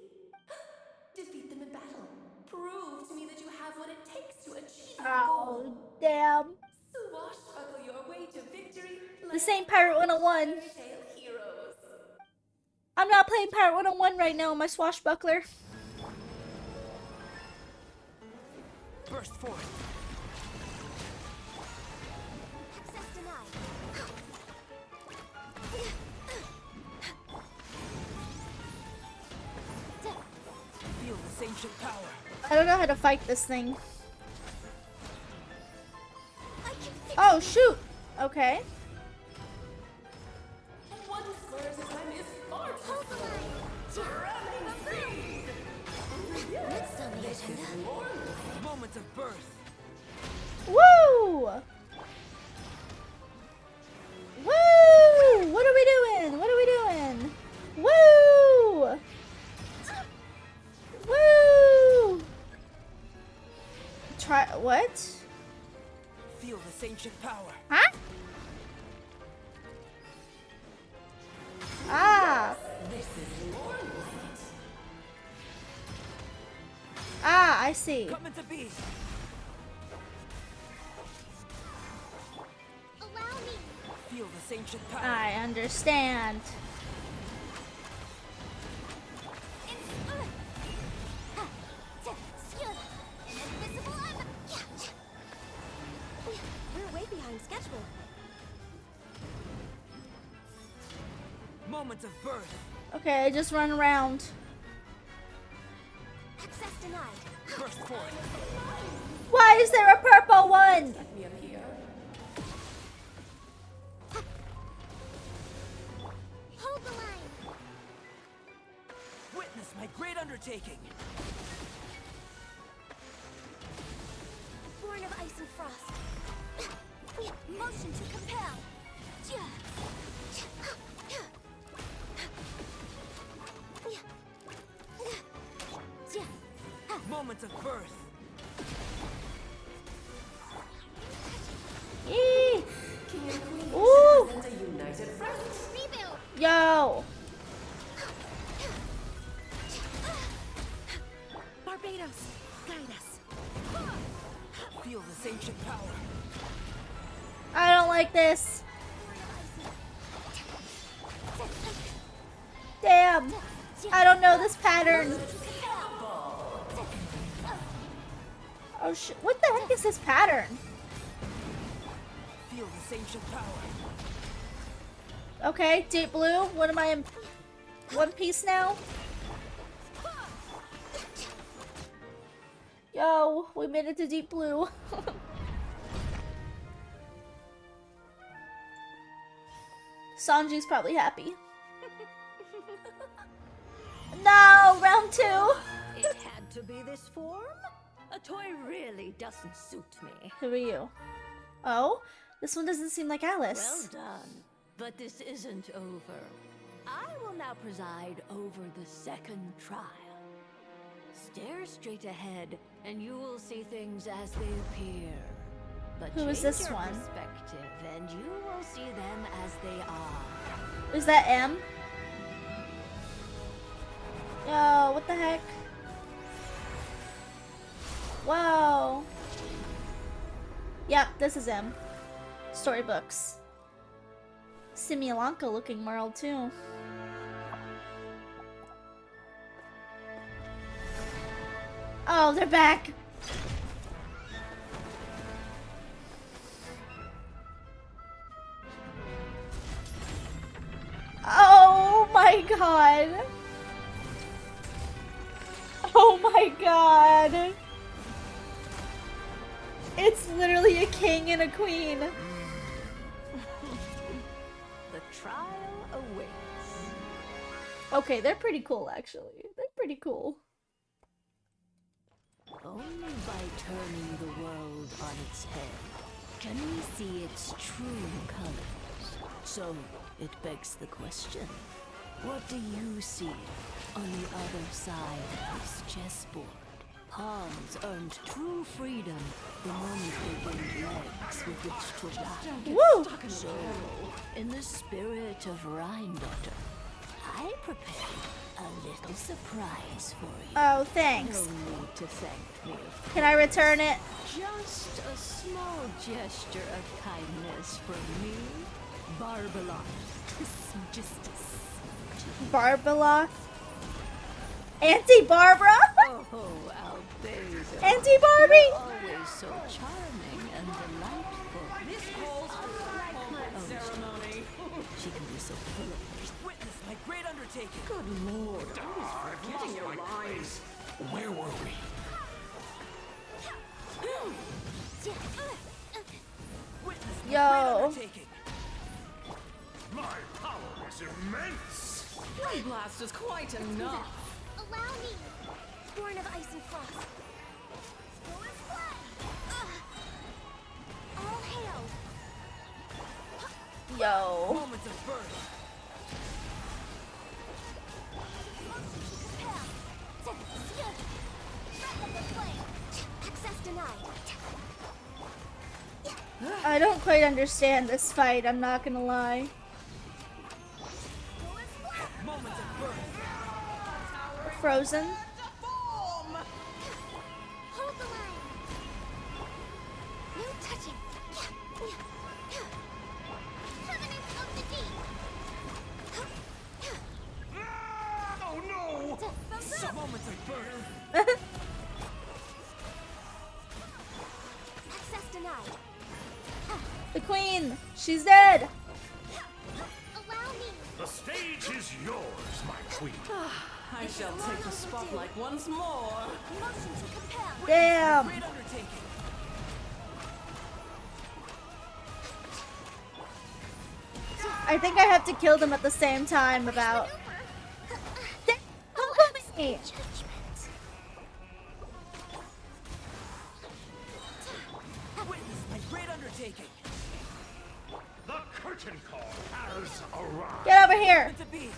Defeat them in battle. Prove to me that you have what it takes to achieve your goal. Oh, damn. Swashbuckle your way to victory. This ain't Pirate 101. Heroes. I'm not playing Pirate 101 right now, my swashbuckler. Burst forth. Access denied. Feel this ancient power. I don't know how to fight this thing. Oh, shoot! Okay. One square time is far too Next on the agenda. Moment of birth. Woo! Woo! What are we doing? What are we doing? Woo! Woo! Try what? Feel this ancient power. Huh? Ah! This is more like it. Ah, I see. Coming to be. Allow me. Feel this ancient power. I understand. We're way behind schedule. Moment of birth. Okay, just run around. Access denied. Burst forth. Why is there a purple one? Me up here. Witness my great undertaking. Born of ice and frost. Motion to compel. Moments of birth. Eee! King and Queen Ooh! present a united front. Rebuild. Yo! Barbados, guide us. Feel this ancient power. I don't like this. Damn! I don't know this pattern. Oh shit! What the heck is this pattern? Feel this ancient power. Okay, deep blue. What am I in One Piece now? Yo, we made it to deep blue. Sanji's probably happy. No, round 2. It had to be this form? A toy really doesn't suit me. Who are you? Oh, this one doesn't seem like Alice. Well done. But this isn't over. I will now preside over the second trial. Stare straight ahead, and you will see things as they appear. But Who is change this your one? perspective, and you will see them as they are. Is that M? Yo, what the heck? Whoa. Yep, this is M. Storybooks. Simulanka looking world too. Oh, they're back. Oh my god. Oh my god. It's literally a king and a queen. The trial awaits. Okay, they're pretty cool actually. They're pretty cool. Only by turning the world on its head can we see its true colors. So, it begs the question, what do you see on the other side of this chessboard? Pawns earned true freedom the moment they gained legs with which to ride. Woo! So, in the spirit of Rheindotter, I prepared a little surprise for you. Oh, thanks. No need to thank me, of Can I return it? just a small gesture of kindness from me, Barbalon Trismegistus. Barbeloth? Auntie Barbara? Oh, Albedo. Auntie Barbie! You're always so charming and delightful. This calls for a public ceremony. She can be so full of Witness my great undertaking. Good lord, I was Forgetting your lines. Where were we? Witness my Yo. great undertaking. My power is immense! One blast is quite enough. Allow me. Born of ice and frost. Go and fly. All hail. Yo. Moments of birth. Access denied. I don't quite understand this fight, I'm not gonna lie. Moments of birth. Frozen? Hold the line. No touching. Covenant of the deep. Oh no! Some moments of birth. Access denied. The queen! She's dead! Allow me. The stage is yours, my queen. I shall take the spotlight once more. Motion to compel. Damn! Great undertaking. I think I have to kill them at the same time about... Hey. Witness my great undertaking. The curtain call has arrived. Get over here. To be.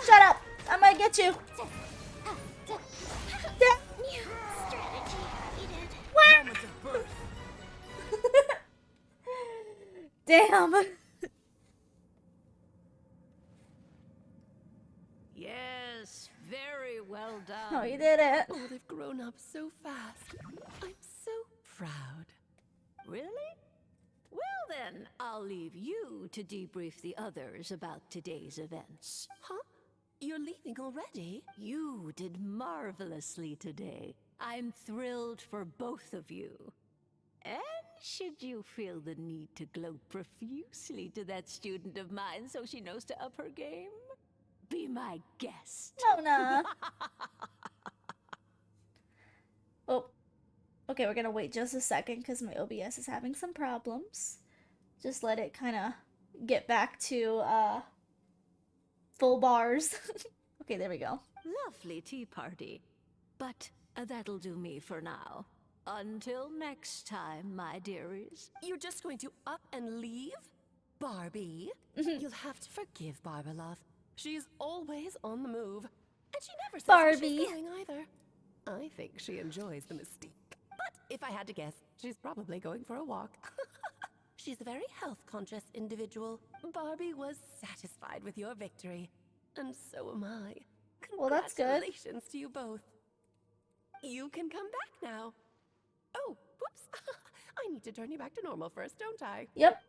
Shut up. I'm gonna get you. New strategy needed. Moments of birth. Damn. Yes, very well done. Oh, you did it. Oh, they've grown up so fast. I'm so proud. Really? Well then, I'll leave you to debrief the others about today's events. Huh? You're leaving already? You did marvelously today. I'm thrilled for both of you. And should you feel the need to gloat profusely to that student of mine so she knows to up her game, be my guest. No, nah. Oh. Okay, we're gonna wait just a second because my OBS is having some problems. Just let it kind of get back to full bars. Okay, there we go. Lovely tea party. But that'll do me for now. Until next time, my dearies. You're just going to up and leave? Barbie? You'll have to forgive Barbalov. She's always on the move. And she never says where she's going either. I think she enjoys the mystique. But if I had to guess, she's probably going for a walk. She's a very health-conscious individual. Barbie was satisfied with your victory. And so am I. Well, that's good. Congratulations to you both. You can come back now. Oh, whoops. I need to turn you back to normal first, don't I? Yep.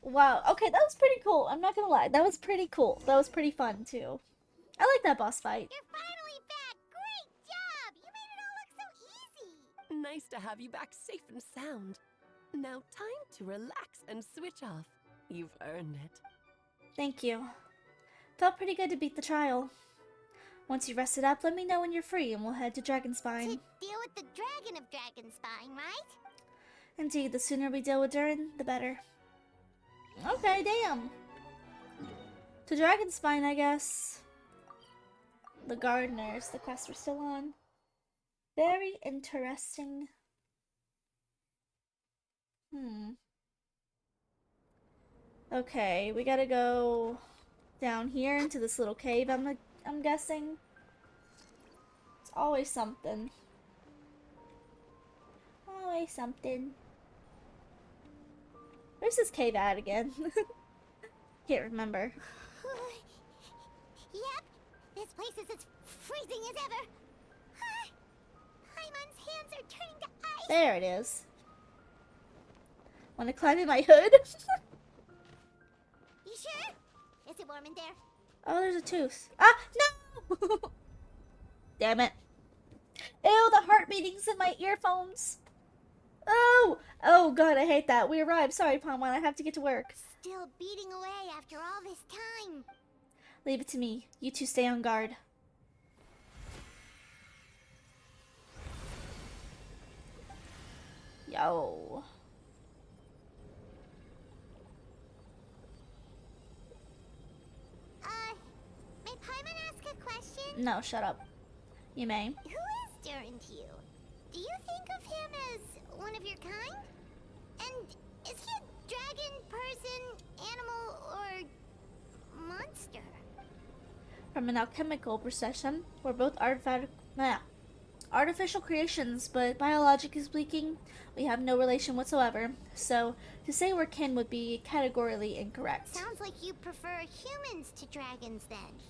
Wow. Okay, that was pretty cool. I'm not gonna lie. That was pretty cool. That was pretty fun, too. I like that boss fight. You're finally back! Great job! You made it all look so easy! Nice to have you back safe and sound. Now time to relax and switch off. You've earned it. Thank you. Felt pretty good to beat the trial. Once you rested up, let me know when you're free and we'll head to Dragonspine. To deal with the Dragon of Dragonspine, right? Indeed, the sooner we deal with Durin, the better. Okay, damn. To Dragonspine, I guess. The gardeners, the quest we're still on. Very interesting. Okay, we gotta go down here into this little cave, I'm guessing. It's always something. Always something. Where's this cave at again? Can't remember. Yep, this place is as freezing as ever. Paimon's hands are turning to ice. There it is. Wanna climb in my hood? You sure? Is it warm in there? Oh, there's a tooth. Ah, no! Damn it. Ew, the heart beatings in my earphones. Oh! Oh, God, I hate that. We arrived. Sorry, Paimon. I have to get to work. Still beating away after all this time. Leave it to me. You two stay on guard. Yo. May Paimon ask a question? No, shut up. You may. Who is Durin to you? Do you think of him as one of your kind? And is he a dragon, person, animal, or monster? From an alchemical perception, we're both artificial creations, but biologically speaking, we have no relation whatsoever. So, to say we're kin would be categorically incorrect. Sounds like you prefer humans to dragons then.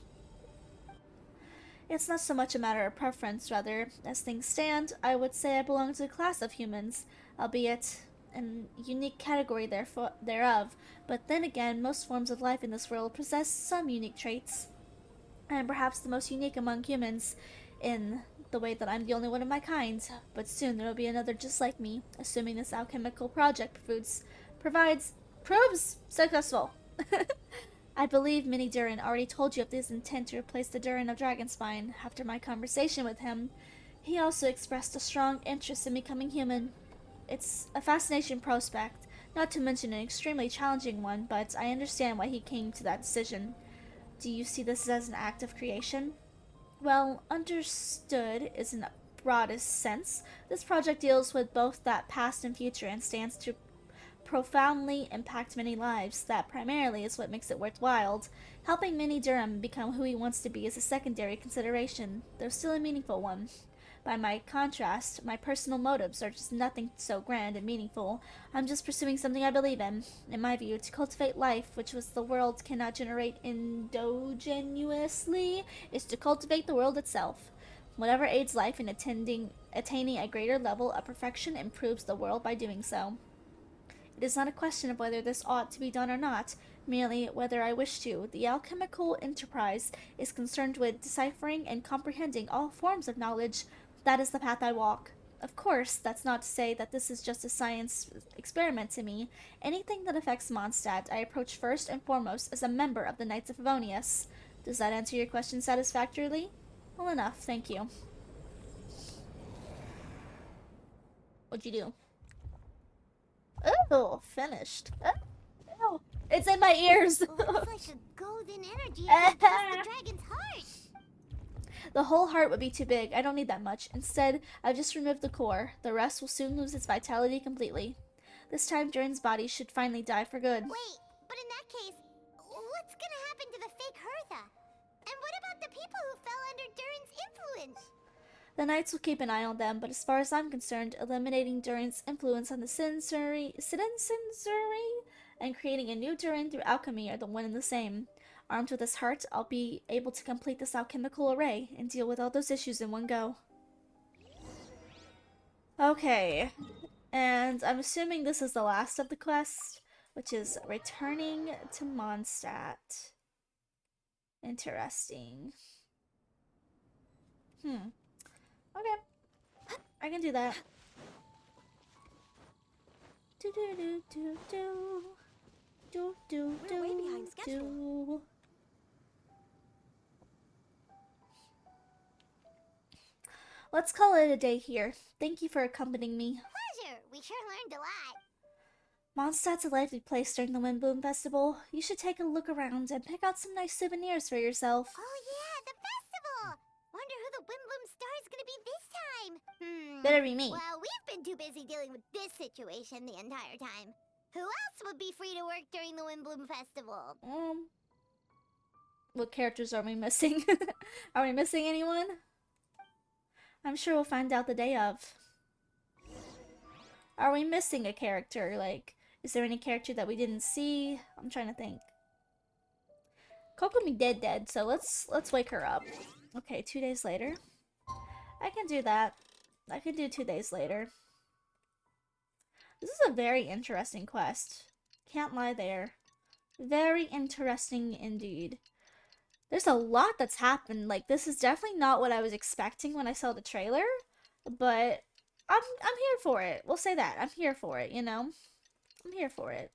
It's not so much a matter of preference, rather. As things stand, I would say I belong to a class of humans, albeit an unique category thereof. But then again, most forms of life in this world possess some unique traits. I am perhaps the most unique among humans in the way that I'm the only one of my kind, but soon there will be another just like me, assuming this alchemical project proves successful. I believe Mini Durin already told you of his intent to replace the Durin of Dragonspine. After my conversation with him, he also expressed a strong interest in becoming human. It's a fascinating prospect, Not to mention an extremely challenging one, but I understand why he came to that decision. Do you see this as an act of creation? Well, understood is in the broadest sense. This project deals with both that past and future and stands to profoundly impact many lives. That primarily is what makes it worthwhile. Helping Minnie Durham become who he wants to be is a secondary consideration, though still a meaningful one. By my contrast, my personal motives are just nothing so grand and meaningful. I'm just pursuing something I believe in. In my view, to cultivate life, which was the world cannot generate endogenously, is to cultivate the world itself. Whatever aids life in attaining a greater level of perfection improves the world by doing so. It is not a question of whether this ought to be done or not, merely whether I wish to. The alchemical enterprise is concerned with deciphering and comprehending all forms of knowledge. That is the path I walk. Of course, that's not to say that this is just a science experiment to me. Anything that affects Mondstadt, I approach first and foremost as a member of the Knights of Favonius. Does that answer your question satisfactorily? Well enough, thank you. What'd you do? Oh, finished. Oh, it's in my ears. Looks like a golden energy across the dragon's heart. The whole heart would be too big. I don't need that much. Instead, I've just removed the core. The rest will soon lose its vitality completely. This time, Durin's body should finally die for good. Wait, but in that case, what's gonna happen to the fake Hertha? And what about the people who fell under Durin's influence? The Knights will keep an eye on them, but as far as I'm concerned, eliminating Durin's influence on the sensory and creating a new Durin through alchemy are the one and the same. Armed with this heart, I'll be able to complete this alchemical array and deal with all those issues in one go. Okay, and I'm assuming this is the last of the quest, which is returning to Mondstadt. Interesting. Okay. I can do that. Do do do do do. Do do do. We're way behind schedule. Let's call it a day here. Thank you for accompanying me. Pleasure. We sure learned a lot. Mondstadt's a lively place during the Windbloom Festival. You should take a look around and pick out some nice souvenirs for yourself. Oh yeah, the festival! Wonder who the Windbloom star is gonna be this time. Better be me. Well, we've been too busy dealing with this situation the entire time. Who else would be free to work during the Windbloom Festival? What characters are we missing? Are we missing anyone? I'm sure we'll find out the day of. Are we missing a character? Like, is there any character that we didn't see? I'm trying to think. Kokomi dead, so let's wake her up. Okay, 2 days later. I can do that. I can do 2 days later. This is a very interesting quest. Can't lie there. Very interesting indeed. There's a lot that's happened. Like, this is definitely not what I was expecting when I saw the trailer, but I'm here for it. We'll say that. I'm here for it, you know? I'm here for it.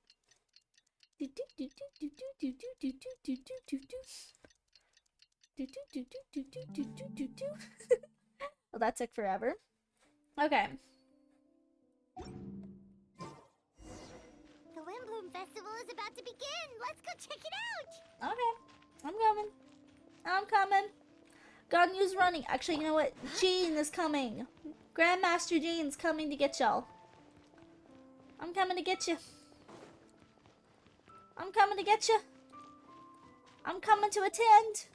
Well, that took forever. Okay. The Windbloom Festival is about to begin. Let's go check it out. Okay. I'm coming. I'm coming. Ganyu's running. Actually, you know what? Jean is coming. Grandmaster Jean's coming to get y'all. I'm coming to get you. I'm coming to get you. I'm coming to attend.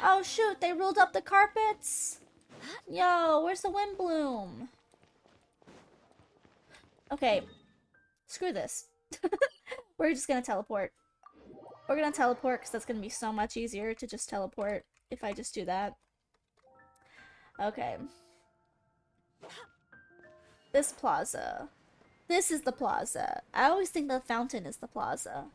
Oh shoot, they rolled up the carpets. Yo, where's the Windbloom? Okay. Screw this. We're just gonna teleport. We're gonna teleport because that's gonna be so much easier to just teleport if I just do that. Okay. This plaza. This is the plaza. I always think the fountain is the plaza.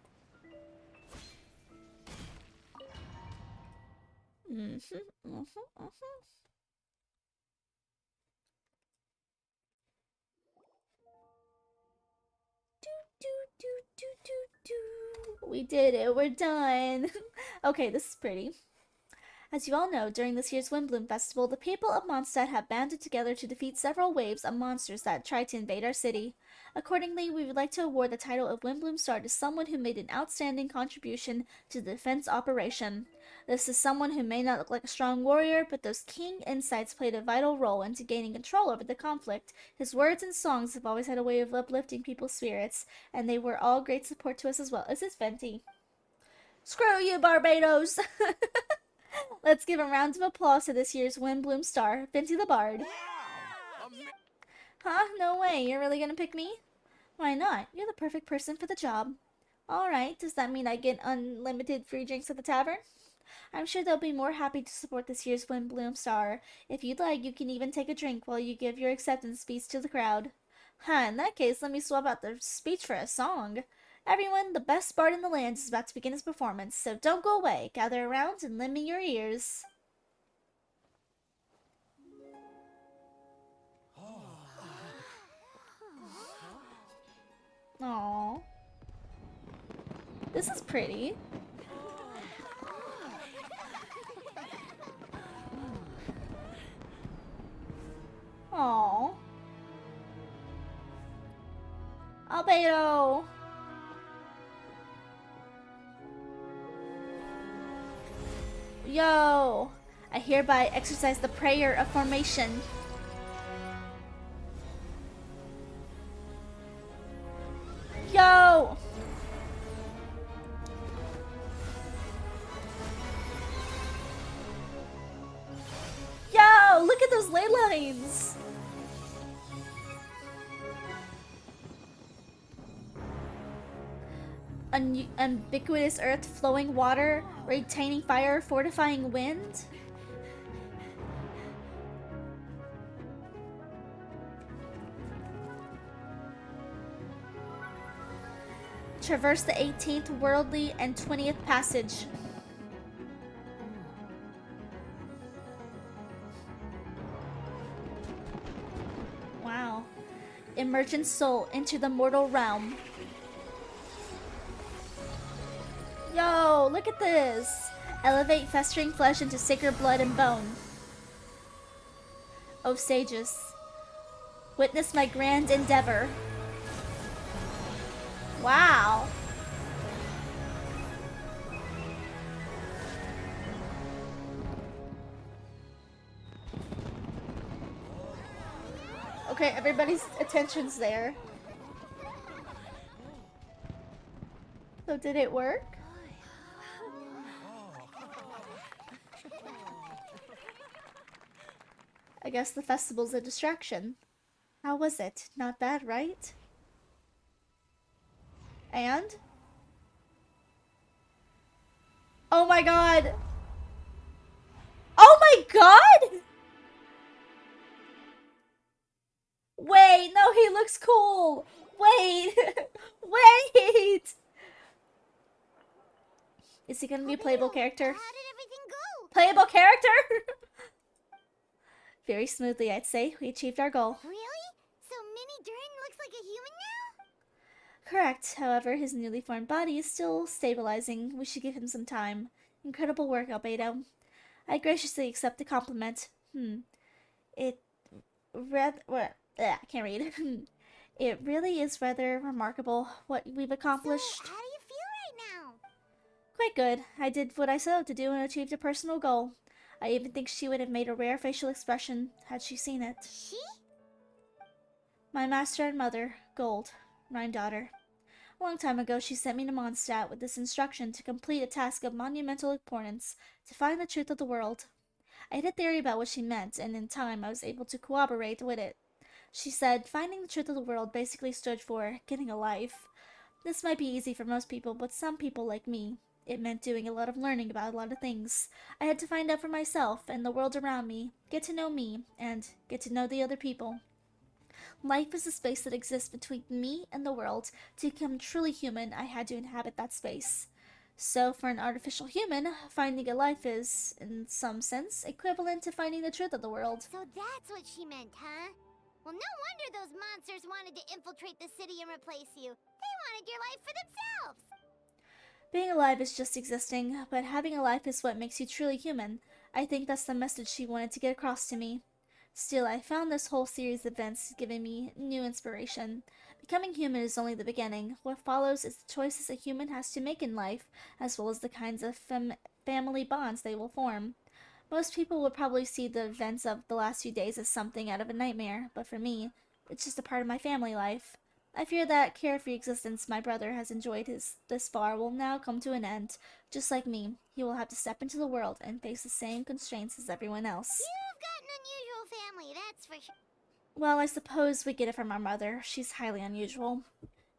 We did it. We're done. Okay, this is pretty. As you all know, during this year's Windbloom Festival, the people of Mondstadt have banded together to defeat several waves of monsters that tried to invade our city. Accordingly, we would like to award the title of Windbloom Star to someone who made an outstanding contribution to the defense operation. This is someone who may not look like a strong warrior, but those keen insights played a vital role into gaining control over the conflict. His words and songs have always had a way of uplifting people's spirits, and they were all great support to us as well. This is Venti. Screw you, Barbados! Let's give a round of applause to this year's Windbloom Star, Venti the Bard. Huh? No way, you're really gonna pick me? Why not? You're the perfect person for the job. Alright, does that mean I get unlimited free drinks at the tavern? I'm sure they'll be more happy to support this year's Windbloom Star. If you'd like, you can even take a drink while you give your acceptance speech to the crowd. Huh, in that case, let me swap out the speech for a song. Everyone, the best bard in the land is about to begin his performance, so don't go away. Gather around and lend me your ears. Aww. This is pretty. Aww. Albedo! Yo! I hereby exercise the prayer of formation. Yo! Yo! Look at those ley lines! Ubiquitous earth, flowing water, retaining fire, fortifying wind. Traverse the 18th, worldly, and 20th passage. Wow. Emergent soul into the mortal realm. Yo, look at this! Elevate festering flesh into sacred blood and bone. O sages, witness my grand endeavor. Wow! Okay, everybody's attention's there. So did it work? I guess the festival's a distraction. How was it? Not bad, right? And? Oh my god! Oh my god! Wait, no, he looks cool! Wait! Wait! Is he gonna be a playable character? How did everything go? Playable character? Very smoothly, I'd say. We achieved our goal. Really? So Mini Durin looks like a human now? Correct. However, his newly formed body is still stabilizing. We should give him some time. Incredible work, Albedo. I graciously accept the compliment. It I can't read. It really is rather remarkable what we've accomplished. So, how do you feel right now? Quite good. I did what I set out to do and achieved a personal goal. I even think she would have made a rare facial expression had she seen it. She? My master and mother, Gold, my daughter. A long time ago, she sent me to Mondstadt with this instruction to complete a task of monumental importance, to find the truth of the world. I had a theory about what she meant, and in time I was able to corroborate with it. She said finding the truth of the world basically stood for getting a life. This might be easy for most people, but some people like me, it meant doing a lot of learning about a lot of things. I had to find out for myself and the world around me, get to know me, and get to know the other people. Life is a space that exists between me and the world. To become truly human, I had to inhabit that space. So for an artificial human, finding a life is, in some sense, equivalent to finding the truth of the world. So that's what she meant, huh? Well, no wonder those monsters wanted to infiltrate the city and replace you. They wanted your life for themselves. Being alive is just existing, but having a life is what makes you truly human. I think that's the message she wanted to get across to me. Still, I found this whole series of events giving me new inspiration. Becoming human is only the beginning. What follows is the choices a human has to make in life, as well as the kinds of family bonds they will form. Most people would probably see the events of the last few days as something out of a nightmare, but for me, it's just a part of my family life. I fear that carefree existence my brother has enjoyed this far will now come to an end. Just like me, he will have to step into the world and face the same constraints as everyone else. You've got an unusual family, that's for sure. Well, I suppose we get it from our mother. She's highly unusual.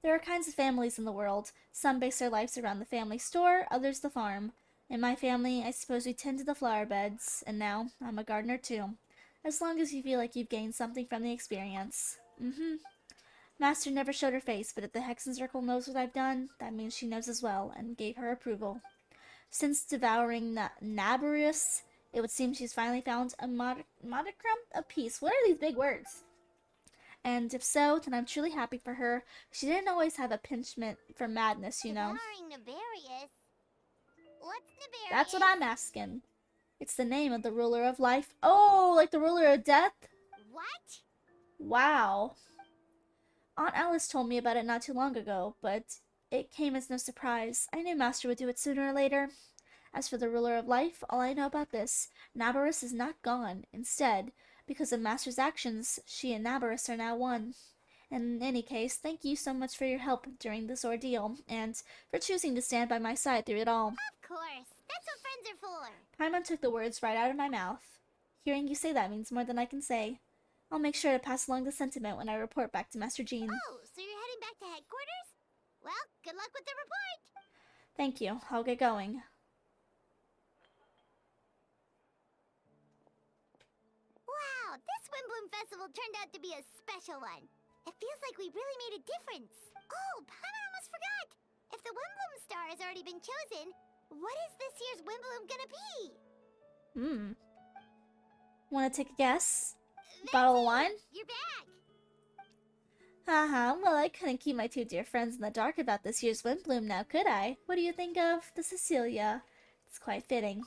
There are kinds of families in the world. Some base their lives around the family store, others the farm. In my family, I suppose we tend to the flower beds, and now I'm a gardener too. As long as you feel like you've gained something from the experience. Master never showed her face, but if the Hexen Circle knows what I've done, that means she knows as well, and gave her approval. Since devouring Nabarus, it would seem she's finally found a modicum of peace. What are these big words? And if so, then I'm truly happy for her. She didn't always have a penchant for madness, you know. Devouring Nabarius? What's Nabarius? That's what I'm asking. It's the name of the ruler of life. Oh, like the ruler of death? What? Wow. Aunt Alice told me about it not too long ago, but it came as no surprise. I knew Master would do it sooner or later. As for the ruler of life, all I know about this, Nabarus is not gone. Instead, because of Master's actions, she and Nabarus are now one. In any case, thank you so much for your help during this ordeal, and for choosing to stand by my side through it all. Of course. That's what friends are for. Paimon took the words right out of my mouth. Hearing you say that means more than I can say. I'll make sure to pass along the sentiment when I report back to Master Jean. Oh, so you're heading back to headquarters? Well, good luck with the report. Thank you. I'll get going. Wow, this Windbloom Festival turned out to be a special one. It feels like we really made a difference. Oh, Paimon almost forgot. If the Windbloom star has already been chosen, what is this year's Windbloom gonna be? Want to take a guess? Bottle of wine? You're back. Haha, well, I couldn't keep my two dear friends in the dark about this year's Windbloom now, could I? What do you think of the Cecilia? It's quite fitting.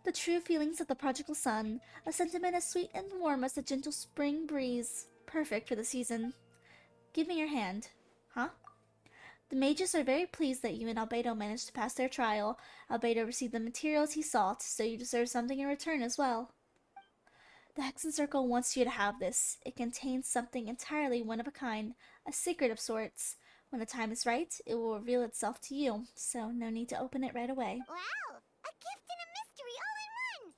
The true feelings of the prodigal son, a sentiment as sweet and warm as the gentle spring breeze, perfect for the season. Give me your hand. Huh? The mages are very pleased that you and Albedo managed to pass their trial. Albedo received the materials he sought, so you deserve something in return as well. The Hexen Circle wants you to have this. It contains something entirely one of a kind, a secret of sorts. When the time is right, it will reveal itself to you, so no need to open it right away. Wow, a gift and a mystery all in one.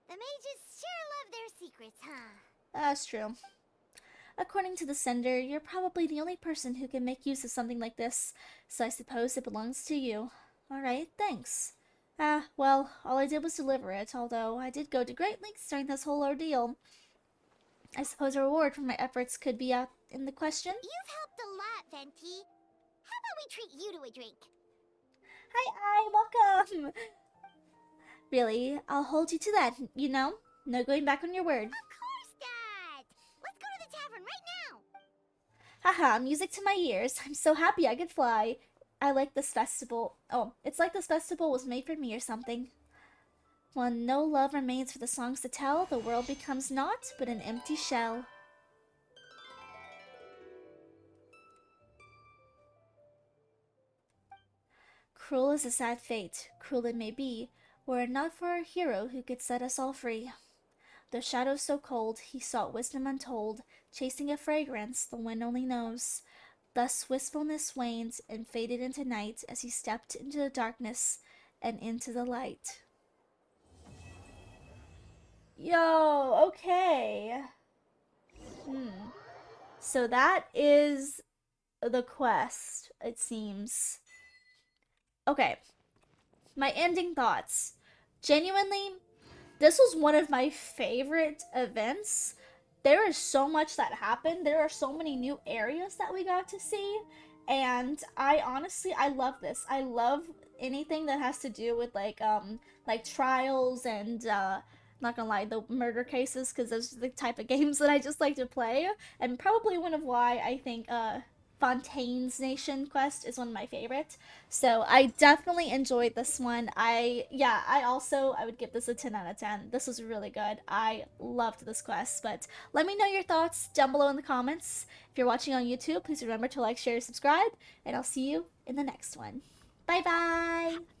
The mages sure love their secrets, huh? That's true. According to the sender, you're probably the only person who can make use of something like this, so I suppose it belongs to you. Alright, thanks. Well, all I did was deliver it, although I did go to great lengths during this whole ordeal. I suppose a reward for my efforts could be out in the question? You've helped a lot, Venti. How about we treat you to a drink? Hi, welcome! Really, I'll hold you to that, you know? No going back on your word. Of course, Dad! Let's go to the tavern right now! Haha, music to my ears. I'm so happy I could fly. I like this festival. Oh, it's like this festival was made for me or something. When no love remains for the songs to tell, the world becomes naught but an empty shell. Cruel is a sad fate, cruel it may be, were it not for a hero who could set us all free. Though shadows so cold, he sought wisdom untold, chasing a fragrance the wind only knows. Thus wistfulness waned and faded into night as he stepped into the darkness and into the light. Yo, okay. So that is the quest, it seems. Okay. My ending thoughts. Genuinely, this was one of my favorite events. There is so much that happened. There are so many new areas that we got to see. And I honestly, I love this. I love anything that has to do with like trials and not gonna lie, the murder cases, because those are the type of games that I just like to play. And probably one of why I think Fontaine's Nation quest is one of my favorites. So I definitely enjoyed this one. I would give this a 10 out of 10. This was really good. I loved this quest, but let me know your thoughts down below in the comments. If you're watching on YouTube, please remember to like, share, subscribe, and I'll see you in the next one. Bye bye!